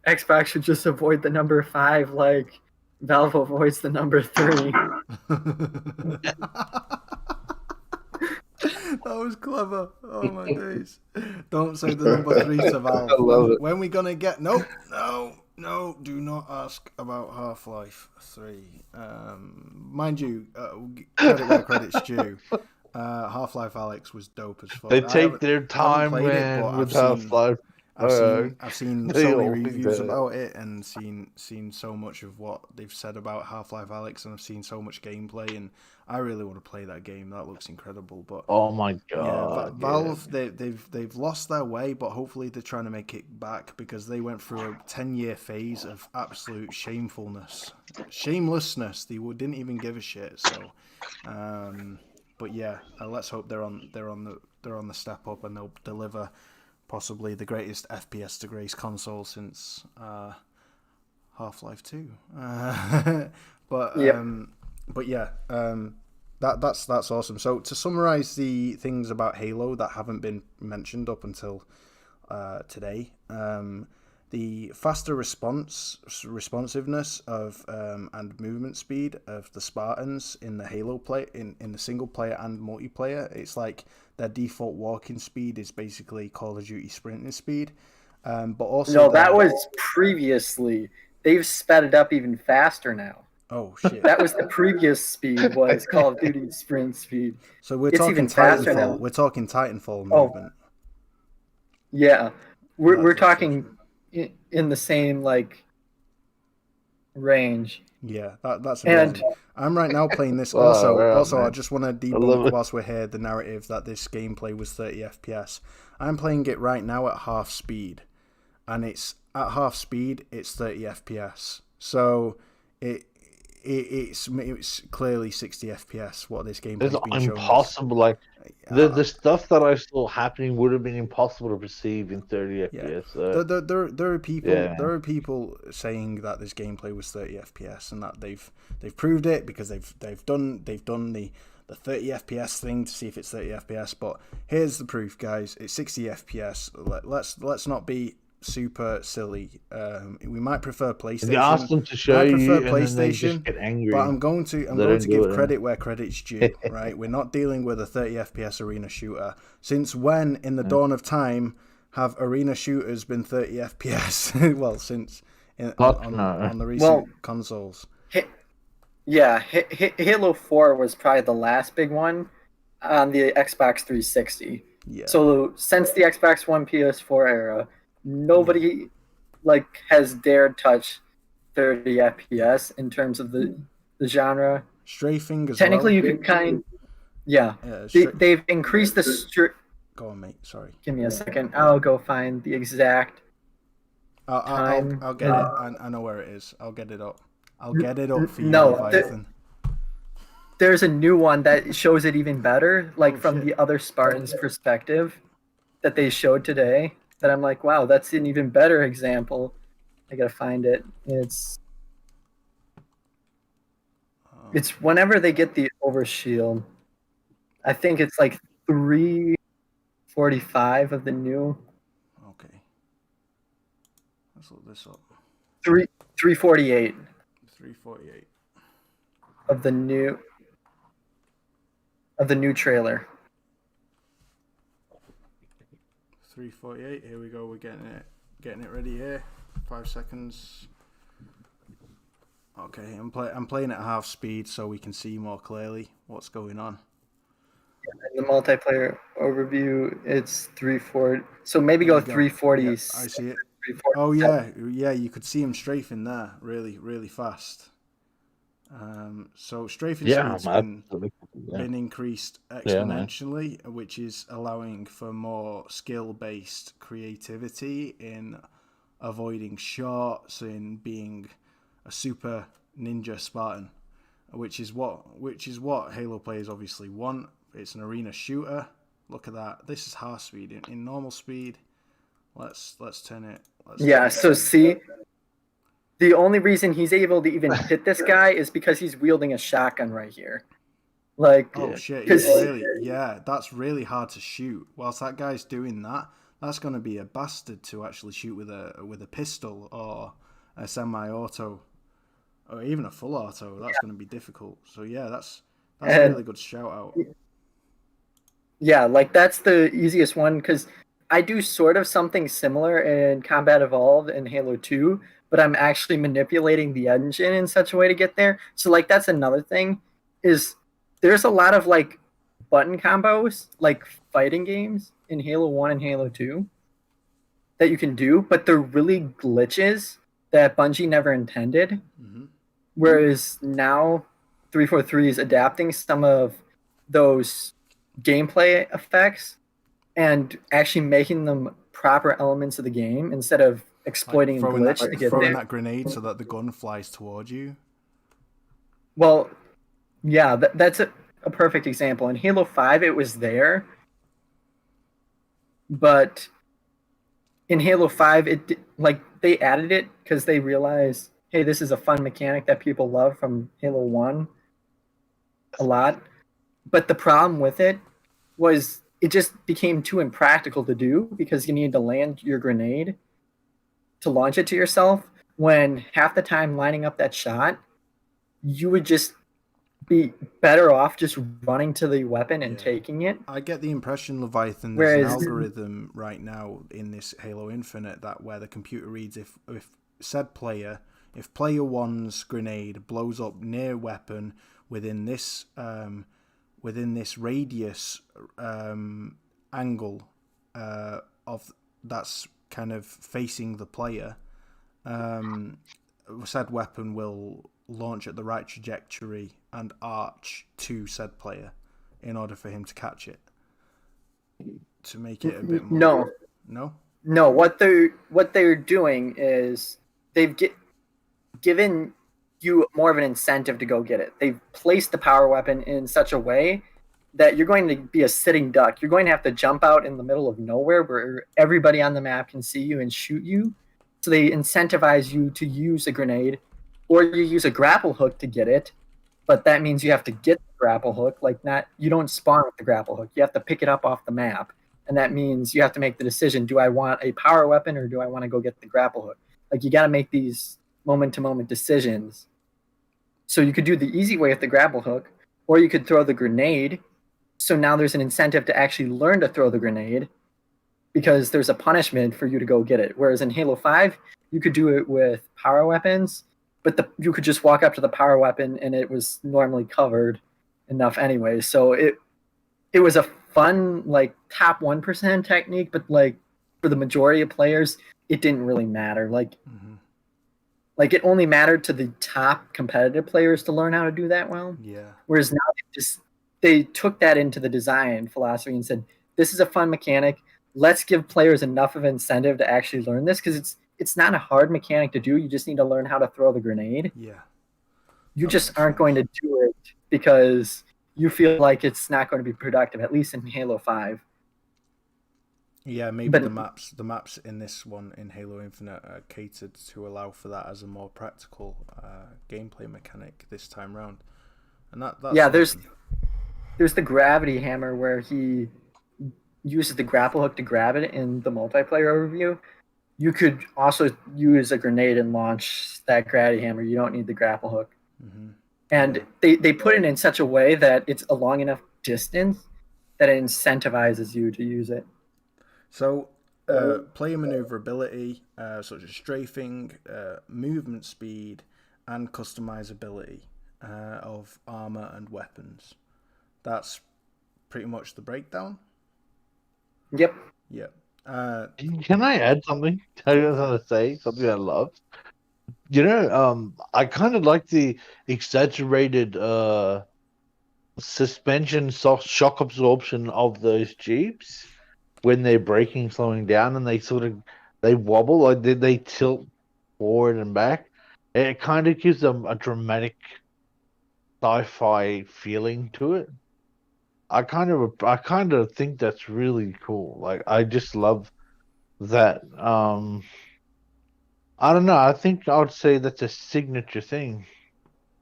Xbox should just avoid the number 5 like Valve avoids the number 3. That was clever. Oh my days. Don't say the number 3 to Valve. When we gonna get No, do not ask about Half-Life 3. Mind you, credit where credit's due. Half-Life Alyx was dope as fuck. They take their time, man, with Half-Life. I've seen They so many all think reviews that. about it, and seen so much of what they've said about Half-Life Alyx, and I've seen so much gameplay, and I really want to play that game. That looks incredible. But Oh my yeah, god! Valve they've lost their way, but hopefully they're trying to make it back because they went through a 10-year phase of absolute shamelessness. They didn't even give a shit. So, but yeah, let's hope they're on the step up and they'll deliver possibly the greatest FPS to grace console since Half-Life 2. But Yep. but yeah. That's awesome. So to summarize the things about Halo that haven't been mentioned up until today, the faster responsiveness of and movement speed of the Spartans in the Halo play in the single player and multiplayer. It's like their default walking speed is basically Call of Duty sprinting speed. But also No, that was previously. They've sped it up even faster now. oh shit. That was the previous speed was Call of Duty sprint speed. So we're It's talking even faster now. Titanfall. We're talking Titanfall Oh. movement. Yeah, we're That's talking in the same like range. Yeah, that's And amazing. I'm right now playing this. Wow, Also, man. I just want to love debunk it. whilst we're here the narrative that this gameplay was 30 FPS. I'm playing it right now at half speed, and it's at half speed. It's 30 FPS. So it's clearly 60 FPS. What this gameplay It's has been shown. impossible. Like the stuff that I saw happening would have been impossible to perceive in 30 FPS. So. There are people Yeah. there are people saying that this gameplay was 30 FPS and that they've proved it because they've done the 30 FPS thing to see if it's 30 FPS. But here's the proof, guys. It's 60 FPS. Let's not be super silly. We might prefer PlayStation. You ask them to show I you, prefer and then they PlayStation, just get angry. but I'm going to don't give do it, credit where credit's due. Right, we're not dealing with a 30 FPS arena shooter. Since when, in the dawn of time, have arena shooters been 30 FPS? Well, since on the recent consoles. Halo 4 was probably the last big one on the Xbox 360. Yeah. So since the Xbox One PS4 era, nobody has dared touch 30 FPS in terms of the genre. Strafing as Technically, well. you could they've increased the Go on, mate. Sorry. Give me a second. I'll go find the exact time. I'll get it. I know where it is. I'll get it up. I'll get it up for you, No, Leviathan. There's a new one that shows it even better, from the other Spartans' perspective that they showed today. That I'm like, wow, that's an even better example. I gotta find it. It's whenever they get the overshield. I think it's like 345 of the new. Okay. Let's look this up. 348 348 of the new trailer. 348. Here we go. We're getting it ready here. 5 seconds. Okay, I'm playing at half speed so we can see more clearly what's going on. In the multiplayer overview, it's 340. So maybe go 340. Yeah, I see it. Oh yeah. You could see him strafing there, really, really fast. So strafing speed's been increased exponentially, which is allowing for more skill-based creativity in avoiding shots, in being a super ninja Spartan, which is what Halo players obviously want. It's an arena shooter. Look at that. This is half speed. In normal speed, let's turn it. See, the only reason he's able to even hit this guy is because he's wielding a shotgun right here. Shit! That's really hard to shoot. Whilst that guy's doing that, that's going to be a bastard to actually shoot with a pistol or a semi-auto, or even a full auto. That's going to be difficult. So that's a really good shout out. Yeah, that's the easiest one because I do sort of something similar in Combat Evolved in Halo 2, but I'm actually manipulating the engine in such a way to get there. So that's another thing is there's a lot of button combos, fighting games in Halo 1 and Halo 2. that you can do, but they're really glitches that Bungie never intended. Mm-hmm. Whereas now 343 is adapting some of those gameplay effects and actually making them proper elements of the game instead of exploiting a throwing glitch to get throwing there. that grenade so that the gun flies towards you. Well, yeah, that's a perfect example. In Halo 5, it was there, but in Halo 5, they added it because they realized, hey, this is a fun mechanic that people love from Halo 1 a lot. But the problem with it was it just became too impractical to do because you need to land your grenade to launch it to yourself, when half the time lining up that shot, you would just be better off just running to the weapon and taking it. I get the impression, Leviathan, there's an Whereas- algorithm right now in this Halo Infinite that where the computer reads if player 1's grenade blows up near weapon within this radius angle of that's kind of facing the player, said weapon will launch at the right trajectory and arch to said player in order for him to catch it, to make it a bit more... No, what they're doing is they've given you more of an incentive to go get it. They've placed the power weapon in such a way that you're going to be a sitting duck. You're going to have to jump out in the middle of nowhere where everybody on the map can see you and shoot you. So they incentivize you to use a grenade, or you use a grapple hook to get it. But that means you have to get the grapple hook. You don't spawn with the grapple hook. You have to pick it up off the map. And that means you have to make the decision, do I want a power weapon or do I want to go get the grapple hook? You got to make these moment-to-moment decisions. So you could do the easy way with the grapple hook, or you could throw the grenade. So now there's an incentive to actually learn to throw the grenade because there's a punishment for you to go get it. Whereas in Halo 5, you could do it with power weapons, but you could just walk up to the power weapon and it was normally covered enough anyway. So it was a fun, top 1% technique, but for the majority of players, it didn't really matter. It only mattered to the top competitive players to learn how to do that well. Yeah. Whereas now they took that into the design philosophy and said, this is a fun mechanic. Let's give players enough of incentive to actually learn this, because it's not a hard mechanic to do. You just need to learn how to throw the grenade. Yeah. You just aren't going to do it because you feel like it's not going to be productive, at least in Halo 5. Yeah, maybe the maps in this one in Halo Infinite are catered to allow for that as a more practical gameplay mechanic this time round. And that's awesome. There's the gravity hammer where he uses the grapple hook to grab it in the multiplayer overview. You could also use a grenade and launch that gravity hammer. You don't need the grapple hook. Mm-hmm. And they put it in such a way that it's a long enough distance that it incentivizes you to use it. So, player maneuverability, such as strafing, movement speed, and customizability of armor and weapons. That's pretty much the breakdown. Yep. Yep. Can I add something? I was going to say something I love. I kind of like the exaggerated suspension shock absorption of those jeeps when they're braking, slowing down, and they wobble, like they tilt forward and back. It kind of gives them a dramatic sci-fi feeling to it. I kind of think that's really cool. I just love that. I don't know. I think I would say that's a signature thing.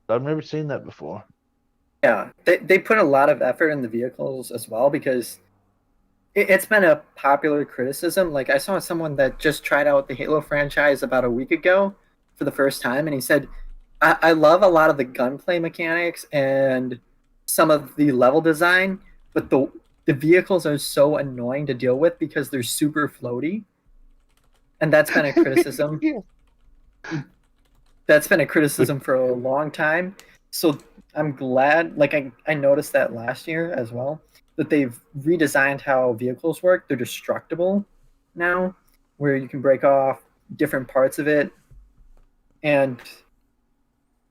I've never seen that before. Yeah, they put a lot of effort in the vehicles as well, because it's been a popular criticism. I saw someone that just tried out the Halo franchise about a week ago for the first time, and he said, I love a lot of the gunplay mechanics and some of the level design, but the vehicles are so annoying to deal with because they're super floaty. And that's been a criticism. Yeah. That's been a criticism for a long time. So I'm glad, I noticed that last year as well, that they've redesigned how vehicles work. They're destructible now. where you can break off different parts of it. And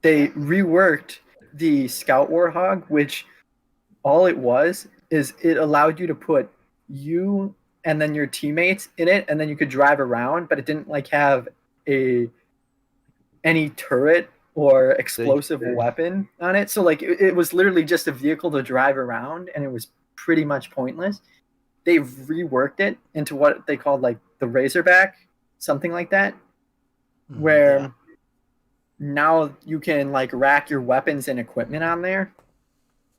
they reworked the Scout Warhog, which all it was is it allowed you to put you and then your teammates in it, and then you could drive around, but it didn't like have any turret or explosive weapon on it. So like it was literally just a vehicle to drive around, and it was pretty much pointless. They've reworked it into what they called like the Razorback, something like that, where now you can like rack your weapons and equipment on there.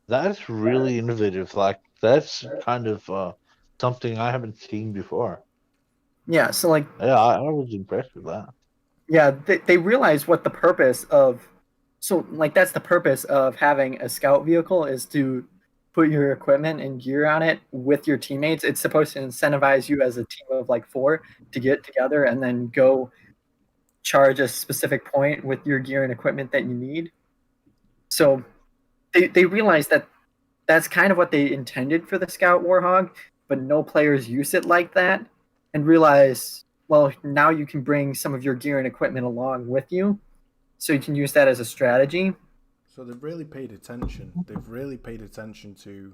That's really innovative. Like that's kind of something I haven't seen before. Yeah, so like I was impressed with that. Yeah, they realize what the purpose of, so like that's the purpose of having a scout vehicle, is to put your equipment and gear on it with your teammates. It's supposed to incentivize you as a team of like 4 to get together and then go charge a specific point with your gear and equipment that you need. So they realize that that's kind of what they intended for the Scout Warhog, but no players use it like that, and realize, well, now you can bring some of your gear and equipment along with you, so you can use that as a strategy. So they've really paid attention. They've really paid attention to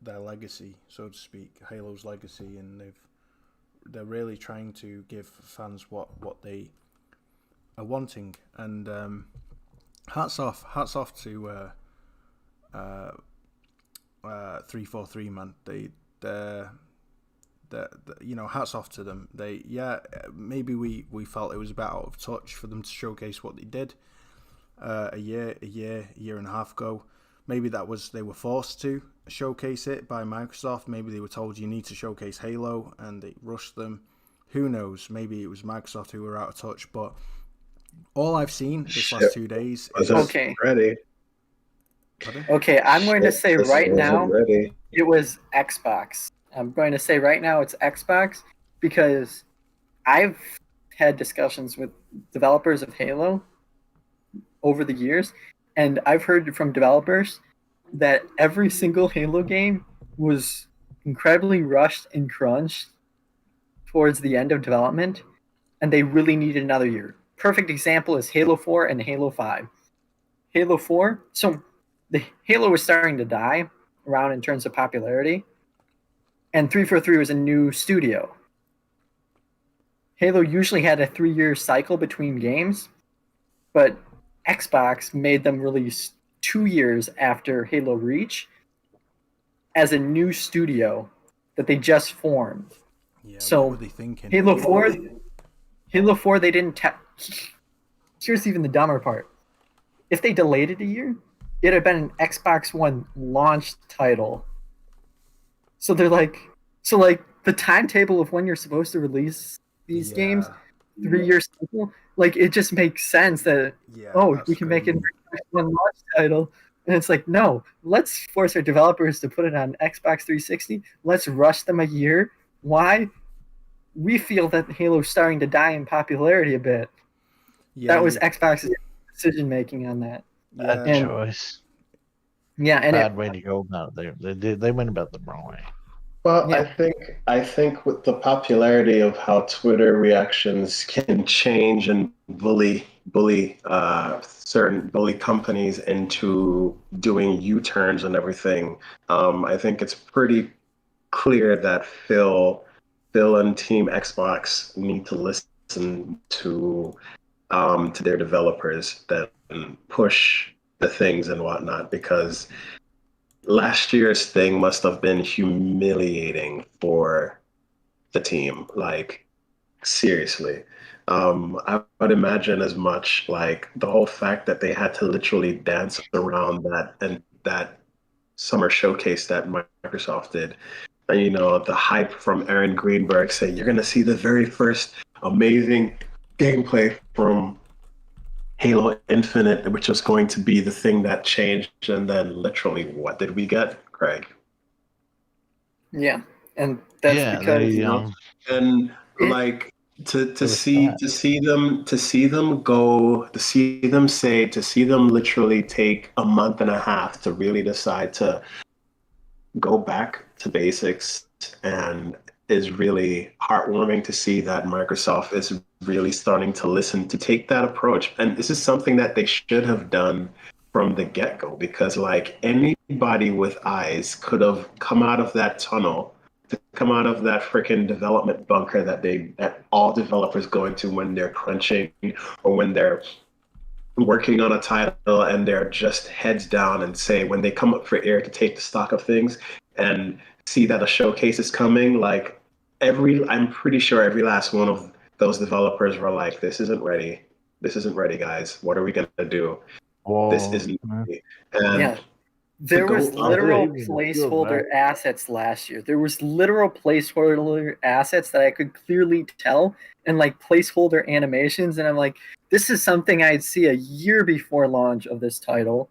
their legacy, so to speak, Halo's legacy, and they're really trying to give fans what they are wanting. And hats off to 343, man. They're hats off to them. Maybe we felt it was a bit out of touch for them to showcase what they did a year and a half ago. Maybe that was, they were forced to showcase it by Microsoft. Maybe they were told you need to showcase Halo and they rushed them. Who knows? Maybe it was Microsoft who were out of touch. But all I've seen this last 2 days is ready. Okay, I'm going to say right now it was Xbox. I'm going to say right now it's Xbox, because I've had discussions with developers of Halo over the years, and I've heard from developers that every single Halo game was incredibly rushed and crunched towards the end of development, and they really needed another year. Perfect example is Halo 4 and Halo 5. Halo 4, so the Halo was starting to die around in terms of popularity, and 343 was a new studio. Halo usually had a 3-year cycle between games, but Xbox made them release 2 years after Halo Reach as a new studio that they just formed. Yeah, so what were they thinking? Halo 4, they didn't here's even the dumber part. If they delayed it a year, it'd have been an Xbox One launch title. So they're like, the timetable of when you're supposed to release these games, 3-year cycle, like it just makes sense that we can make it one launch title, and it's like, no, let's force our developers to put it on Xbox 360. Let's rush them a year. Why? We feel that Halo's starting to die in popularity a bit. That was Xbox's decision making on that. Bad choice. Yeah, and bad way to go about it. They went about the wrong way. Well, yeah. I think with the popularity of how Twitter reactions can change and bully certain companies into doing U-turns and everything, I think it's pretty clear that Phil and Team Xbox need to listen to their developers that push the things and whatnot, because last year's thing must have been humiliating for the team. Like, seriously. I would imagine as much, like the whole fact that they had to literally dance around that summer showcase that Microsoft did. And, the hype from Aaron Greenberg saying, you're going to see the very first amazing gameplay from Halo Infinite, which was going to be the thing that changed, and then literally, what did we get, Craig? Yeah, and that's because and like to see them literally take a month and a half to really decide to go back to basics and is really heartwarming to see that Microsoft is really starting to listen to take that approach. And this is something that they should have done from the get-go, because like anybody with eyes could have come out of that tunnel, to come out of that freaking development bunker that all developers go into when they're crunching or when they're working on a title and they're just heads down, and say when they come up for air to take the stock of things and see that a showcase is coming, like I'm pretty sure every last one of those developers were like, this isn't ready. This isn't ready, guys. What are we gonna do? This Whoa. isn't ready. And Yeah. There go was up- literal even feel placeholder that. assets last year. There was literal placeholder assets that I could clearly tell, and like placeholder animations, and I'm like, this is something I'd see a year before launch of this title.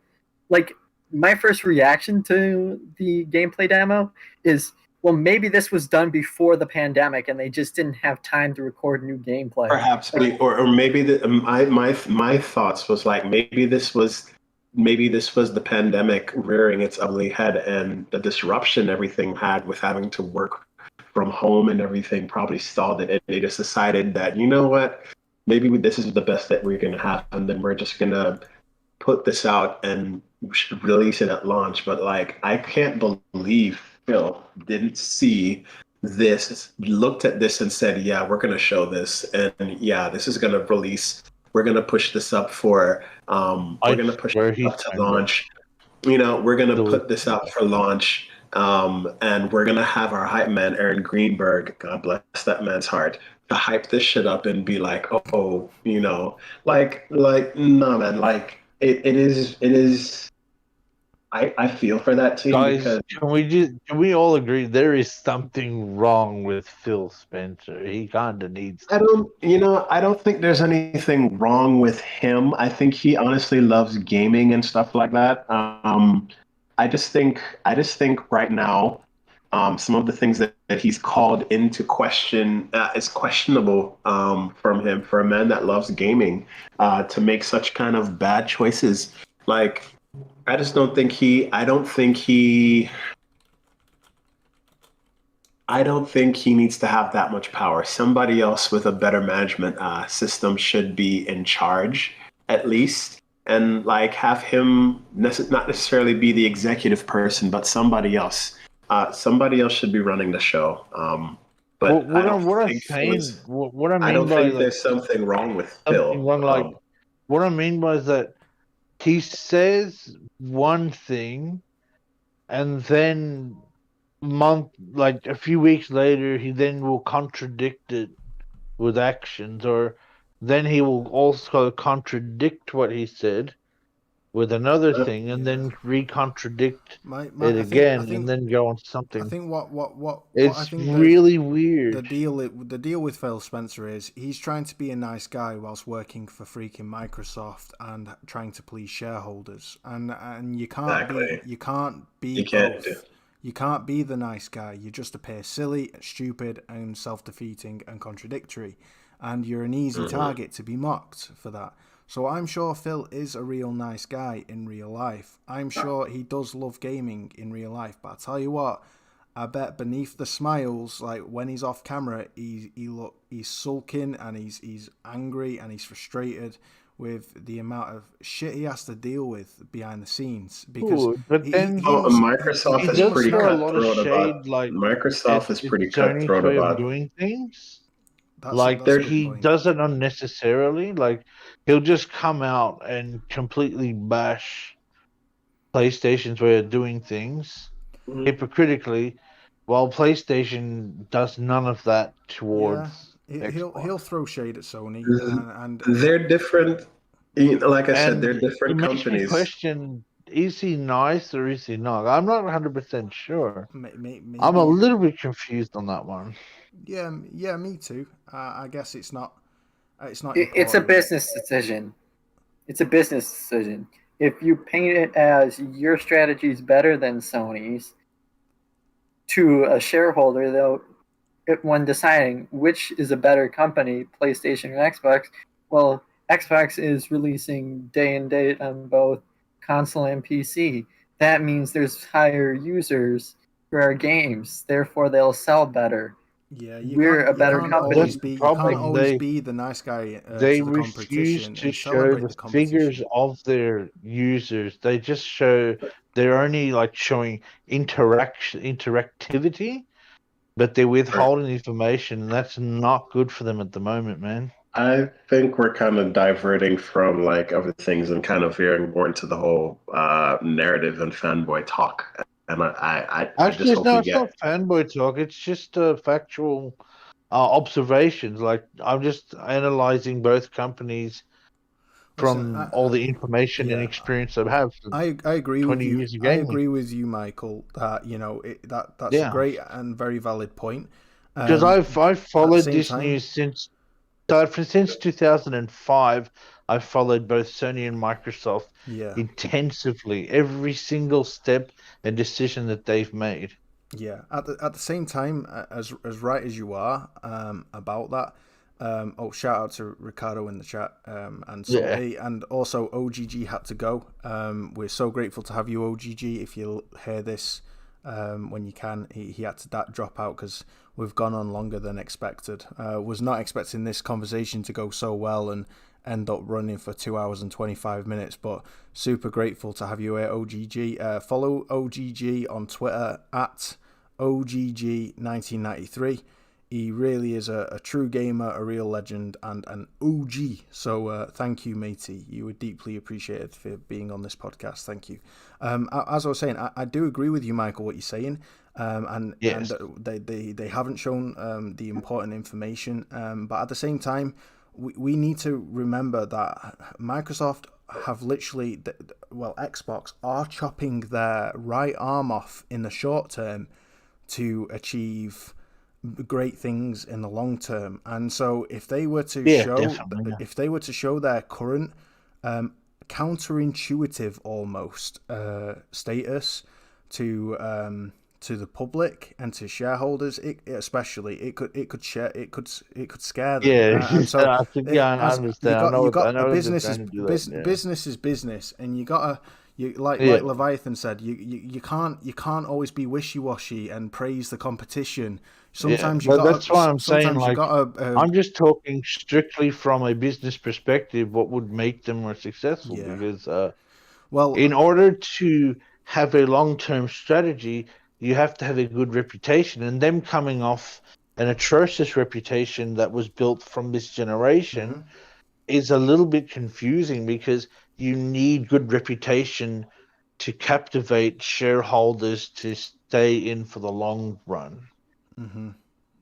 Like, my first reaction to the gameplay demo is, well, maybe this was done before the pandemic and they just didn't have time to record new gameplay. Perhaps, or maybe my thoughts was like, maybe this was the pandemic rearing its ugly head, and the disruption everything had with having to work from home and everything probably stalled it, and they just decided that, you know what, maybe this is the best that we're gonna have, and then we're just gonna put this out and release it at launch. But like, I can't believe Phil didn't see this, looked at this and said, yeah, we're going to show this, and yeah, this is going to release, we're going to push this up for we're going to push swear it he up to signed it. launch, we're going to Delete. put this out for launch, and we're going to have our hype man Aaron Greenberg, God bless that man's heart, to hype this shit up and be like, oh, like no, man, like it is I feel for that team, Guys, because can we all agree there is something wrong with Phil Spencer? He kinda needs I don't think there's anything wrong with him. I think he honestly loves gaming and stuff like that. I just think right now, some of the things that he's called into question is questionable, from him, for a man that loves gaming, to make such kind of bad choices. Like, I just don't think he. I don't think he needs to have that much power. Somebody else with a better management system should be in charge, at least, and like have him not necessarily be the executive person, but somebody else. Somebody else should be running the show. But I don't think what I I mean don't by think like there's something wrong with something Phil. wrong, like what I mean by is that he says one thing and then like a few weeks later he then will contradict it with actions, or then he will also contradict what he said with another thing and then re-contradict it I again and think then go on something. what I It's think really the weird. deal with Phil Spencer is he's trying to be a nice guy whilst working for freaking Microsoft and trying to please shareholders, and you can't Exactly. be You can't do. both. You can't be the nice guy. You just appear silly, stupid, and self-defeating and contradictory, and you're an easy target to be mocked for that. So I'm sure Phil is a real nice guy in real life. I'm sure he does love gaming in real life. But I tell you what, I bet beneath the smiles, like when he's off camera, he's sulking and he's angry and he's frustrated with the amount of shit he has to deal with behind the scenes, because Good, but then Microsoft he is does pretty throw a lot of cutthroat about. shade, like Microsoft is it's pretty Sony's cutthroat way of about. doing things. that's Like that's a good he point. does it unnecessarily. Like he'll just come out and completely bash PlayStation's way of doing things hypocritically, while PlayStation does none of that Yeah, towards Xbox. he'll throw shade at Sony, and They're different. Like I said, And they're it different makes me companies. question: is he nice or is he not? I'm not 100% sure. I'm a maybe little bit confused on that one. yeah, me too. I guess it's not It's a important. business decision. It's a business decision. If you paint it as your strategy is better than Sony's, to a shareholder, though, when deciding which is a better company, PlayStation or Xbox, well, Xbox is releasing day and date on both console and PC. That means there's higher users for our games, therefore they'll sell better. Yeah, we're a better company. That's the you can't problem. always be the nice guy They to the refuse competition to and show celebrate the the figures competition. of their users. They just show they're only like showing interactivity, but they're withholding information, and that's not good for them at the moment, man. I think we're kind of diverting from like other things and kind of veering more into the whole narrative and fanboy talk. And I just Actually, hope no, we it's not get fanboy talk. It's just factual observations. Like I'm just analyzing both companies Listen, from all the information and yeah, experience I have for I agree with 20 you. years of I gaming. agree with you, Michael. That that's a Yeah, great and very valid point. because I've At the followed same this time, news since 2005. I've followed both Sony and Microsoft yeah, intensively, every single step and decision that they've made. yeah. At the same time, as right as you are about that. Shout out to Ricardo in the chat and Yeah. Salty, and also OGG had to go. We're so grateful to have you, OGG. If you'll hear this when you can, he had to drop out because we've gone on longer than expected. Was not expecting this conversation to go so well and end up running for 2 hours and 25 minutes, but super grateful to have you here, OGG. Follow OGG on Twitter at OGG1993. He really is a true gamer, a real legend, and an OG. So thank you, matey. You were deeply appreciated for being on this podcast. Thank you. As I was saying, I do agree with you, Michael, what you're saying. Yes. And they haven't shown the important information. But at the same time, we need to remember that Microsoft have literally, Xbox are chopping their right arm off in the short term to achieve great things in the long term. And so if they were to show their current counterintuitive almost status to the public and to shareholders, it could scare them. Yeah, And so I think, yeah, I understand. I you got a know what they're business trying to do that. Yeah. business is business, and you gotta. Like Leviathan said, you can't always be wishy-washy and praise the competition. Sometimes you but gotta. that's why I'm saying, Sometimes you like, gotta. I'm just talking strictly from a business perspective. What would make them more successful? Yeah. Because Well, in order to have a long-term strategy, you have to have a good reputation, and them coming off an atrocious reputation that was built from this generation is a little bit confusing, because you need good reputation to captivate shareholders to stay in for the long run.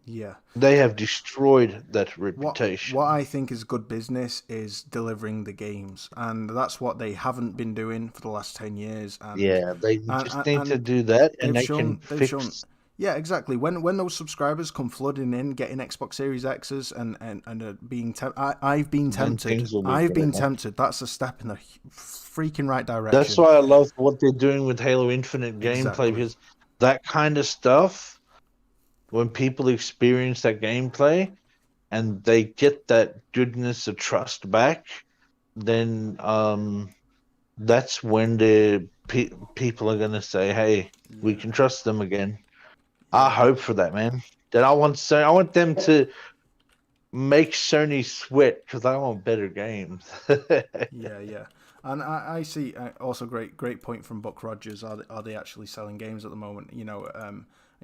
yeah. They have destroyed that reputation. What I think is good business is delivering the games, and that's what they haven't been doing for the last 10 years. And Yeah, they just need to and do that, and they've they can shown fix. yeah, exactly. When those subscribers come flooding in, getting Xbox Series X's and being I've been Then tempted. things will be I've been better. tempted. That's a step in the freaking right direction. That's why I love what they're doing with Halo Infinite gameplay, Exactly. because that kind of stuff, when people experience that gameplay and they get that goodness of trust back, then that's when the people are going to say, hey, we can trust them again. I hope for that, man. That I want them to make Sony sweat, because I want better games. Yeah. And I see also great point from Buck Rogers. Are they actually selling games at the moment? And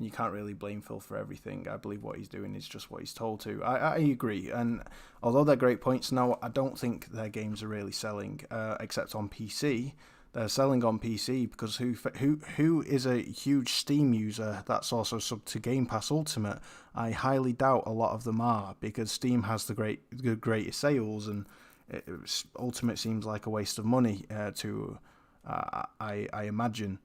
you can't really blame Phil for everything. I believe what he's doing is just what he's told to. I agree. And although they're great points, no, I don't think their games are really selling, except on PC. They're selling on PC because who is a huge Steam user that's also sub to Game Pass Ultimate? I highly doubt a lot of them are, because Steam has the greatest sales, and Ultimate seems like a waste of money I imagine.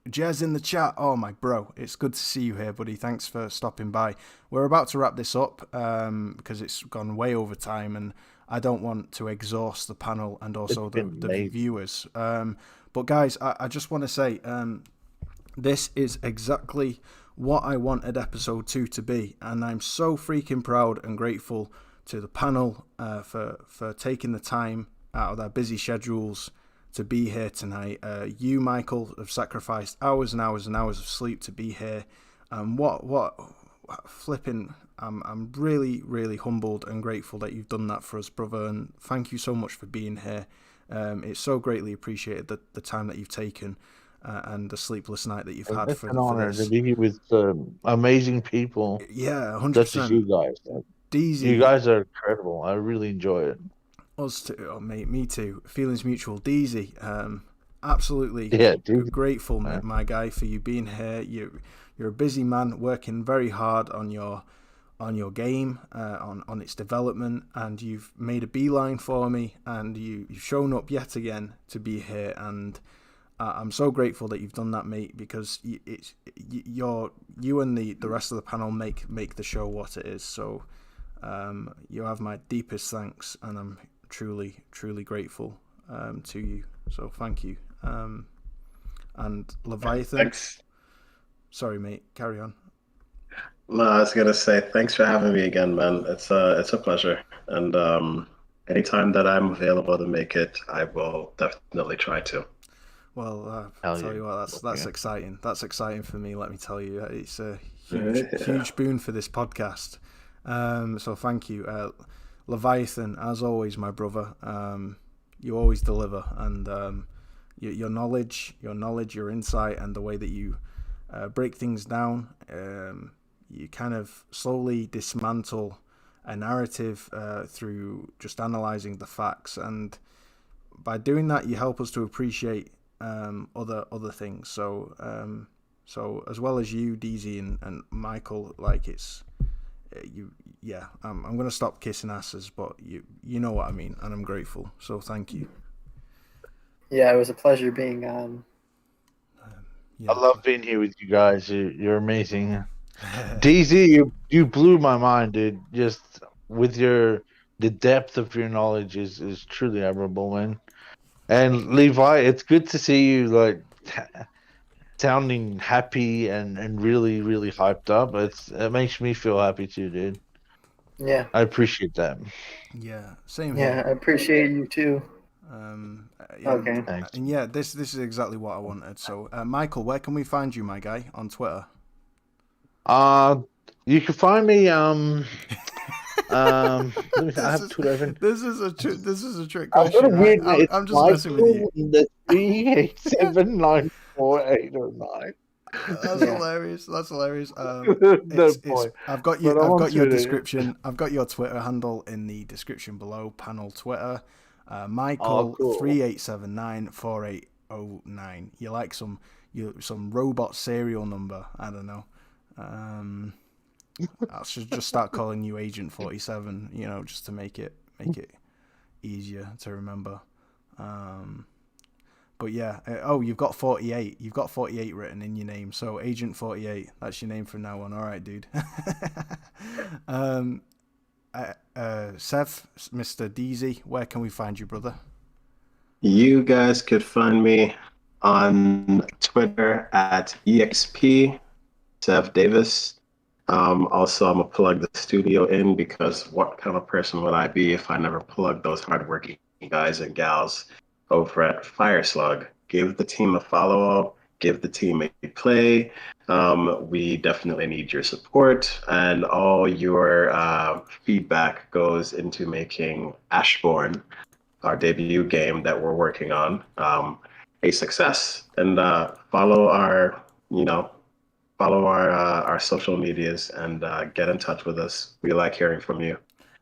Jez in the chat. Oh, my bro. It's good to see you here, buddy. Thanks for stopping by. We're about to wrap this up because it's gone way over time, and I don't want to exhaust the panel and also the viewers. But guys, I just want to say this is exactly what I wanted episode 2 to be, and I'm so freaking proud and grateful to the panel for taking the time out of their busy schedules to be here tonight. You, Michael, have sacrificed hours and hours and hours of sleep to be here. What flipping, I'm really, really humbled and grateful that you've done that for us, brother. And thank you so much for being here. It's so greatly appreciated the time that you've taken and the sleepless night that you've had It's for an honor this. to be here with amazing people Yeah, 100%. such as you guys. DZ, You guys are incredible. I really enjoy it. Us too, oh, mate, me too. Feelings mutual. DZ, absolutely grateful, my guy, for you being here. You're a busy man, working very hard on your game, on its development, and you've made a beeline for me, and you've shown up yet again to be here, and I'm so grateful that you've done that, mate, because you and the rest of the panel make the show what it is. So you have my deepest thanks, and I'm truly, truly grateful to you. So thank you. And Leviathan. Thanks. Sorry, mate. Carry on. No, I was gonna say thanks for having me again, man. It's a pleasure, and anytime that I'm available to make it, I will definitely try to. Well, I'll tell you what, that's exciting. That's exciting for me. Let me tell you, it's a huge boon for this podcast. So thank you, Leviathan. As always, my brother. You always deliver, and your knowledge, your insight, and the way that you break things down. You kind of slowly dismantle a narrative through just analyzing the facts, and by doing that, you help us to appreciate other things. So as well as you, DZ, and Michael, like it's you. Yeah, I'm gonna stop kissing asses, but you know what I mean, and I'm grateful. So thank you. Yeah, it was a pleasure being on. I love being here with you guys. You're amazing. DZ, you blew my mind, dude. Just with the depth of your knowledge is truly admirable, man. And Levi, it's good to see you like sounding happy and really, really hyped up. It makes me feel happy too, dude. Yeah. I appreciate that. Yeah, same here. Yeah, I appreciate you too. Okay. Thanks. And yeah, this is exactly what I wanted. So, Michael, where can we find you, my guy, on Twitter? You can find me. Let me see, I have Twitter open. This is a trick question. Right? I'm just messing with you. 3879489. That's hilarious. That's hilarious. I've got your description. I've got your Twitter handle in the description below. Panel Twitter. Michael 38794809. You like some robot serial number? I don't know. I should just start calling you Agent 47. Just to make it easier to remember. But yeah, you've got 48. You've got 48 written in your name. So Agent 48, that's your name from now on. All right, dude. Sev, Mr. DZ, where can we find you, brother? You guys could find me on Twitter at EXP Sev Davis. Also, I'm gonna plug the studio in because what kind of person would I be if I never plugged those hardworking guys and gals over at Fireslug? Give the team a follow, give the team a play. We definitely need your support, and all your feedback goes into making Ashbourne, our debut game that we're working on, a success. And follow our social medias and get in touch with us. We like hearing from you.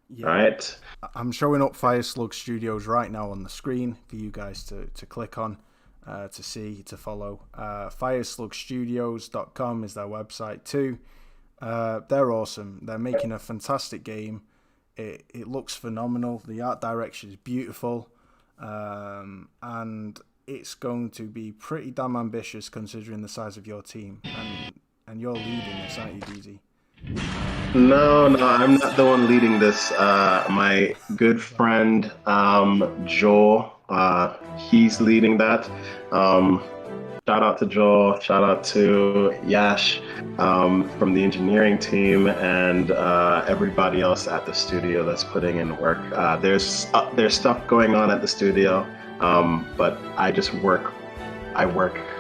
Yeah. All right. I'm showing up Fireslug Studios right now on the screen for you guys to click on, to see, to follow. Fireslugstudios.com is their website too. They're awesome. They're making a fantastic game. It looks phenomenal. The art direction is beautiful. And it's going to be pretty damn ambitious considering the size of your team. And you're leading this, aren't you, DZ? No, I'm not the one leading this. My good friend Joel, he's leading that. Shout out to Joel, shout out to Yash from the engineering team, and everybody else at the studio that's putting in work. There's stuff going on at the studio, but I work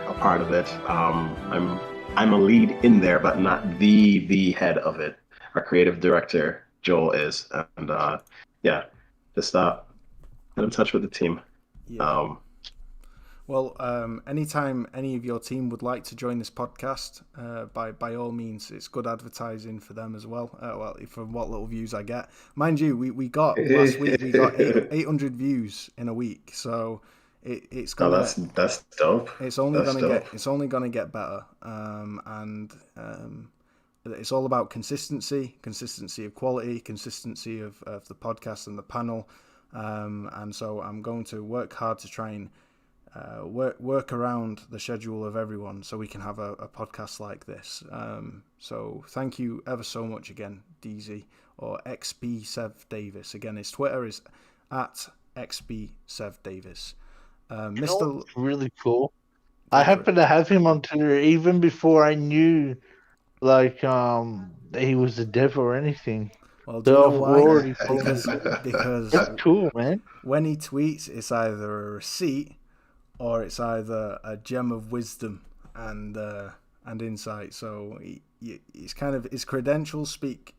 a part of it. I'm I'm a lead in there, but not the head of it. Our creative director Joel is, and yeah, just get in touch with the team. Yeah. Well, anytime any of your team would like to join this podcast, by all means, it's good advertising for them as well. Well, from what little views I get, mind you, we got last week 800 views in a week, so it's Oh, gonna that's dope. it's only That's gonna dope. get better, and it's all about consistency of quality, consistency of the podcast and the panel, and so I'm going to work hard to try and work around the schedule of everyone so we can have a podcast like this. So thank you ever so much again, DZ, or XB Sev Davis. Again, his Twitter is at XB Sev Davis. Mr. Really cool. I happen to have him on Twitter even before I knew that he was a dev or anything. Well, do you know why? Because that's cool, man. When he tweets, it's either a receipt or it's either a gem of wisdom and insight. So it's kind of his credentials speak.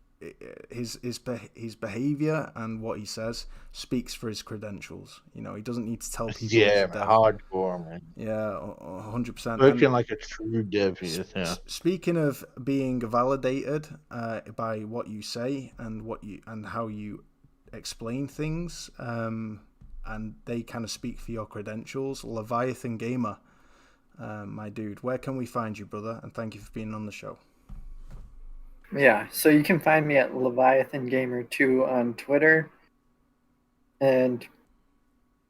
His behavior and what he says speaks for his credentials. You know, he doesn't need to tell people. Yeah, hardcore, man. Yeah, 100%. Working like a true dev. Yeah. Speaking of being validated by what you say and how you explain things, and they kind of speak for your credentials. Leviathan Gamer, my dude, where can we find you, brother? And thank you for being on the show. Yeah, so you can find me at Leviathan Gamer 2 on Twitter. And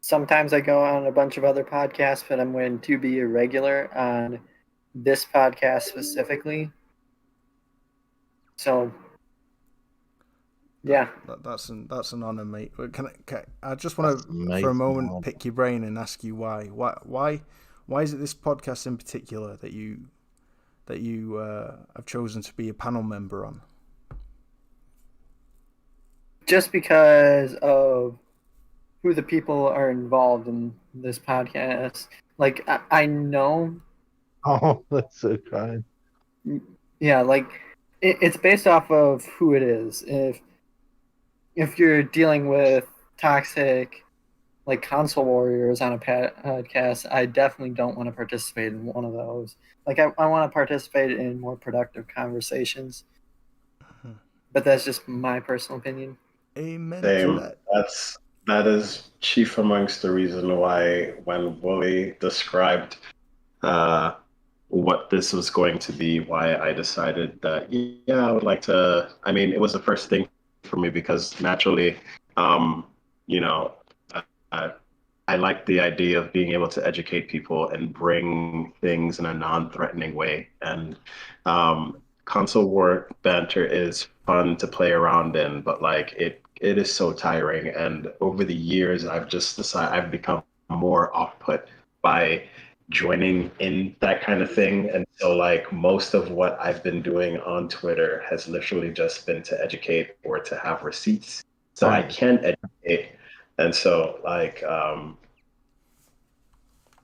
sometimes I go on a bunch of other podcasts, but I'm going to be a regular on this podcast specifically. So, yeah. That's an honor, mate. I just want to, for a moment, pick your brain and ask you why. Why is it this podcast in particular that you have chosen to be a panel member on? Just because of who the people are involved in this podcast. Like, I know. Oh, that's so kind. Yeah, like, it's based off of who it is. If you're dealing with toxic, like, console warriors on a podcast, I definitely don't want to participate in one of those. Like, I want to participate in more productive conversations. But that's just my personal opinion. Amen. Same. That is chief amongst the reason why when Wooly described what this was going to be, why I decided that, yeah, I would like to. I mean, it was the first thing for me because naturally, you know, I like the idea of being able to educate people and bring things in a non-threatening way. And console war banter is fun to play around in, but like it is so tiring. And over the years, I've just decided I've become more off-put by joining in that kind of thing. And so like most of what I've been doing on Twitter has literally just been to educate or to have receipts. So I can educate. And so like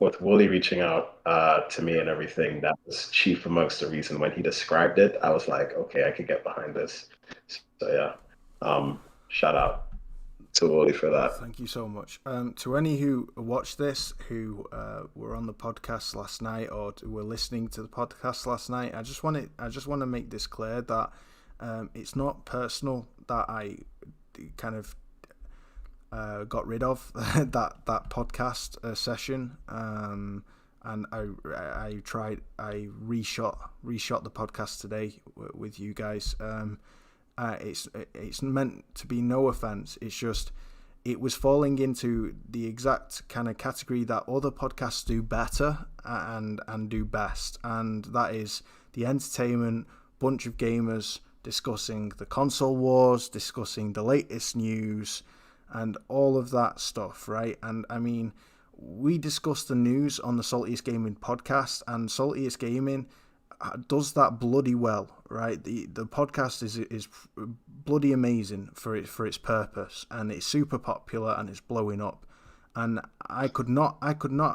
with Wooly reaching out to me and everything, that was chief amongst the reason when he described it, I was like, okay, I could get behind this. So yeah, shout out to Wooly for that. Thank you so much. To any who watched this, who were on the podcast last night or were listening to the podcast last night, I just want to make this clear that it's not personal that I kind of got rid of that podcast session, and I reshot the podcast today with you guys. It's meant to be no offense. It's just it was falling into the exact kind of category that other podcasts do better and do best, and that is the entertainment bunch of gamers discussing the console wars, discussing the latest news, and all of that stuff, right? And I mean, we discussed the news on the Saltiest Gaming podcast, and Saltiest Gaming does that bloody well, right? The podcast is bloody amazing for its purpose, and it's super popular and it's blowing up. And I could not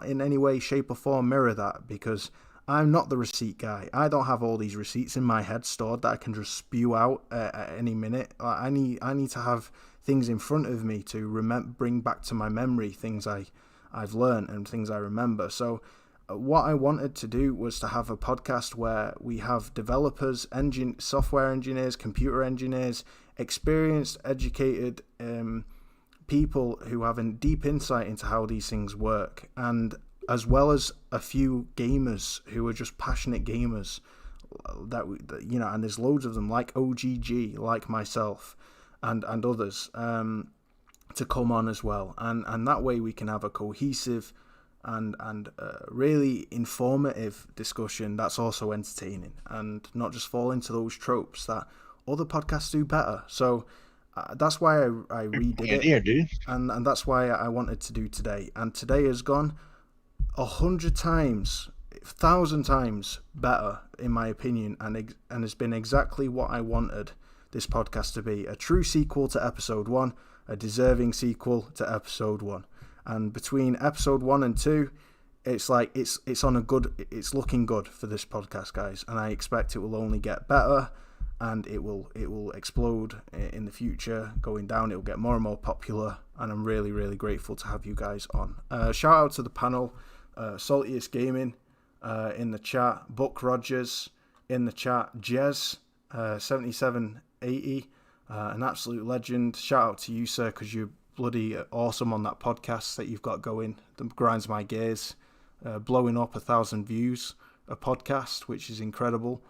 in any way, shape, or form mirror that because I'm not the receipt guy. I don't have all these receipts in my head stored that I can just spew out at any minute. I need to have things in front of me to bring back to my memory things I've learned and things I remember. So what I wanted to do was to have a podcast where we have developers, software engineers, computer engineers, experienced, educated people who have a deep insight into how these things work, and as well as a few gamers who are just passionate gamers and there's loads of them like OGG, like myself, and others to come on as well, and that way we can have a cohesive and really informative discussion that's also entertaining and not just fall into those tropes that other podcasts do better. So that's why I redid it, dude. and that's why I wanted to do today. And today has gone 100 times, 1,000 times better, in my opinion, and has been exactly what I wanted this podcast to be. A true sequel to episode 1, a deserving sequel to episode 1. And between episode 1 and 2, it's like it's looking good for this podcast, guys, and I expect it will only get better, and it will explode in the future, going down. It will get more and more popular, and I'm really, really grateful to have you guys on. Shout out to the panel, Saltiest Gaming in the chat, Buck Rogers in the chat, Jez 7780, an absolute legend. Shout out to you, sir, because you're bloody awesome on that podcast that you've got going. That grinds my gears, blowing up 1,000 views a podcast, which is incredible.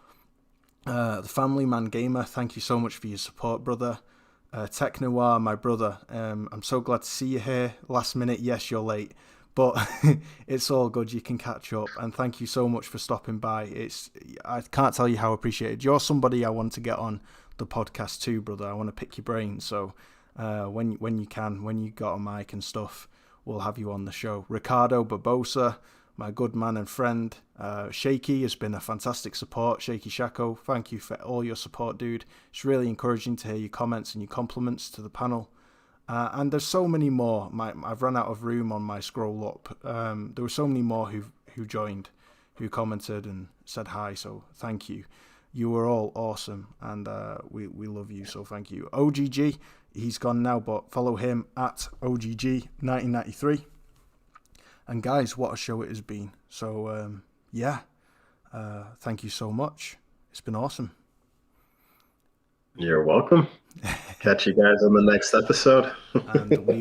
The Family Man Gamer, thank you so much for your support, brother. Tech Noir, my brother, I'm so glad to see you here. Last minute, yes, you're late, but it's all good. You can catch up, and thank you so much for stopping by. I can't tell you how appreciated. You're somebody I want to get on the podcast too, brother. I want to pick your brain. So when you got a mic and stuff, we'll have you on the show. Ricardo Barbosa, my good man and friend. Shaky has been a fantastic support. Shaky Shako, thank you for all your support, dude. It's really encouraging to hear your comments and your compliments to the panel. And there's so many more. I've run out of room on my scroll up. There were so many more who joined, who commented and said hi. So thank you. You were all awesome, and we love you. So thank you. OGG, he's gone now, but follow him at OGG1993. And guys, what a show it has been. So thank you so much. It's been awesome. You're welcome. Catch you guys on the next episode. And we